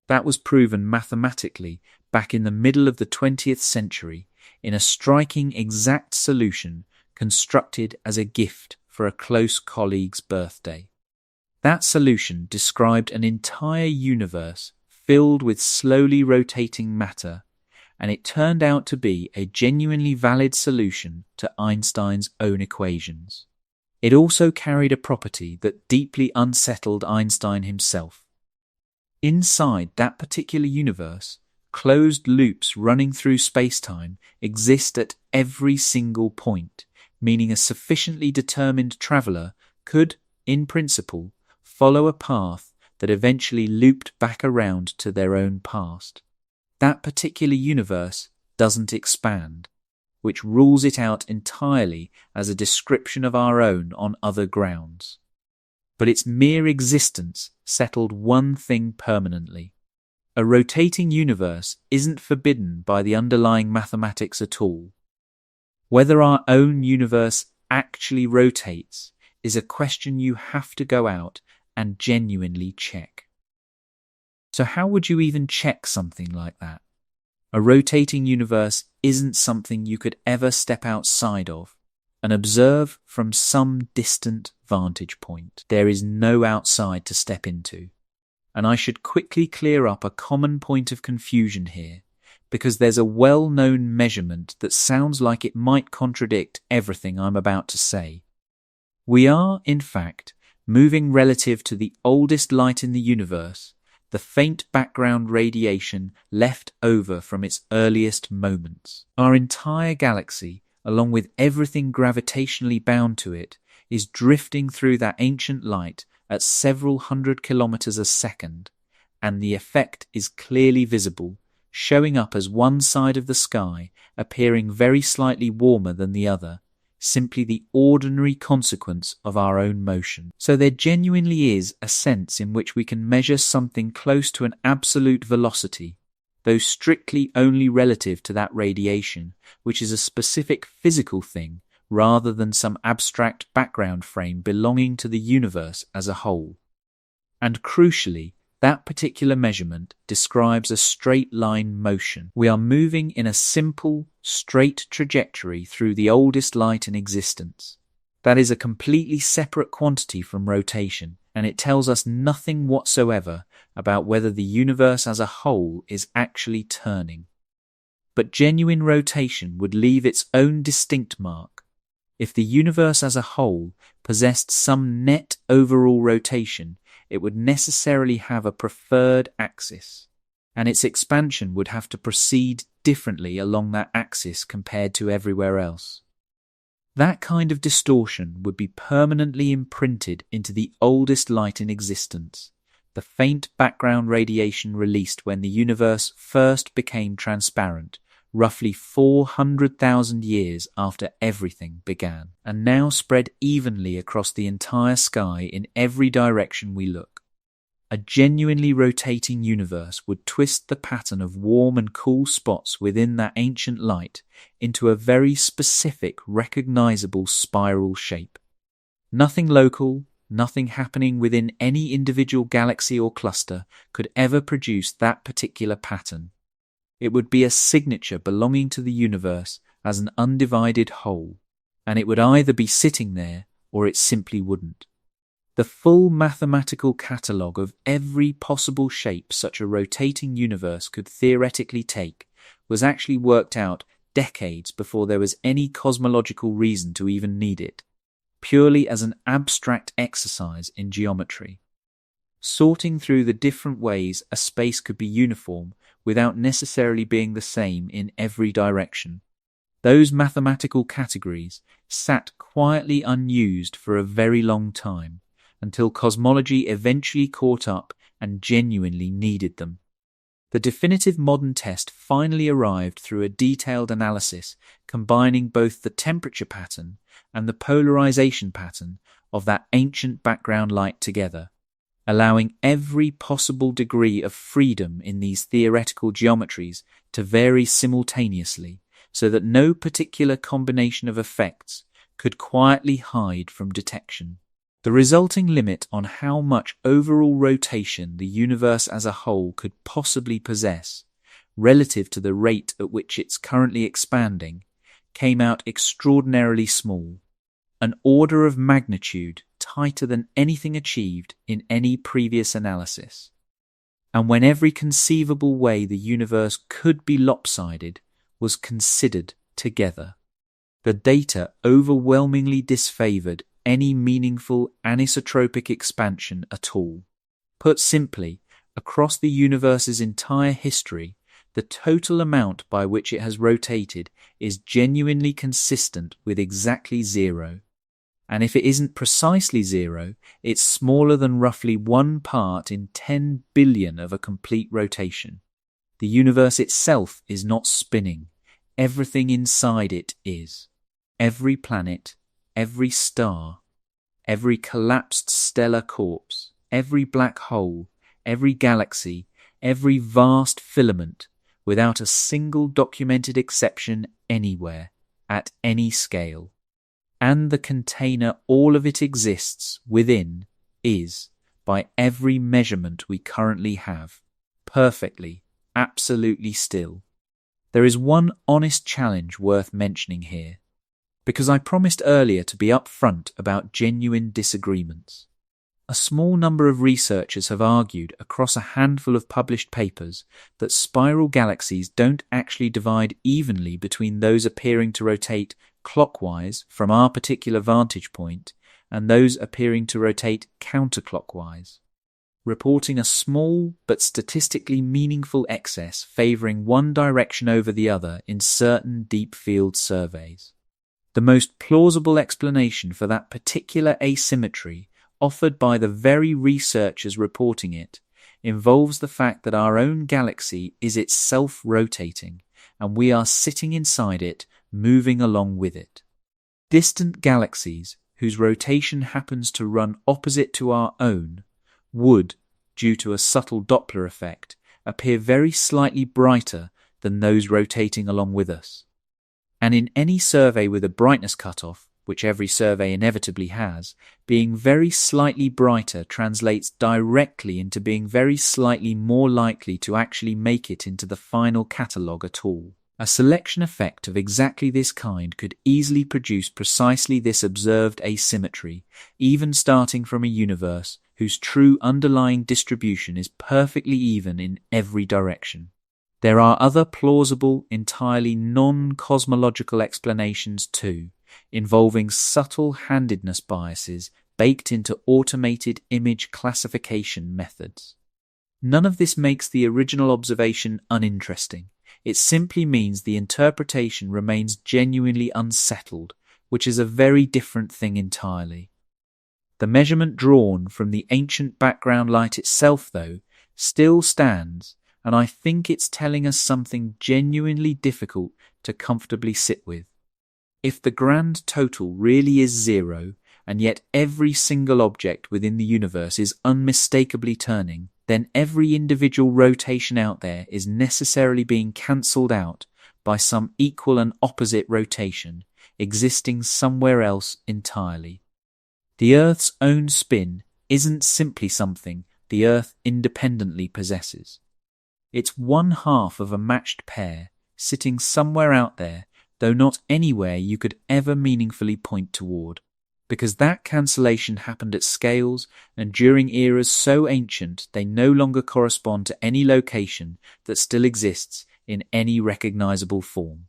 That was proven mathematically back in the middle of the 20th century in a striking exact solution constructed as a gift for a close colleague's birthday. That solution described an entire universe filled with slowly rotating matter, and it turned out to be a genuinely valid solution to Einstein's own equations. It also carried a property that deeply unsettled Einstein himself. Inside that particular universe, closed loops running through space-time exist at every single point, meaning a sufficiently determined traveller could, in principle, follow a path that eventually looped back around to their own past. That particular universe doesn't expand, which rules it out entirely as a description of our own on other grounds. But its mere existence settled one thing permanently. A rotating universe isn't forbidden by the underlying mathematics at all. Whether our own universe actually rotates is a question you have to go out and genuinely check. So how would you even check something like that? A rotating universe isn't something you could ever step outside of and observe from some distant vantage point. There is no outside to step into. And I should quickly clear up a common point of confusion here, because there's a well-known measurement that sounds like it might contradict everything I'm about to say. We are, in fact, moving relative to the oldest light in the universe, the faint background radiation left over from its earliest moments. Our entire galaxy, along with everything gravitationally bound to it, is drifting through that ancient light at several hundred kilometers a second, and the effect is clearly visible, showing up as one side of the sky appearing very slightly warmer than the other, simply the ordinary consequence of our own motion. So there genuinely is a sense in which we can measure something close to an absolute velocity, though strictly only relative to that radiation, which is a specific physical thing rather than some abstract background frame belonging to the universe as a whole. And crucially, that particular measurement describes a straight line motion. We are moving in a simple, straight trajectory through the oldest light in existence. That is a completely separate quantity from rotation, and it tells us nothing whatsoever about whether the universe as a whole is actually turning. But genuine rotation would leave its own distinct mark. If the universe as a whole possessed some net overall rotation, it would necessarily have a preferred axis, and its expansion would have to proceed differently along that axis compared to everywhere else. That kind of distortion would be permanently imprinted into the oldest light in existence, the faint background radiation released when the universe first became transparent, roughly 400,000 years after everything began, and now spread evenly across the entire sky in every direction we look. A genuinely rotating universe would twist the pattern of warm and cool spots within that ancient light into a very specific, recognizable spiral shape. Nothing local, nothing happening within any individual galaxy or cluster could ever produce that particular pattern. It would be a signature belonging to the universe as an undivided whole, and it would either be sitting there or it simply wouldn't. The full mathematical catalogue of every possible shape such a rotating universe could theoretically take was actually worked out decades before there was any cosmological reason to even need it, purely as an abstract exercise in geometry. Sorting through the different ways a space could be uniform without necessarily being the same in every direction. Those mathematical categories sat quietly unused for a very long time, until cosmology eventually caught up and genuinely needed them. The definitive modern test finally arrived through a detailed analysis combining both the temperature pattern and the polarization pattern of that ancient background light together, allowing every possible degree of freedom in these theoretical geometries to vary simultaneously, so that no particular combination of effects could quietly hide from detection. The resulting limit on how much overall rotation the universe as a whole could possibly possess, relative to the rate at which it's currently expanding, came out extraordinarily small, an order of magnitude tighter than anything achieved in any previous analysis. And when every conceivable way the universe could be lopsided was considered together, the data overwhelmingly disfavored any meaningful anisotropic expansion at all. Put simply, across the universe's entire history, the total amount by which it has rotated is genuinely consistent with exactly zero. And if it isn't precisely zero, it's smaller than roughly 1 part in 10 billion of a complete rotation. The universe itself is not spinning. Everything inside it is. Every planet, every star, every collapsed stellar corpse, every black hole, every galaxy, every vast filament, without a single documented exception anywhere, at any scale. And the container all of it exists within is, by every measurement we currently have, perfectly, absolutely still. There is one honest challenge worth mentioning here, because I promised earlier to be upfront about genuine disagreements. A small number of researchers have argued across a handful of published papers that spiral galaxies don't actually divide evenly between those appearing to rotate clockwise from our particular vantage point and those appearing to rotate counterclockwise, reporting a small but statistically meaningful excess favoring one direction over the other in certain deep field surveys. The most plausible explanation for that particular asymmetry, offered by the very researchers reporting it, involves the fact that our own galaxy is itself rotating, and we are sitting inside it, moving along with it. Distant galaxies, whose rotation happens to run opposite to our own, would, due to a subtle Doppler effect, appear very slightly brighter than those rotating along with us. And in any survey with a brightness cutoff, which every survey inevitably has, being very slightly brighter translates directly into being very slightly more likely to actually make it into the final catalogue at all. A selection effect of exactly this kind could easily produce precisely this observed asymmetry, even starting from a universe whose true underlying distribution is perfectly even in every direction. There are other plausible, entirely non-cosmological explanations too, involving subtle handedness biases baked into automated image classification methods. None of this makes the original observation uninteresting. It simply means the interpretation remains genuinely unsettled, which is a very different thing entirely. The measurement drawn from the ancient background light itself, though, still stands, and I think it's telling us something genuinely difficult to comfortably sit with. If the grand total really is zero, and yet every single object within the universe is unmistakably turning, then every individual rotation out there is necessarily being cancelled out by some equal and opposite rotation existing somewhere else entirely. The Earth's own spin isn't simply something the Earth independently possesses. It's one half of a matched pair sitting somewhere out there, though not anywhere you could ever meaningfully point toward, because that cancellation happened at scales and during eras so ancient they no longer correspond to any location that still exists in any recognizable form.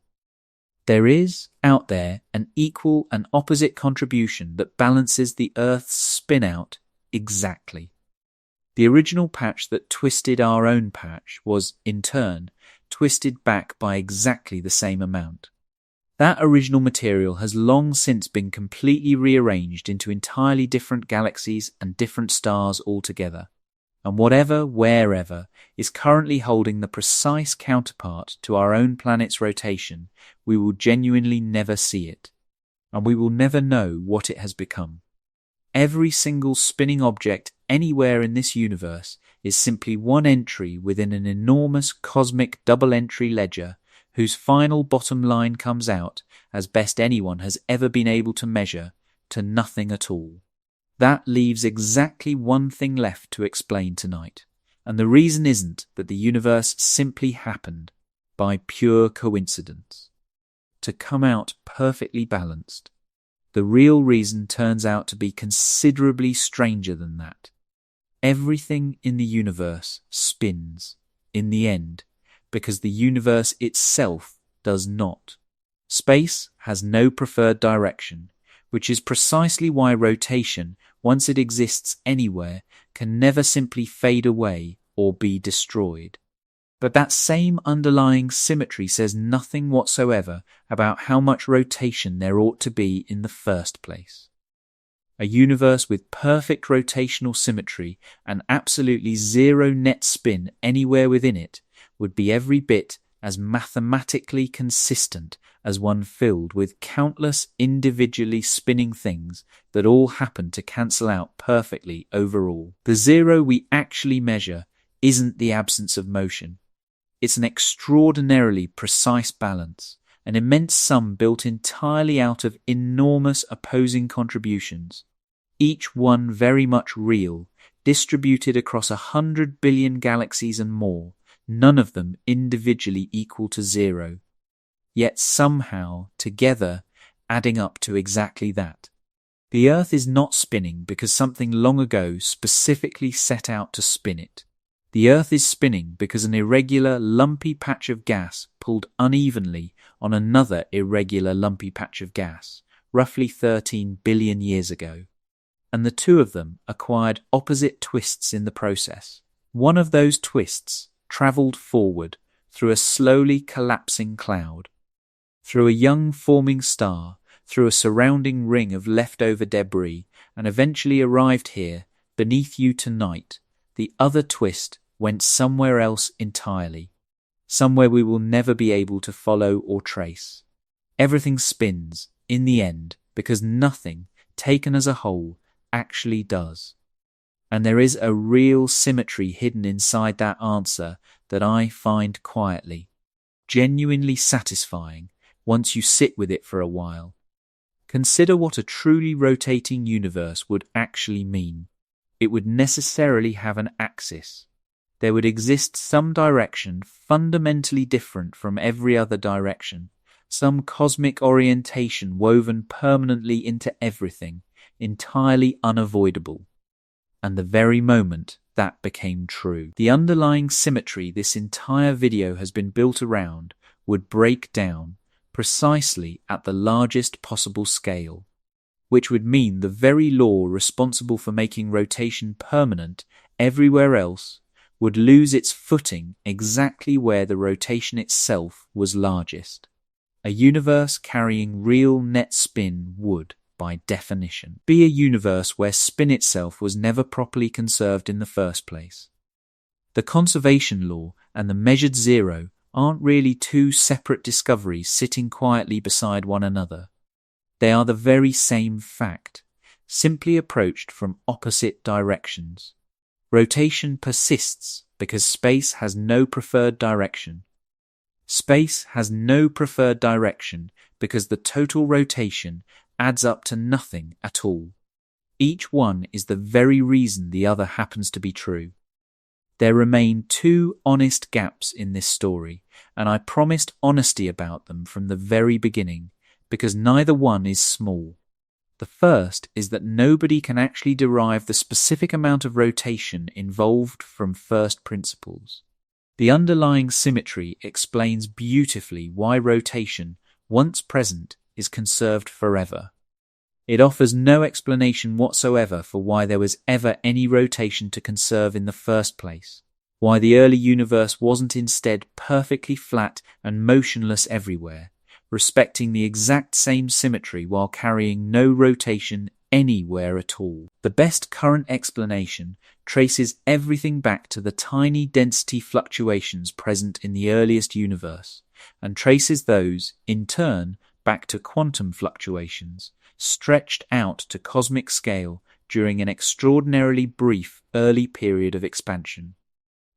There is, out there, an equal and opposite contribution that balances the Earth's spin-out exactly. The original patch that twisted our own patch was, in turn, twisted back by exactly the same amount. That original material has long since been completely rearranged into entirely different galaxies and different stars altogether, and whatever, wherever, is currently holding the precise counterpart to our own planet's rotation, we will genuinely never see it, and we will never know what it has become. Every single spinning object anywhere in this universe is simply one entry within an enormous cosmic double-entry ledger whose final bottom line comes out, as best anyone has ever been able to measure, to nothing at all. That leaves exactly one thing left to explain tonight, and the reason isn't that the universe simply happened, by pure coincidence, to come out perfectly balanced. The real reason turns out to be considerably stranger than that. Everything in the universe spins, in the end, because the universe itself does not. Space has no preferred direction, which is precisely why rotation, once it exists anywhere, can never simply fade away or be destroyed. But that same underlying symmetry says nothing whatsoever about how much rotation there ought to be in the first place. A universe with perfect rotational symmetry and absolutely zero net spin anywhere within it would be every bit as mathematically consistent as one filled with countless individually spinning things that all happen to cancel out perfectly overall. The zero we actually measure isn't the absence of motion. It's an extraordinarily precise balance, an immense sum built entirely out of enormous opposing contributions, each one very much real, distributed across 100 billion galaxies and more, none of them individually equal to zero, yet somehow, together, adding up to exactly that. The Earth is not spinning because something long ago specifically set out to spin it. The Earth is spinning because an irregular, lumpy patch of gas pulled unevenly on another irregular, lumpy patch of gas, roughly 13 billion years ago. And the two of them acquired opposite twists in the process. One of those twists travelled forward through a slowly collapsing cloud, through a young forming star, through a surrounding ring of leftover debris, and eventually arrived here, beneath you tonight. The other twist went somewhere else entirely, somewhere we will never be able to follow or trace. Everything spins, in the end, because nothing, taken as a whole, actually does. And there is a real symmetry hidden inside that answer that I find quietly, genuinely satisfying, once you sit with it for a while. Consider what a truly rotating universe would actually mean. It would necessarily have an axis. There would exist some direction fundamentally different from every other direction, some cosmic orientation woven permanently into everything, entirely unavoidable. And the very moment that became true, the underlying symmetry this entire video has been built around would break down precisely at the largest possible scale, which would mean the very law responsible for making rotation permanent everywhere else would lose its footing exactly where the rotation itself was largest. A universe carrying real net spin would, by definition, be a universe where spin itself was never properly conserved in the first place. The conservation law and the measured zero aren't really two separate discoveries sitting quietly beside one another. They are the very same fact, simply approached from opposite directions. Rotation persists because space has no preferred direction. Space has no preferred direction because the total rotation adds up to nothing at all. Each one is the very reason the other happens to be true. There remain two honest gaps in this story, and I promised honesty about them from the very beginning, because neither one is small. The first is that nobody can actually derive the specific amount of rotation involved from first principles. The underlying symmetry explains beautifully why rotation, once present, is conserved forever. It offers no explanation whatsoever for why there was ever any rotation to conserve in the first place, why the early universe wasn't instead perfectly flat and motionless everywhere, respecting the exact same symmetry while carrying no rotation anywhere at all. The best current explanation traces everything back to the tiny density fluctuations present in the earliest universe, and traces those, in turn, back to quantum fluctuations, stretched out to cosmic scale during an extraordinarily brief early period of expansion.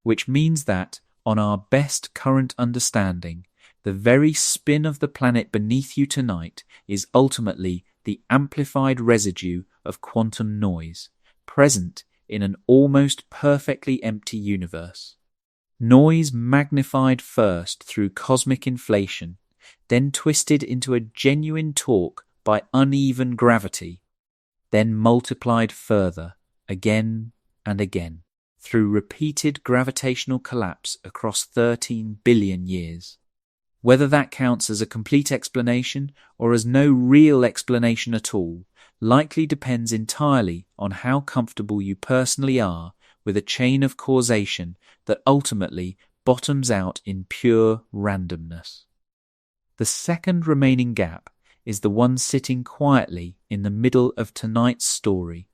Which means that, on our best current understanding, the very spin of the planet beneath you tonight is ultimately the amplified residue of quantum noise, present in an almost perfectly empty universe. Noise magnified first through cosmic inflation, then twisted into a genuine torque by uneven gravity, then multiplied further, again and again, through repeated gravitational collapse across 13 billion years. Whether that counts as a complete explanation or as no real explanation at all likely depends entirely on how comfortable you personally are with a chain of causation that ultimately bottoms out in pure randomness. The second remaining gap is the one sitting quietly in the middle of tonight's story,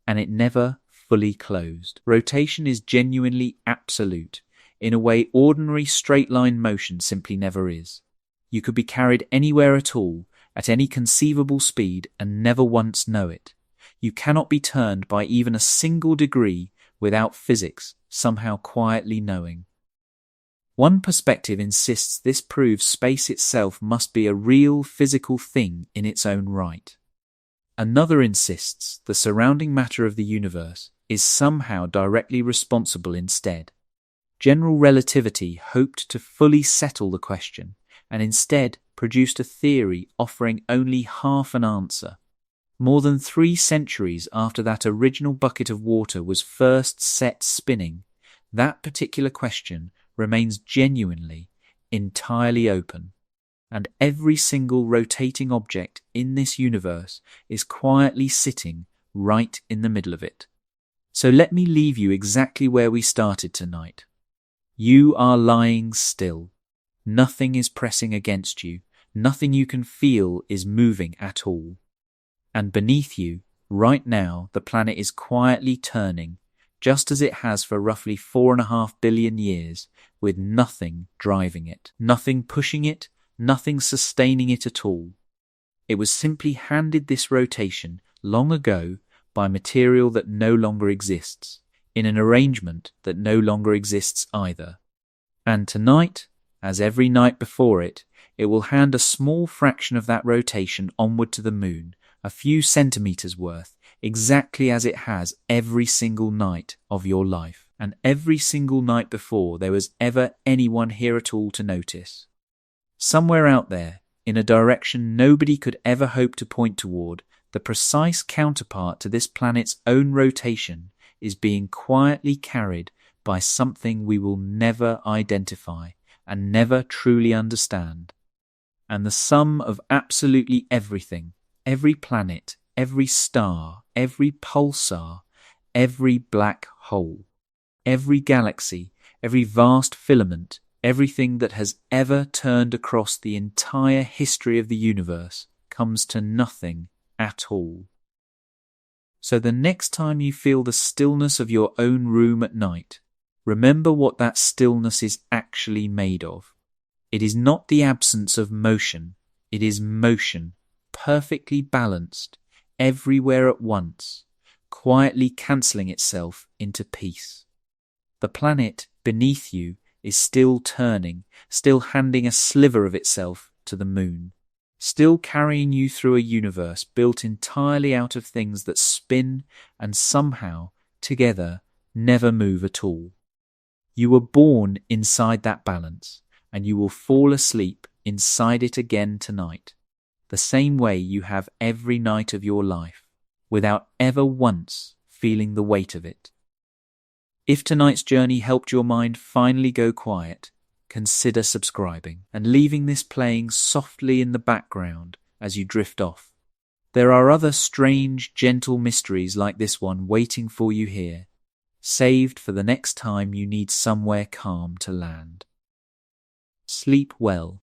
and it never fully closed. Rotation is genuinely absolute, in a way ordinary straight-line motion simply never is. You could be carried anywhere at all, at any conceivable speed, and never once know it. You cannot be turned by even a single degree without physics somehow quietly knowing. One perspective insists this proves space itself must be a real physical thing in its own right. Another insists the surrounding matter of the universe is somehow directly responsible instead. General relativity hoped to fully settle the question, and instead produced a theory offering only half an answer. More than 3 centuries after that original bucket of water was first set spinning, that particular question remains genuinely, entirely open, and every single rotating object in this universe is quietly sitting right in the middle of it. So let me leave you exactly where we started tonight. You are lying still. Nothing is pressing against you. Nothing you can feel is moving at all. And beneath you, right now, the planet is quietly turning, just as it has for roughly 4.5 billion years, with nothing driving it, nothing pushing it, nothing sustaining it at all. It was simply handed this rotation long ago by material that no longer exists, in an arrangement that no longer exists either. And tonight, as every night before it, it will hand a small fraction of that rotation onward to the moon, a few centimeters worth, exactly as it has every single night of your life, and every single night before there was ever anyone here at all to notice. Somewhere out there, in a direction nobody could ever hope to point toward, the precise counterpart to this planet's own rotation is being quietly carried by something we will never identify and never truly understand. And the sum of absolutely everything, every planet, every star, every pulsar, every black hole, every galaxy, every vast filament, everything that has ever turned across the entire history of the universe comes to nothing at all. So the next time you feel the stillness of your own room at night, remember what that stillness is actually made of. It is not the absence of motion. It is motion, perfectly balanced, everywhere at once, quietly cancelling itself into peace. The planet beneath you is still turning, still handing a sliver of itself to the moon, still carrying you through a universe built entirely out of things that spin and somehow, together, never move at all. You were born inside that balance, and you will fall asleep inside it again tonight, the same way you have every night of your life, without ever once feeling the weight of it. If tonight's journey helped your mind finally go quiet, consider subscribing and leaving this playing softly in the background as you drift off. There are other strange, gentle mysteries like this one waiting for you here, saved for the next time you need somewhere calm to land. Sleep well.